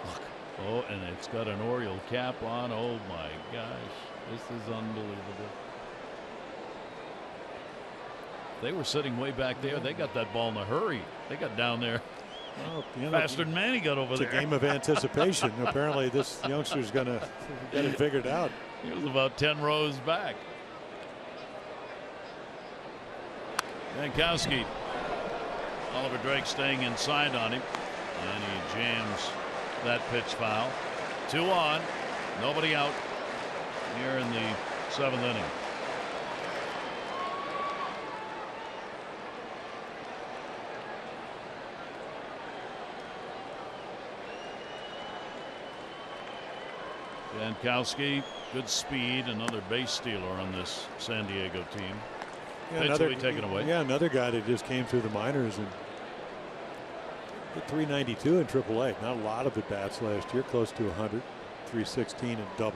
Look. Oh, and it's got an Oriole cap on. Oh, my gosh. This is unbelievable. They were sitting way back there. They got that ball in a hurry. They got down there well, faster than Manny got over there. It's a game of anticipation. Apparently, this youngster's going to get it figured out. He was about 10 rows back. Jankowski. Oliver Drake staying inside on him. And he jams that pitch foul. 2 on. Nobody out here in the 7th inning. Jankowski, good speed, another base stealer on this San Diego team. Yeah, Pitch will be taken away. Yeah, another guy that just came through the minors and hit 392 in AAA. Not a lot of at bats last year, close to 100, 316 in AA.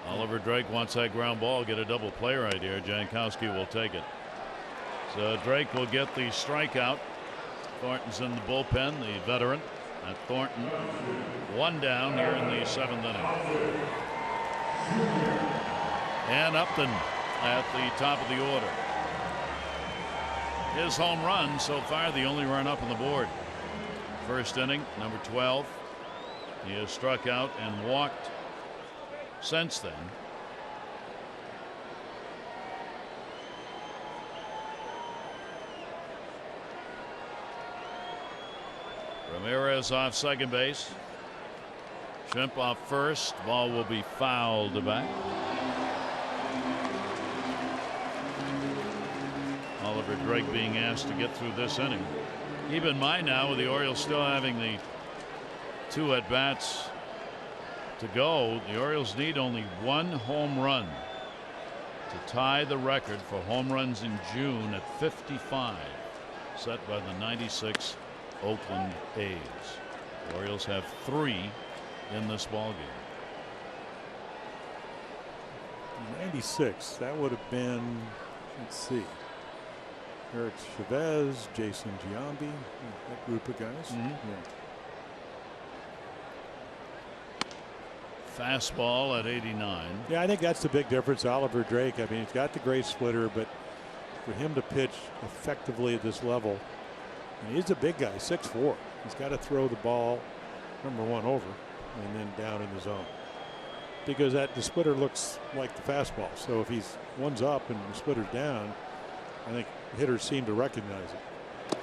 Oliver Drake wants that ground ball, get a double play right here. Jankowski will take it. So Drake will get the strikeout. Thornton's in the bullpen, the veteran. At Thornton, 1 down here in the 7th inning. And Upton at the top of the order. His home run so far, the only run up on the board. First inning, number 12. He has struck out and walked since then. Ramirez off second base. Shrimp off first. Ball will be fouled back. Oliver Drake being asked to get through this inning. Keep in mind now, with the Orioles still having the 2 at bats to go, the Orioles need only 1 home run to tie the record for home runs in June at 55, set by the '96 Oakland A's. The Orioles have 3 in this ball game. 96. That would have been, let's see, Eric Chavez, Jason Giambi, that group of guys. Yeah. Fastball at 89. Yeah, I think that's the big difference. Oliver Drake, I mean, he's got the great splitter, but for him to pitch effectively at this level, and he's a big guy, 6'4". He's got to throw the ball, number 1, over and then down in the zone, because the splitter looks like the fastball. So if he's one's up and the splitter's down, I think hitters seem to recognize it.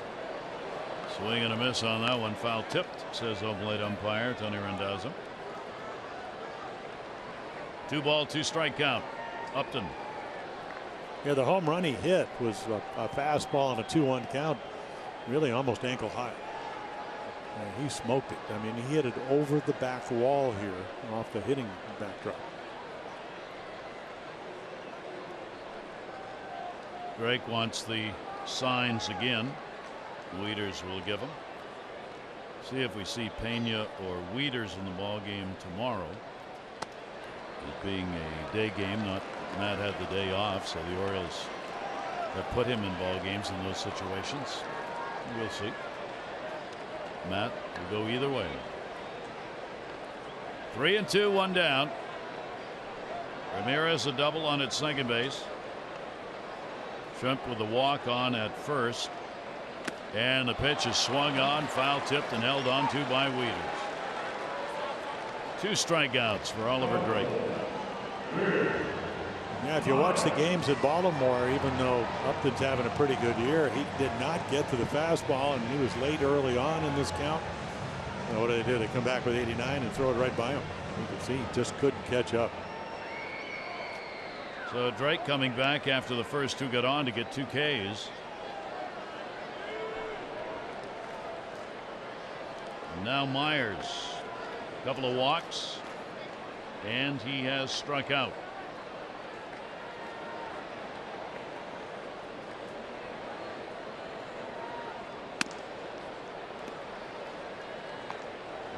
Swing and a miss on that one. Foul tipped, says home plate umpire Tony Randazzo. 2 ball, 2 strike count. Upton. Yeah, the home run he hit was a fastball on a 2-1 count, really almost ankle high. And he smoked it. I mean, he hit it over the back wall here off the hitting backdrop. Drake wants the signs again. Wieters will give them. See if we see Pena or Wieters in the ball game tomorrow. It being a day game, Matt had the day off, so the Orioles have put him in ball games in those situations. We'll see. Matt will go either way. 3-2, 1 down. Ramirez a double on at second base. Shrimp with a walk on at first. And the pitch is swung on, foul tipped, and held on to by Wieters. 2 strikeouts for Oliver Drake. Yeah, if you watch the games at Baltimore, even though Upton's having a pretty good year, he did not get to the fastball, and he was late early on in this count. And what do? They come back with 89 and throw it right by him. You can see he just couldn't catch up. So Drake coming back after the first 2 got on to get 2 Ks. And now Myers. A couple of walks, and he has struck out.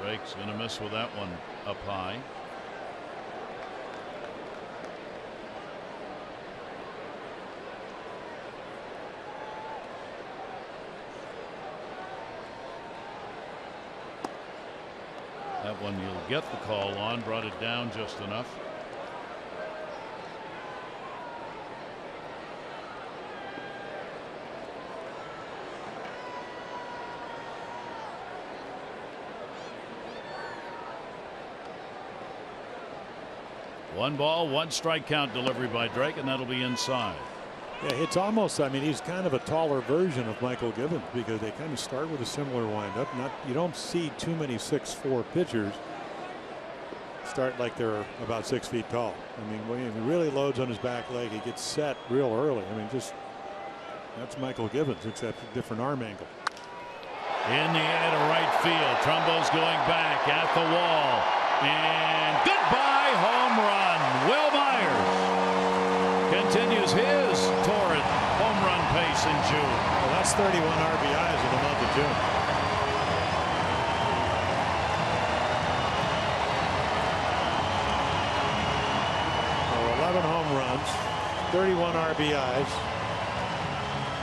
Drake's going to miss with that one up high. That one you'll get the call on. Brought it down just enough. One ball, one strike count delivery by Drake, and that'll be inside. Yeah, it's almost, I mean, he's kind of a taller version of Michael Gibbons because they kind of start with a similar windup. You don't see too many 6'4" pitchers start like they're about 6 feet tall. I mean, when he really loads on his back leg, he gets set real early. I mean, that's Michael Gibbons, except a different arm angle. In the air to right field. Trumbo's going back at the wall. And goodbye home run. Will Myers continues his torrid home run pace in June. Well, that's 31 RBIs in the month of June. So 11 home runs, 31 RBIs,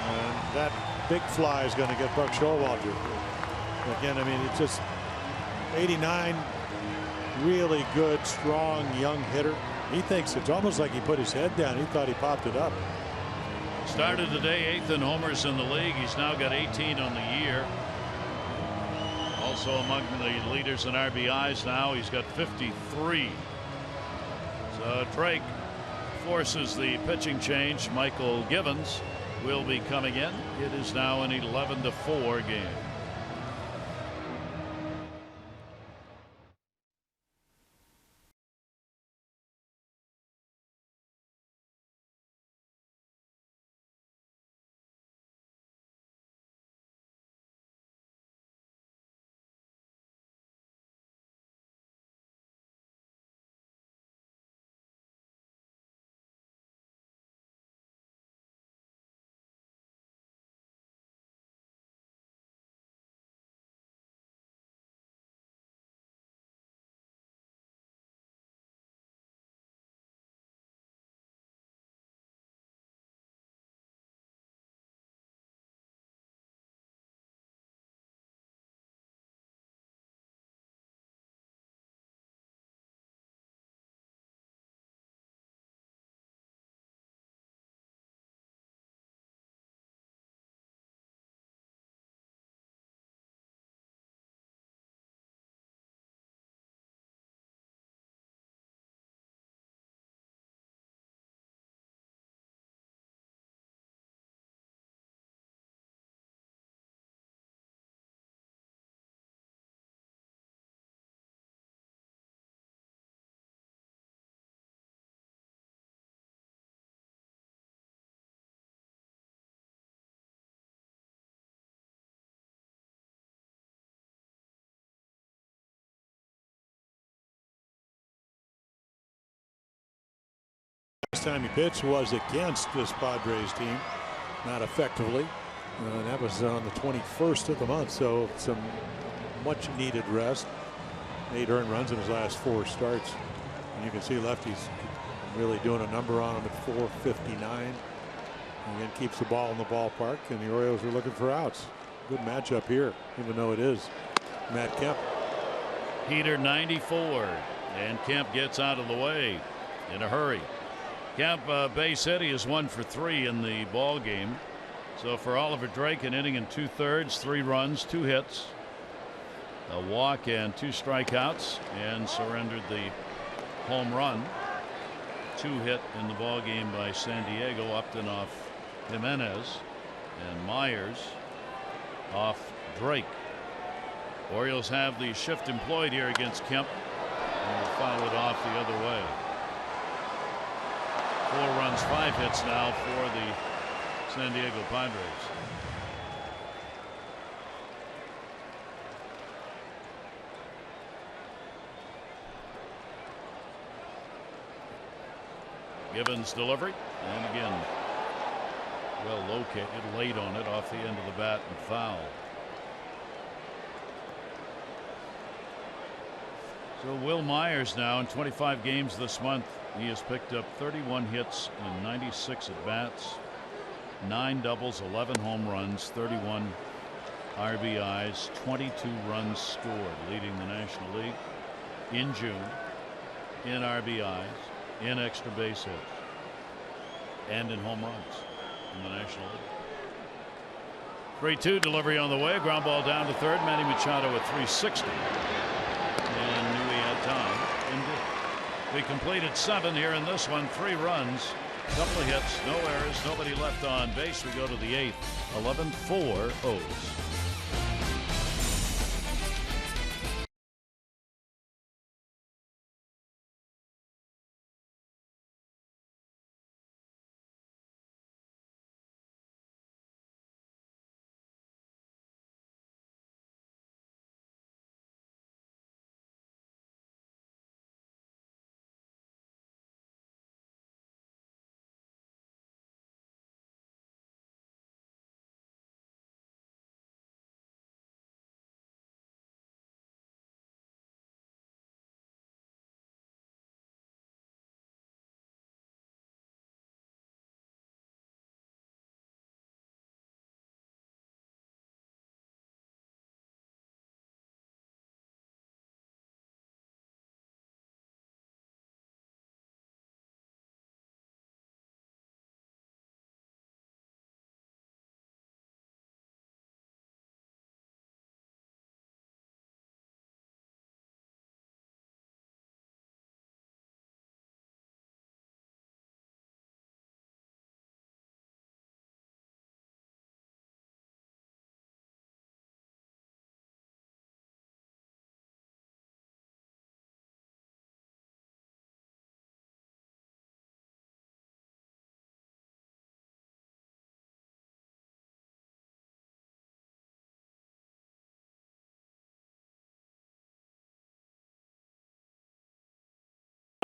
and that big fly is going to get Buck Showalter. Again, I mean, it's just 89, really good, strong, young hitter. He thinks it's almost like he put his head down. He thought he popped it up. Started today 8th in homers in the league. He's now got 18 on the year. Also among the leaders in RBIs now. He's got 53. So Drake forces the pitching change. Michael Gibbons will be coming in. It is now an 11-4 game. Last time he pitched was against this Padres team, not effectively. That was on the 21st of the month, so some much needed rest. 8 earned runs in his last 4 starts. And you can see lefties really doing a number on him at 459. Again, keeps the ball in the ballpark, and the Orioles are looking for outs. Good matchup here, even though it is Matt Kemp. Heater 94, and Kemp gets out of the way in a hurry. Kemp base hit. He is 1 for 3 in the ball game. So for Oliver Drake, an inning and 2/3, 3 runs, 2 hits, a walk, and 2 strikeouts, and surrendered the home run. 2 hit in the ball game by San Diego. Upton off Jimenez, and Myers off Drake. Orioles have the shift employed here against Kemp, and will foul it off the other way. 4 runs, 5 hits now for the San Diego Padres. Gibbons delivery, and again well located, late on it, off the end of the bat, and foul. So Will Myers now in 25 games this month. He has picked up 31 hits and 96 at bats, 9 doubles, 11 home runs, 31 RBIs, 22 runs scored, leading the National League. in June, in RBIs, in extra base hits, and in home runs in the National League. 3-2 delivery on the way. Ground ball down to third. Manny Machado at 360. And knew he had time. And did. We completed 7 here in this one. 3 runs, couple of hits, no errors, nobody left on base. We go to the 8th. 11-4 O's.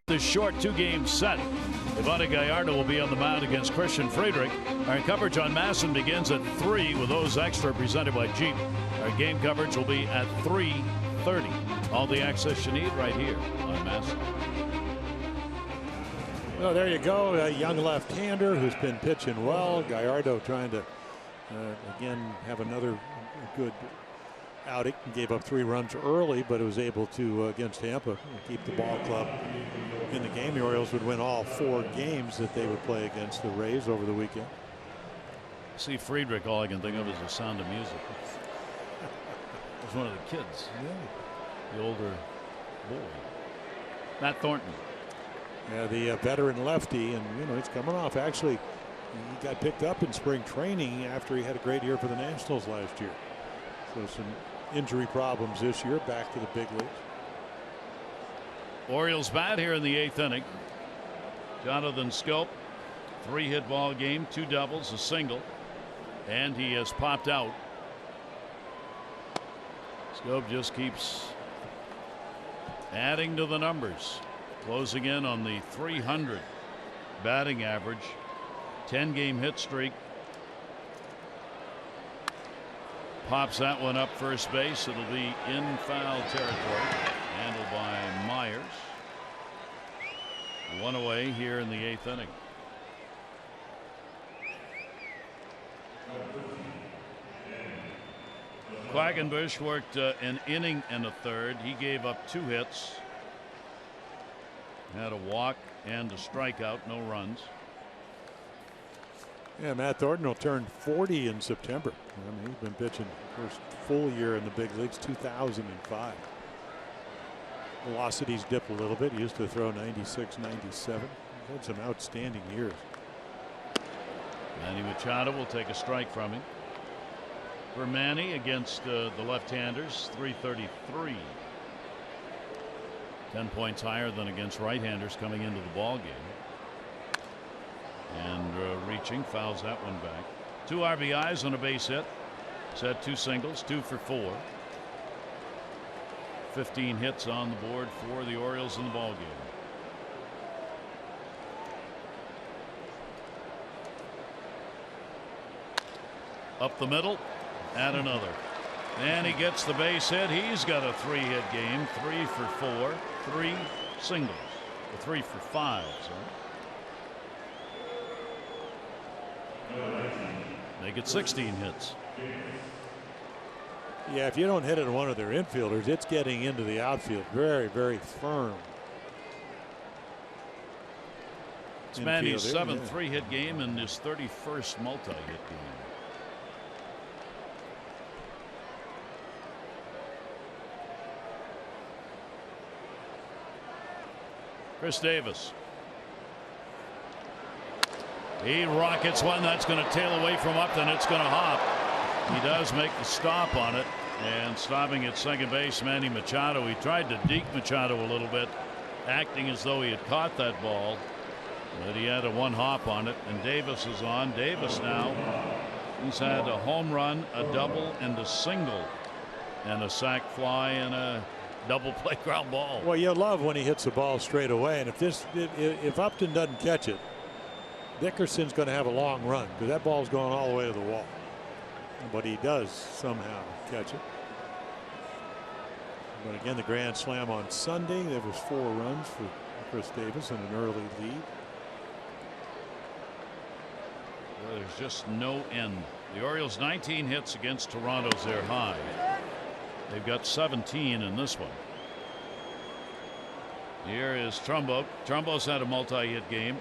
This short 2-game set. Ivana Gallardo will be on the mound against Christian Friedrich. Our coverage on MASN begins at 3 with those extra presented by Jeep. Our game coverage will be at 3:30. All the access you need right here on MASN. Well, there you go. A young left-hander who's been pitching well. Gallardo trying to again have another good outing. Gave up 3 runs early, but was able to against Tampa keep the ball club in the game. The Orioles would win all 4 games that they would play against the Rays over the weekend. See Friedrich, all I can think of is the sound of music. It was one of the kids. Yeah. The older boy. Matt Thornton. Yeah, the veteran lefty, and you know he's coming off. Actually, he got picked up in spring training after he had a great year for the Nationals last year. So some injury problems this year. Back to the big leagues. Orioles bat here in the 8th inning. Jonathan Scope, 3-hit ball game, 2 doubles, a single, and he has popped out. Scope just keeps adding to the numbers, closing in on the 300 batting average, 10-game hit streak. Pops that one up first base. It'll be in foul territory. Handled by Myers. 1 away here in the 8th inning. Quackenbush worked an inning and a third. He gave up 2 hits. Had a walk and a strikeout, no runs. Yeah, Matt Thornton will turn 40 in September. I mean, he's been pitching first full year in the big leagues, 2005. Velocities dip a little bit. He used to throw 96, 97. He's had some outstanding years. Manny Machado will take a strike from him. For Manny against the left-handers, 333. 10 points higher than against right-handers coming into the ball game. And reaching, fouls that one back. 2 RBIs on a base hit. Set 2 singles, 2 for 4. 15 hits on the board for the Orioles in the ball game. Up the middle, and another. And he gets the base hit. He's got a 3-hit game, 3 for 4, 3 singles, 3 for 5. Sorry. Make it 16 hits. Yeah, if you don't hit it on one of their infielders, it's getting into the outfield very, very firm. It's Manny's 7th 3-hit game and his 31st multi-hit game. Chris Davis. He rockets one that's going to tail away from Upton. It's going to hop. He does make the stop on it, and stopping at second base, Manny Machado. He tried to deke Machado a little bit, acting as though he had caught that ball, but he had a one hop on it, and Davis is on. Davis now, he's had a home run, a double, and a single, and a sac fly and a double play ground ball. Well, you love when he hits the ball straight away, and if Upton doesn't catch it, Dickerson's going to have a long run because that ball's going all the way to the wall. But he does somehow catch it. But again, the grand slam on Sunday, there was 4 runs for Chris Davis and an early lead. Well, there's just no end. The Orioles 19 hits against Toronto's their high. They've got 17 in this one. Here is Trumbo. Trumbo's had a multi-hit game.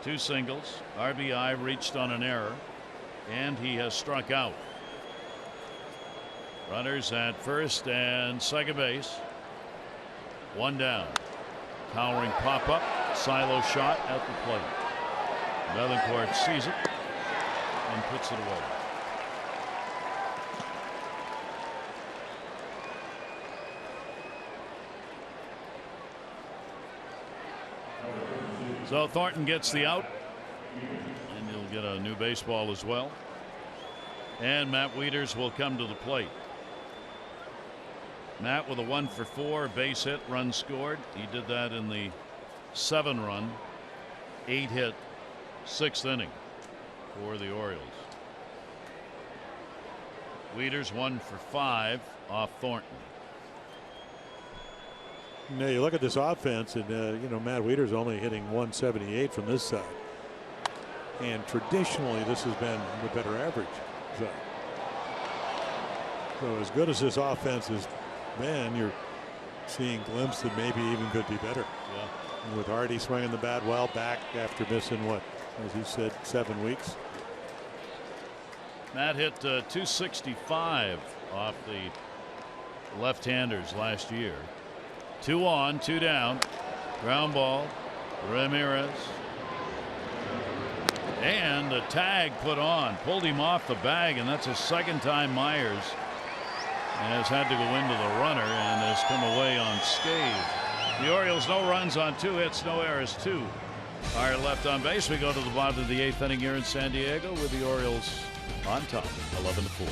2 singles. RBI reached on an error, and he has struck out. Runners at first and second base. 1 down. Towering pop-up. Silo shot at the plate. Betancourt sees it and puts it away. So Thornton gets the out, and he'll get a new baseball as well. And Matt Wieters will come to the plate. Matt with a 1-for-4 base hit, run scored. He did that in the 7-run, 8-hit 6th inning for the Orioles. Wieters 1-for-5 off Thornton. Now you look at this offense, and Matt Wieters only hitting 178 from this side, and traditionally this has been the better average side. So as good as this offense has been, you're seeing glimpses that maybe even could be better. Yeah. With Hardy swinging the bat well, back after missing what, as he said, 7 weeks. Matt hit 265 off the left-handers last year. 2 on, 2 down. Ground ball. Ramirez. And a tag put on. Pulled him off the bag, and that's the second time Myers has had to go into the runner and has come away unscathed. The Orioles no runs on 2 hits, no errors. 2 are left on base. We go to the bottom of the 8th inning here in San Diego with the Orioles on top, 11-4.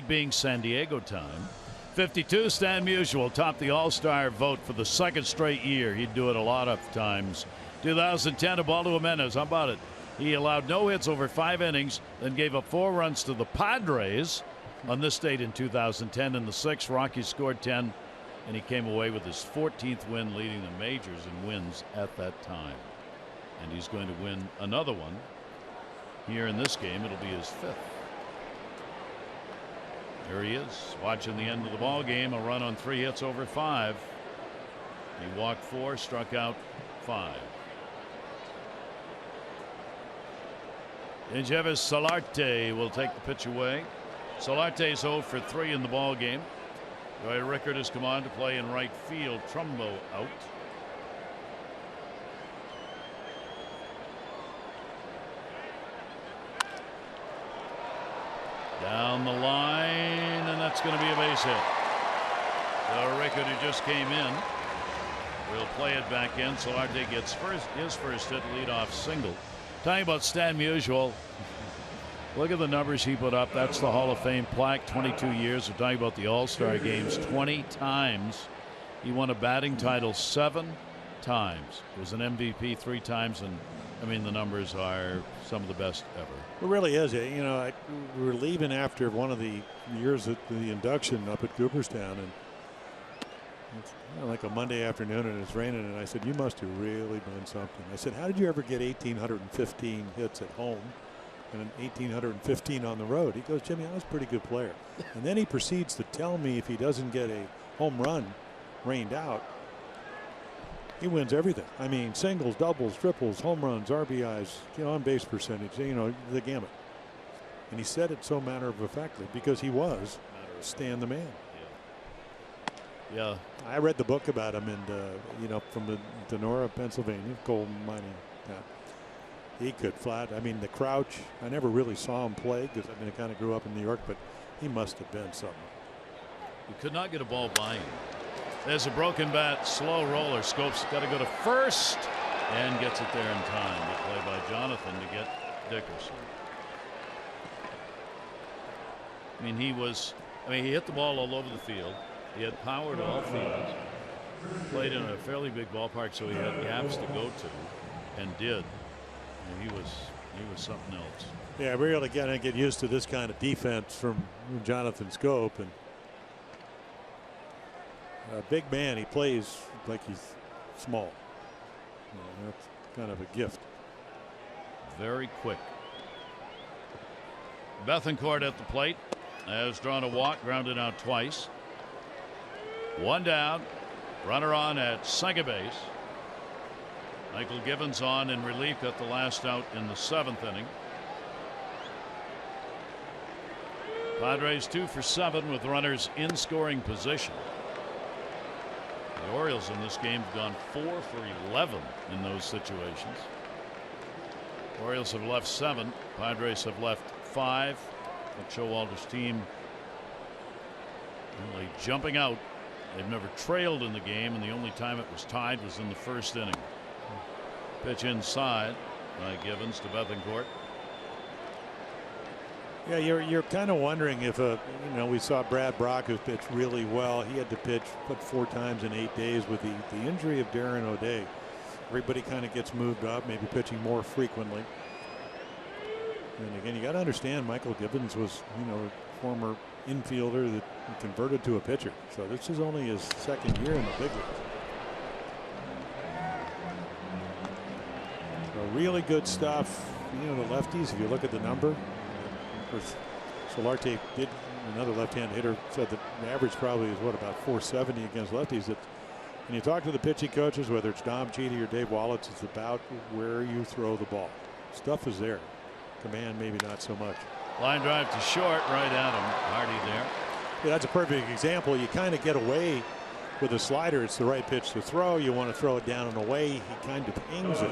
Being San Diego time, 52, Stan Musial topped the All-Star vote for the second straight year. He'd do it a lot of times. 2010, Ubaldo Jimenez. How about it? He allowed no hits over 5 innings, then gave up 4 runs to the Padres on this date in 2010. In the 6th, Rockies scored 10, and he came away with his 14th win, leading the majors in wins at that time. And he's going to win another one here in this game. It'll be his 5th. There he is, watching the end of the ball game. A run on 3 hits over 5. He walked 4, struck out 5. Ingevis Solarte will take the pitch away. Solarte's 0 for 3 in the ball game. Roy Rickard has come on to play in right field. Trumbo out. Down the line, and that's going to be a base hit. So Rickard, who just came in, will play it back in. Solarte gets his first hit, leadoff single. Talking about Stan Musial, look at the numbers he put up. That's the Hall of Fame plaque, 22 years. We're talking about the All-Star games 20 times. He won a batting title 7 times. Was an MVP 3 times, and I mean, the numbers are some of the best ever. It really is. You know, we were leaving after one of the years at the induction up at Cooperstown, and it's like a Monday afternoon, and it's raining, and I said, you must have really done something. I said, how did you ever get 1,815 hits at home and 1,815 on the road? He goes, Jimmy, I was a pretty good player. And then he proceeds to tell me if he doesn't get a home run rained out, he wins everything. I mean, singles, doubles, triples, home runs, RBIs, you know, on base percentage, you know, the gamut. And he said it so matter of factly because he was Stan the man. Yeah. I read the book about him, and you know, from the Donora, Pennsylvania, coal mining town. He could flat. I mean, the crouch. I never really saw him play because I mean, I kind of grew up in New York, but he must have been something. He could not get a ball by him. There's a broken bat, slow roller. Scopes got to go to first and gets it there in time. The play by Jonathan to get Dickerson. I mean, he hit the ball all over the field. He had power to all fields. Played in a fairly big ballpark, so he had gaps to go to, and did. And he was something else. Yeah, we're really got to get used to this kind of defense from Jonathan Scope, and a big man. He plays like he's small. You know, that's kind of a gift. Very quick. Bethancourt at the plate has drawn a walk, grounded out twice. 1 down, runner on at second base. Michael Givens on in relief at the last out in the 7th inning. Padres 2 for 7 with runners in scoring position. The Orioles in this game have gone 4 for 11 in those situations. Orioles have left 7. Padres have left 5. But Showalter's team really jumping out. They've never trailed in the game, and the only time it was tied was in the 1st inning. Pitch inside by Givens to Bethancourt. Yeah, you're kind of wondering if you know, we saw Brad Brock who pitched really well. He had to pitch 4 times in 8 days with the injury of Darren O'Day. Everybody kind of gets moved up, maybe pitching more frequently. And again, you got to understand, Michael Givens was, you know, a former infielder that converted to a pitcher. So this is only his 2nd year in the big leagues. So really good stuff. You know, the lefties, if you look at the number, of course, Solarte did, another left-hand hitter, said that the average probably is what, about 470 against lefties. That when you talk to the pitching coaches, whether it's Dom Cheedy or Dave Wallace, it's about where you throw the ball. Stuff is there. Command maybe not so much. Line drive to short, right at him. Hardy there. Yeah, that's a perfect example. You kind of get away with a slider. It's the right pitch to throw. You want to throw it down and away. He kind of pings it.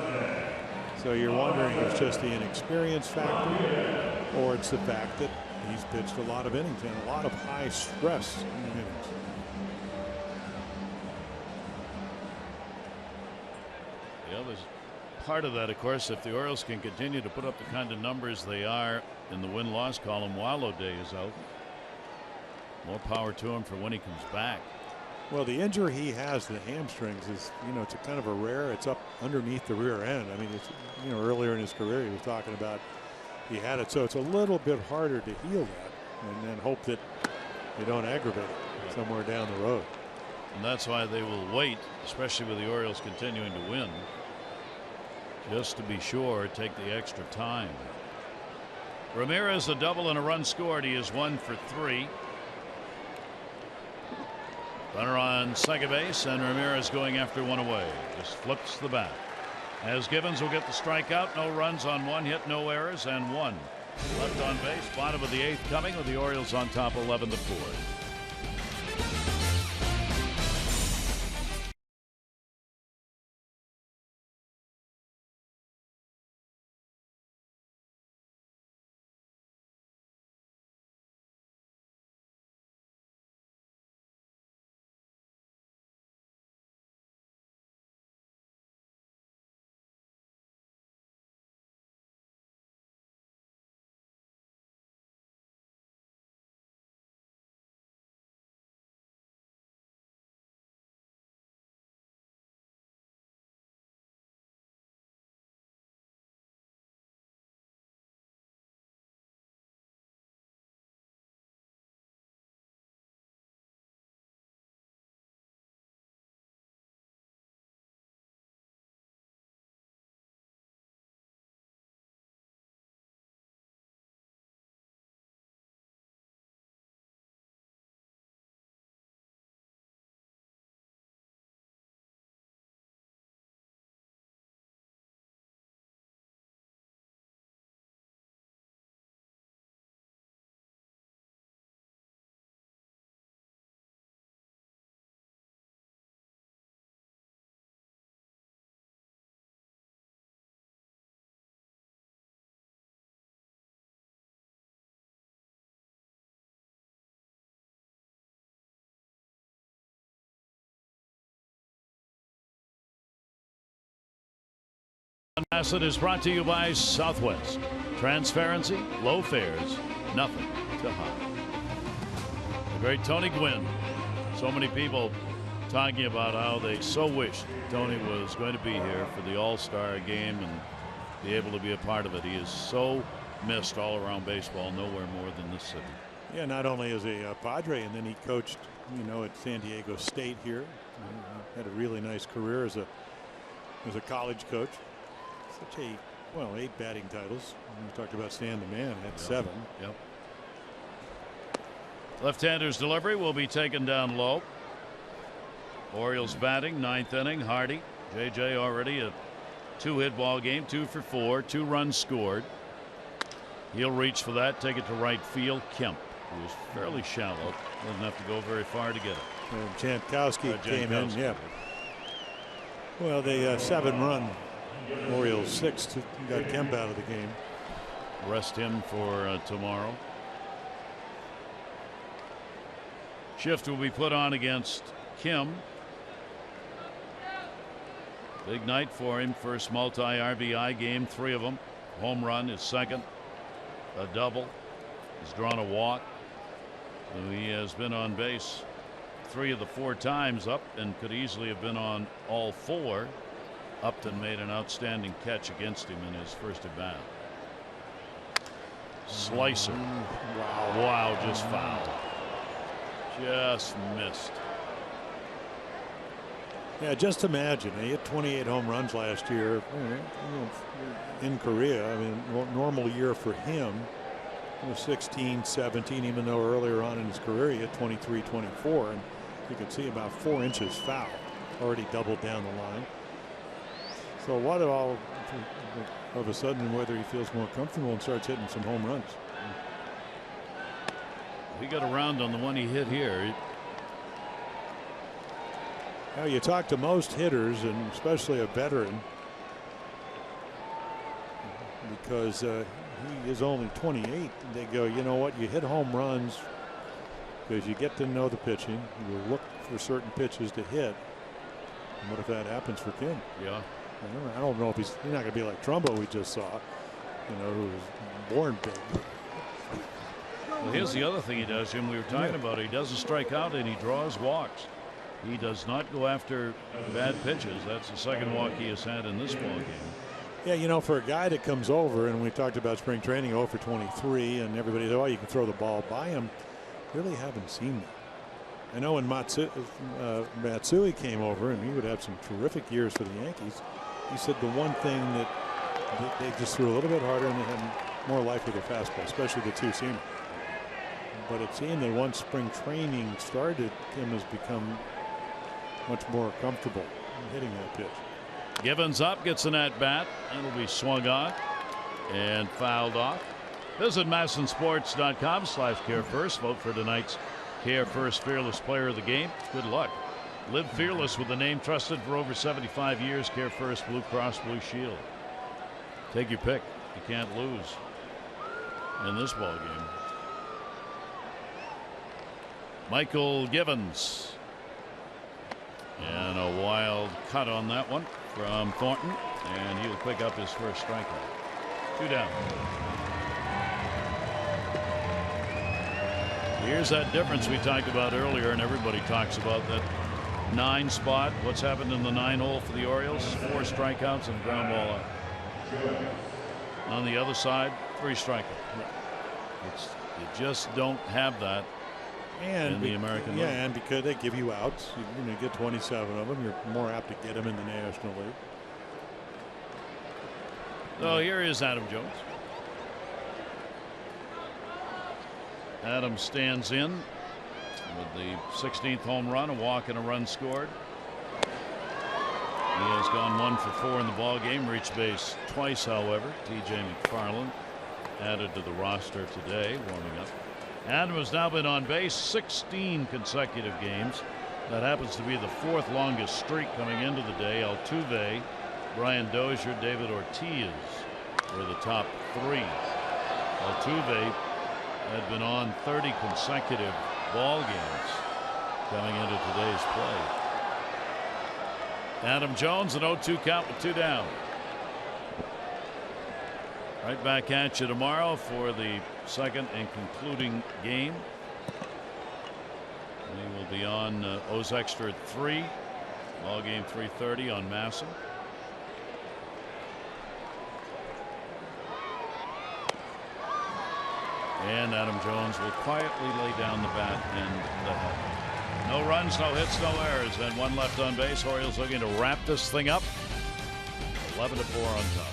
So you're wondering if it's just the inexperience factor, or it's the fact that he's pitched a lot of innings and a lot of high stress innings. Yeah, there's part of that, of course, if the Orioles can continue to put up the kind of numbers they are in the win-loss column while O'Day is out. More power to him for when he comes back. Well, the injury he has, the hamstrings, is, it's a kind of a rare. It's up underneath the rear end. I mean, it's, earlier in his career he was talking about he had it, so it's a little bit harder to heal that, and then hope that they don't aggravate it somewhere down the road. And that's why they will wait, especially with the Orioles continuing to win, just to be sure, take the extra time. Ramirez a double and a run scored. He is 1 for 3. Runner on second base, and Ramirez going after one away. Just flips the bat. As Gibbons will get the strikeout. No runs on 1 hit, no errors, and 1 left on base. Bottom of the 8th coming with the Orioles on top 11-4. Bassett is brought to you by Southwest. Transparency, low fares, nothing to hide. The great Tony Gwynn. So many people talking about how they so wished Tony was going to be here for the All-Star game and be able to be a part of it. He is so missed all around baseball, nowhere more than this city. Yeah, not only as a Padre, and then he coached, at San Diego State here. Had a really nice career as a college coach. Such a 8 batting titles. We talked about Stan the Man at 7. Yep. Left-hander's delivery will be taken down low. Orioles batting 9th inning. Hardy, JJ already a 2-hit ball game, 2 for 4, 2 runs scored. He'll reach for that, take it to right field. Kemp, who is fairly shallow, doesn't have to go very far to get it. And Jankowski came in. Yeah. Well, the 7-run. Orioles 6 got Kemp out of the game. Rest him for tomorrow. Shift will be put on against Kim. Big night for him. First multi-RBI game, 3 of them. Home run, his second. A double. He's drawn a walk. He has been on base 3 of the 4 times up and could easily have been on all 4. Upton made an outstanding catch against him in his first at bat. Slicer. Wow, just fouled. Just missed. Yeah, just imagine. He hit 28 home runs last year in Korea. I mean, normal year for him. 16, 17, even though earlier on in his career he hit 23, 24. And you can see about 4 inches foul. Already doubled down the line. So what all of a sudden, whether he feels more comfortable and starts hitting some home runs. He got around on the one he hit here. Now you talk to most hitters, and especially a veteran, because he is only 28. They go, you know what, you hit home runs because you get to know the pitching. You look for certain pitches to hit. And what if that happens for Kim? Yeah. I don't know if he's not going to be like Trumbo we just saw, who was born big. Well, here's the other thing he does, Jim. We were talking about it. He doesn't strike out and he draws walks. He does not go after bad pitches. That's the second walk he has had in this ball game. Yeah, you know, for a guy that comes over, and we talked about spring training, 0 for 23, and everybody thought, oh, you can throw the ball by him. Really haven't seen that. I know when Matsui came over, and he would have some terrific years for the Yankees. He said the one thing that they just threw a little bit harder and they had more life with the fastball, especially the two-seamer. But it seemed that once spring training started, Kim has become much more comfortable hitting that pitch. Givens up, gets an at-bat. It'll be swung on and fouled off. Visit MASSonSports.com/CareFirst. Vote for tonight's Care First Fearless Player of the Game. Good luck. Live fearless with the name trusted for over 75 years. Care First Blue Cross Blue Shield. Take your pick. You can't lose in this ball game. Michael Givens. And a wild cut on that one from Thornton. And he'll pick up his first strikeout. 2 down. Here's that difference we talked about earlier, and everybody talks about that 9 spot. What's happened in the 9 hole for the Orioles? 4 strikeouts and a ground ball out. On the other side, 3 strikeouts. You just don't have that in the American League. Yeah, and because they give you outs, you get 27 of them, you're more apt to get them in the National League. So here is Adam Jones. Adam stands in with the 16th home run, a walk and a run scored. He has gone 1 for 4 in the ball game, reached base twice, however. TJ McFarland added to the roster today, warming up. Adam has now been on base 16 consecutive games. That happens to be the 4th longest streak coming into the day. Altuve, Brian Dozier, David Ortiz were the top 3. Altuve had been on 30 consecutive ball games coming into today's play. Adam Jones, an 0-2 count with 2 down. Right back at you tomorrow for the second and concluding game. We will be on O's Extra at 3. Ball game 3:30 on MASSON. And Adam Jones will quietly lay down the bat and the head. No runs, no hits, no errors, and 1 left on base. Orioles looking to wrap this thing up. 11-4 on top.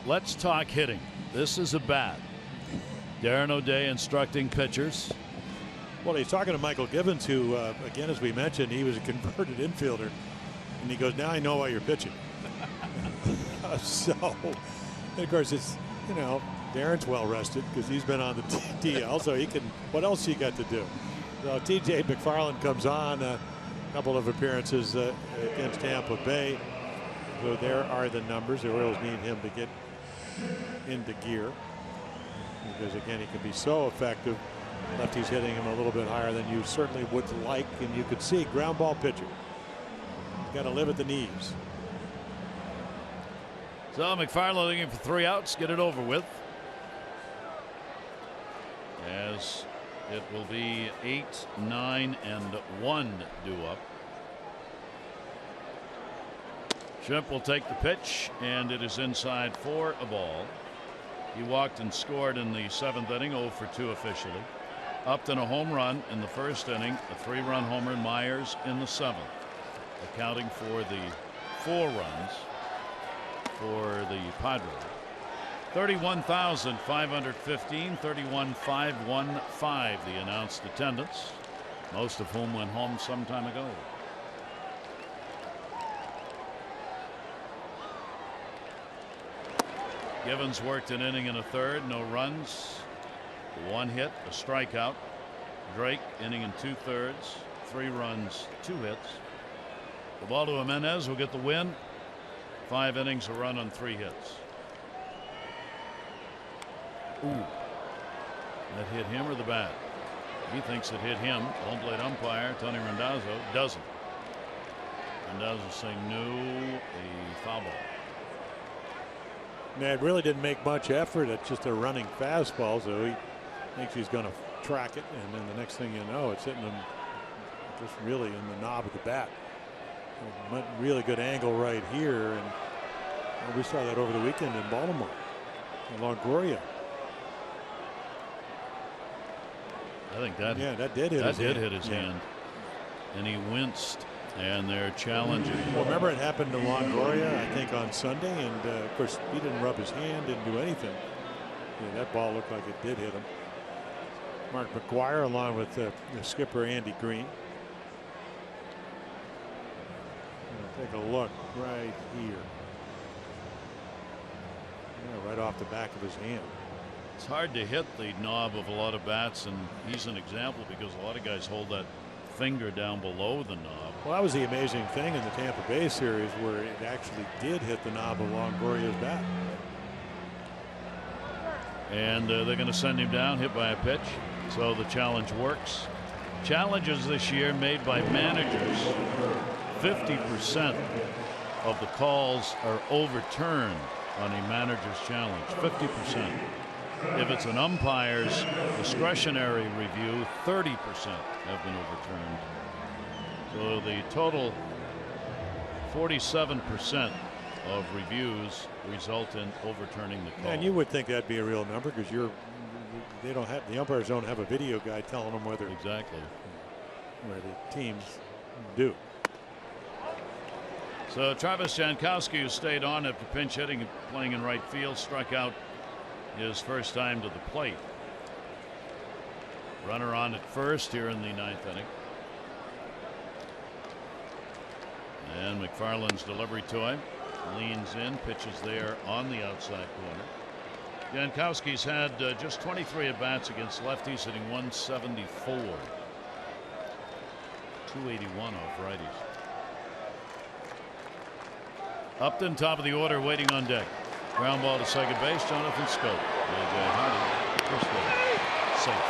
Let's talk hitting. This is a bat. Darren O'Day instructing pitchers. Well, he's talking to Michael Givens, who, again, as we mentioned, he was a converted infielder. And he goes, now I know why you're pitching. So, and of course, it's, you know, Darren's well rested because he's been on the DL, so he can, what else you got to do? So TJ McFarland comes on a couple of appearances against Tampa Bay. So there are the numbers. The Orioles need him to get into gear, because again, he can be so effective. Lefty's hitting him a little bit higher than you certainly would like, and you could see ground ball pitcher. Got to live at the knees. So McFarland looking for 3 outs, get it over with. As it will be 8, 9, and 1 due up. Shrimp will take the pitch, and it is inside for a ball. He walked and scored in the 7th inning, 0 for 2 officially. Upton a home run in the 1st inning, a 3-run homer. Myers in the 7th, accounting for the 4 runs for the Padres. 31,515, 31,515 the announced attendance, most of whom went home some time ago. Givens worked an inning and a third, no runs, 1 hit, a strikeout. Drake inning and 2/3, 3 runs, 2 hits. The ball to Jimenez will get the win. 5 innings, a run on 3 hits. Ooh, that hit him or the bat? He thinks it hit him. Home plate umpire Tony Randazzo doesn't. Randazzo saying no, a foul ball. Ned really didn't make much effort at just a running fastball, so he thinks he's going to track it, and then the next thing you know, it's hitting him just really in the knob of the bat. Really good angle right here, and we saw that over the weekend in Baltimore. Longoria. I think that that did hit his hand. And he winced, and they're challenging. Well, remember it happened to Longoria, I think, on Sunday, and of course he didn't rub his hand, didn't do anything. That ball looked like it did hit him. Mark McGuire along with the skipper Andy Green. Take a look right here. Right off the back of his hand. It's hard to hit the knob of a lot of bats, and he's an example because a lot of guys hold that finger down below the knob. Well, that was the amazing thing in the Tampa Bay series, where it actually did hit the knob of Longoria's bat. And they're going to send him down, hit by a pitch. So the challenge works. Challenges this year made by managers, 50% of the calls are overturned on a manager's challenge. 50%. If it's an umpire's discretionary review, 30% have been overturned. So the total 47% of reviews result in overturning the call. And you would think that'd be a real number, because the umpires don't have a video guy telling them whether exactly where the teams do. So Travis Jankowski, who stayed on after pinch hitting and playing in right field, struck out his first time to the plate. Runner on at first here in the 9th inning. And McFarland's delivery to him. Leans in, pitches there on the outside corner. Jankowski's had just 23 at bats against lefties, hitting 174. 281 off righties. Upton, top of the order, waiting on deck. Ground ball to second base. Jonathan Scope. First base. Safe.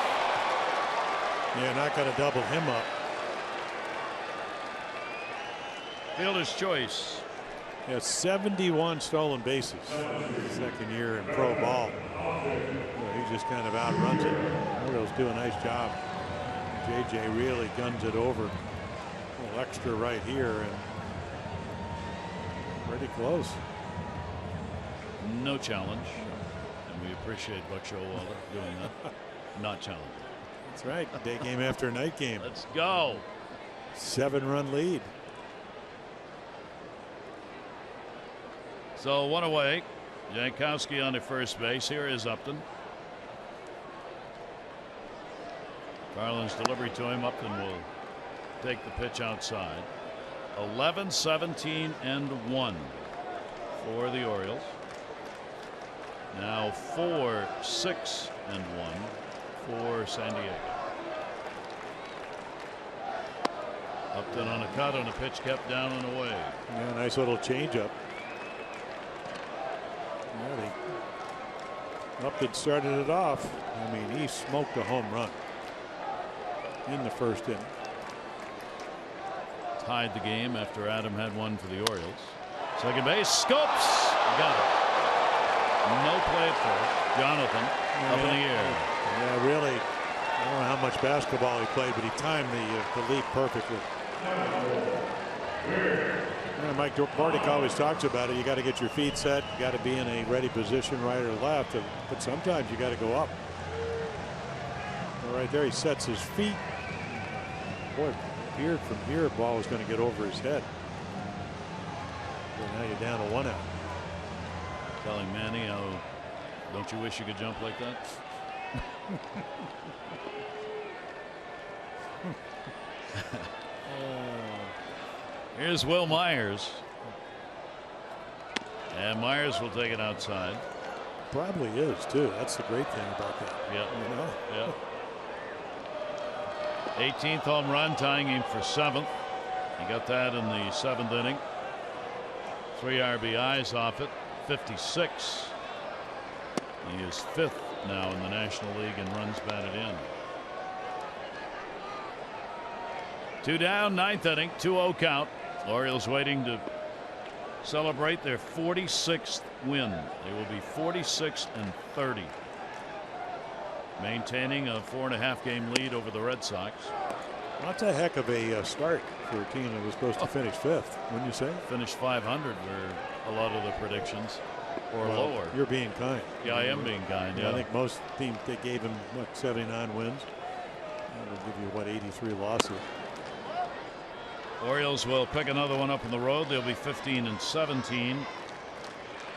Yeah, not going to double him up. Fielder's choice. Yeah, 71 stolen bases. Second year in pro ball. He just kind of outruns it. Orioles do a nice job. JJ really guns it over. A little extra right here, and pretty close. No challenge, and we appreciate Buck Showalter doing that. Not challenging. That's right. Day game after night game. Let's go. 7-run lead. So 1 away. Jankowski on the first base. Here is Upton. Garland's delivery to him. Upton will take the pitch outside. 11, 17, and 1 for the Orioles. Now 4, 6, and 1 for San Diego. Upton on a cut on a pitch kept down and away. Yeah, nice little changeup. Upton started it off. I mean, he smoked a home run in the first inning. Tied the game after Adam had one for the Orioles. Second base, Scopes got it. No play at first. Jonathan up in the air. Yeah, really. I don't know how much basketball he played, but he timed the leap perfectly. Mike Bordick always talks about it. You got to get your feet set. You got to be in a ready position, right or left. But sometimes you got to go up. Right there, he sets his feet. Boy, it appeared from here, the ball was going to get over his head. So now you're down to 1 out. Telling Manny, how don't you wish you could jump like that? Here's Will Myers. And Myers will take it outside. Probably is, too. That's the great thing about that. Yeah. You know? Yeah. 18th home run, tying him for 7th. He got that in the 7th inning. 3 RBIs off it. 56. He is 5th now in the National League in runs batted in. 2 down, 9th inning, 2-0 count. Orioles waiting to celebrate their 46th win. They will be 46-30, maintaining a 4.5 game lead over the Red Sox. That's a heck of a start for a team that was supposed to finish 5th, wouldn't you say? Finish 500 were a lot of the predictions, or well, lower. You're being kind. Yeah, I am being kind. Yeah. I think most teams, they gave him what, 79 wins. That would give you what, 83 losses. Orioles will pick another one up on the road. They'll be 15-17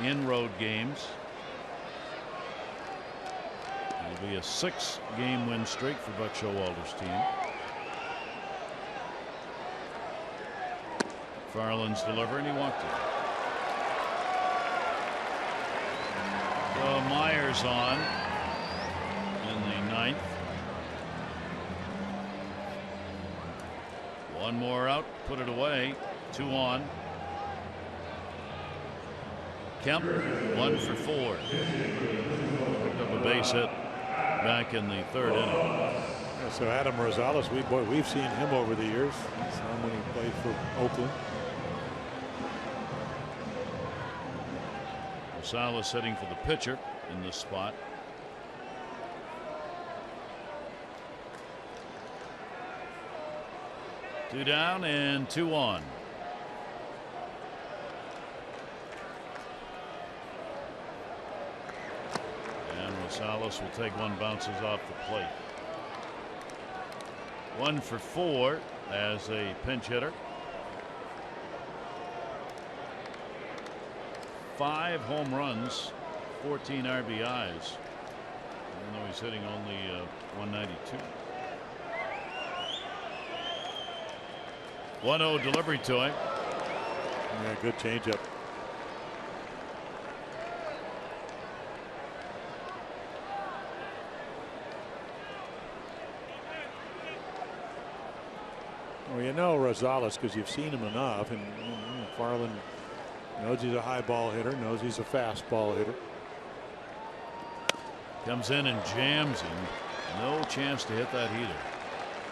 in road games. It'll be a 6-game win streak for Buck Showalter's team. Farland's delivering. He walked it. So Myers on in the 9th. One more out, put it away. 2 on. Kemp 1 for 4. Picked up a base hit back in the 3rd inning. Yeah, so Adam Rosales, we've seen him over the years. Saw him when he played for Oakland. Rosales hitting for the pitcher in this spot. Two down and 2 on. And Rosales will take one, bounces off the plate. 1 for 4 as a pinch hitter. 5 home runs, 14 RBIs, even though he's hitting only 192. 1-0 delivery to him. Yeah, good changeup. Well, you know Rosales because you've seen him enough, and Farland knows he's a high ball hitter, knows he's a fast ball hitter. Comes in and jams him. No chance to hit that heater.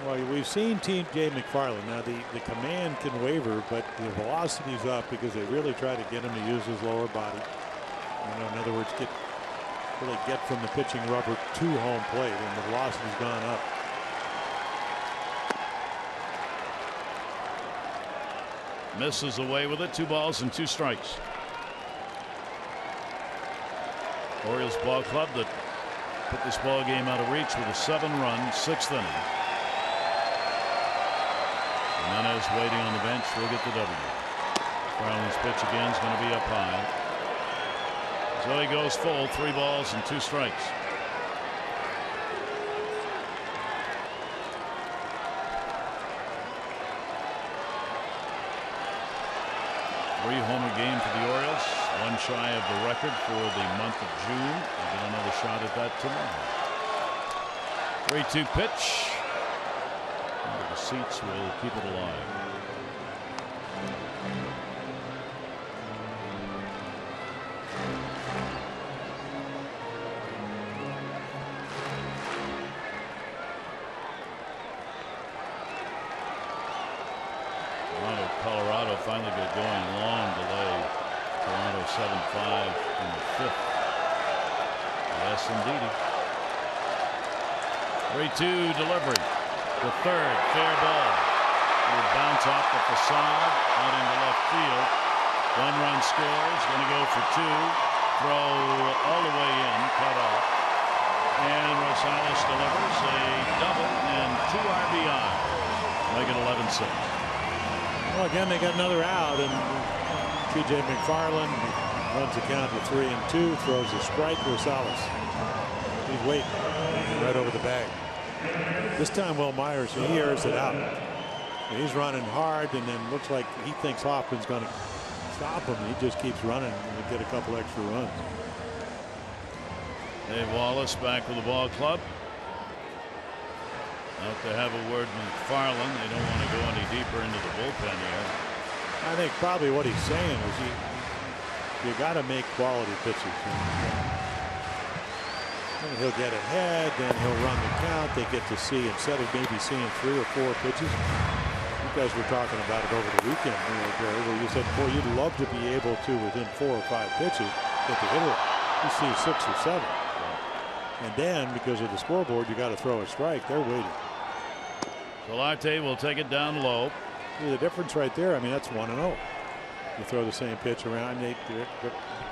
Well, we've seen Team Jay McFarland. Now the command can waver, but the velocity's up because they really try to get him to use his lower body. In other words, really get from the pitching rubber to home plate, and the velocity's gone up. Misses away with it. 2 balls and 2 strikes. Orioles ball club that put this ball game out of reach with a 7-run 6th inning. Jimenez waiting on the bench. We'll get the W. Farland's pitch again is going to be up high. So he goes full. 3 balls and 2 strikes. Three-homer game for the Orioles. 1 shy of the record for the month of June. We'll get another shot at that tomorrow. 3-2 pitch. The seats will keep it alive. finally get going. Long delay. Toronto 7-5 in the 5th. Yes, indeedy. 3-2 delivery. The 3rd, fair ball. Will bounce off the facade out into left field. 1 run scores. Going to go for 2. Throw all the way in, cut off. And Rosales delivers a double and 2 RBIs. Make it 11-6. Well, again, they got another out, and T.J. McFarland runs the count to 3-2, throws a strike. Rosales, he's waiting right over the bag. This time, Will Myers, he airs it out. He's running hard, and then looks like he thinks Hoffman's going to stop him. He just keeps running and get a couple extra runs. Dave Wallace back with the ball club. Out to have a word with McFarland. They don't want to go any deeper into the bullpen here. I think probably what he's saying is you got to make quality pitches. And he'll get ahead, then he'll run the count. They get to see, instead of maybe seeing 3 or 4 pitches. You guys were talking about it over the weekend, Gary, where you said, boy, you'd love to be able to, within 4 or 5 pitches, get the hitter. You see 6 or 7. And then, because of the scoreboard, you got to throw a strike. They're waiting. Solarte will take it down low. See the difference right there? I mean, that's 1-0. You throw the same pitch around. They're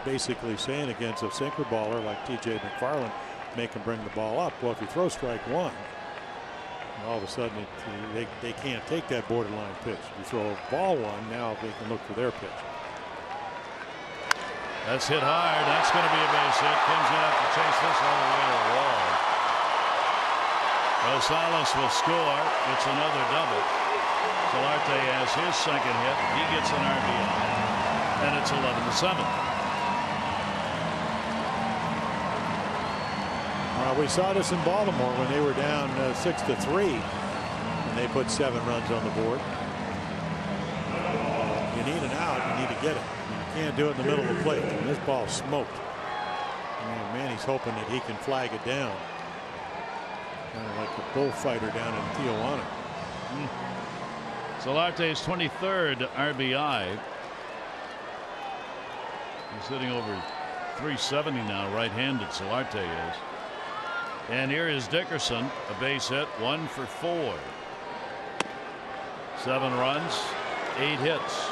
basically saying against a sinker baller like T.J. McFarland, make him bring the ball up. Well, if you throw strike 1, all of a sudden they can't take that borderline pitch. You throw ball 1, now they can look for their pitch. That's hit hard. That's going to be a base hit. Kim's going to have to chase this all the way to the wall. Rosales will score. It's another double. Solarte has his 2nd hit. He gets an RBI. And it's 11-7. Well, we saw this in Baltimore when they were down 6-3. And they put 7 runs on the board. You need an out. You need to get it. Can't do it in the middle of the plate. And this ball smoked. And Manny's hoping that he can flag it down. Kind of like the bullfighter down in Tijuana. Solarte's 23rd RBI. He's hitting over 370 now, right-handed Solarte is. And here is Dickerson, a base hit, 1 for 4. 7 runs, 8 hits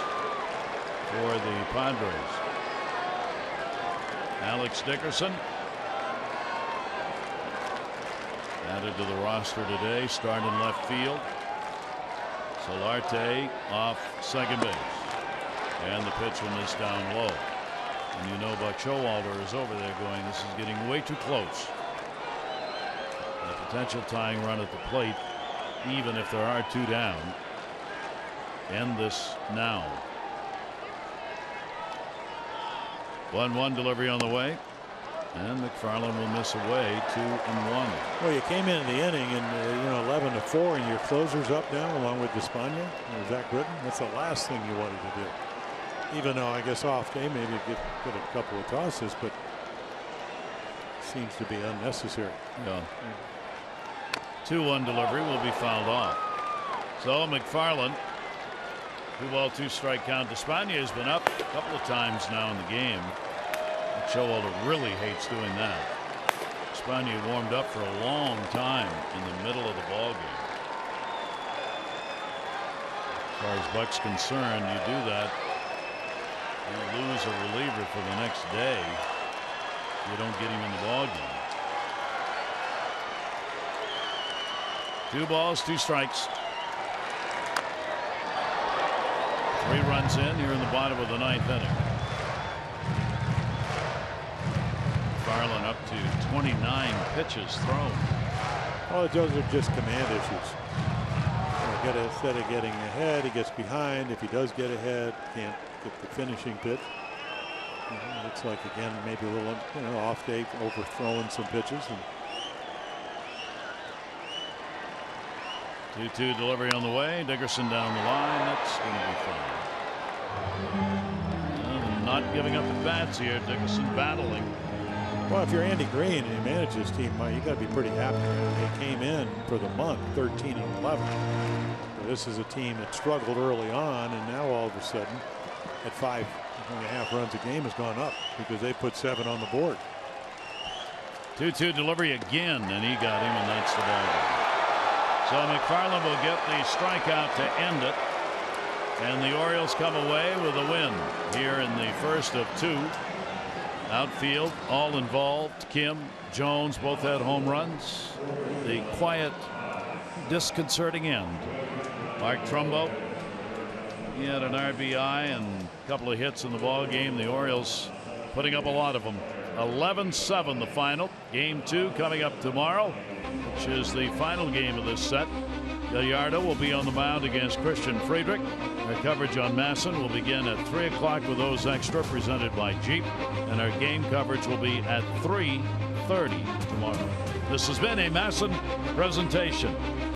for the Padres. Alex Dickerson added to the roster today, starting left field. Solarte off 2nd base. And the pitch one is down low. And you know Buck Showalter is over there going, this is getting way too close. A potential tying run at the plate, even if there are 2 down. End this now. 1-1 delivery on the way. And McFarland will miss away 2-1. Well, you came into the inning and 11-4, and your closer's up now along with Despaigne or Zach Britton. That's the last thing you wanted to do. Even though I guess off day maybe get a couple of tosses, but seems to be unnecessary. Yeah. 2-1 delivery will be fouled off. So McFarland, 2-ball, 2-strike count. Despaigne has been up a couple of times now in the game. Showalter really hates doing that. Despaigne warmed up for a long time in the middle of the ball game. As far as Buck's concerned, you do that, you lose a reliever for the next day. You don't get him in the ball game. 2 balls, 2 strikes. 3 runs in here in the bottom of the 9th inning. McFarland up to 29 pitches thrown. Well, those are just command issues. Instead of getting ahead, he gets behind. If he does get ahead, can't get the finishing pitch. Looks like again maybe a little off day, overthrowing some pitches. 2-2 delivery on the way. Dickerson down the line. That's going to be fun. Not giving up at bats here. Dickerson battling. Well, if you're Andy Green and you manage this team, you got to be pretty happy. They came in for the month 13-11. This is a team that struggled early on, and now all of a sudden, at 5.5 runs a game, has gone up because they put 7 on the board. 2-2 delivery again, and he got him, and that's the ball game. So McFarland will get the strikeout to end it, and the Orioles come away with a win here in the first of 2. Outfield, all involved. Kim, Jones both had home runs. The quiet, disconcerting end. Mark Trumbo, he had an RBI and a couple of hits in the ball game. The Orioles putting up a lot of them. 11-7 the final. Game 2 coming up tomorrow, which is the final game of this set. Gallardo will be on the mound against Christian Friedrich. Our coverage on Masson will begin at 3 o'clock with those extra presented by Jeep, and our game coverage will be at 3:30 tomorrow. This has been a Masson presentation.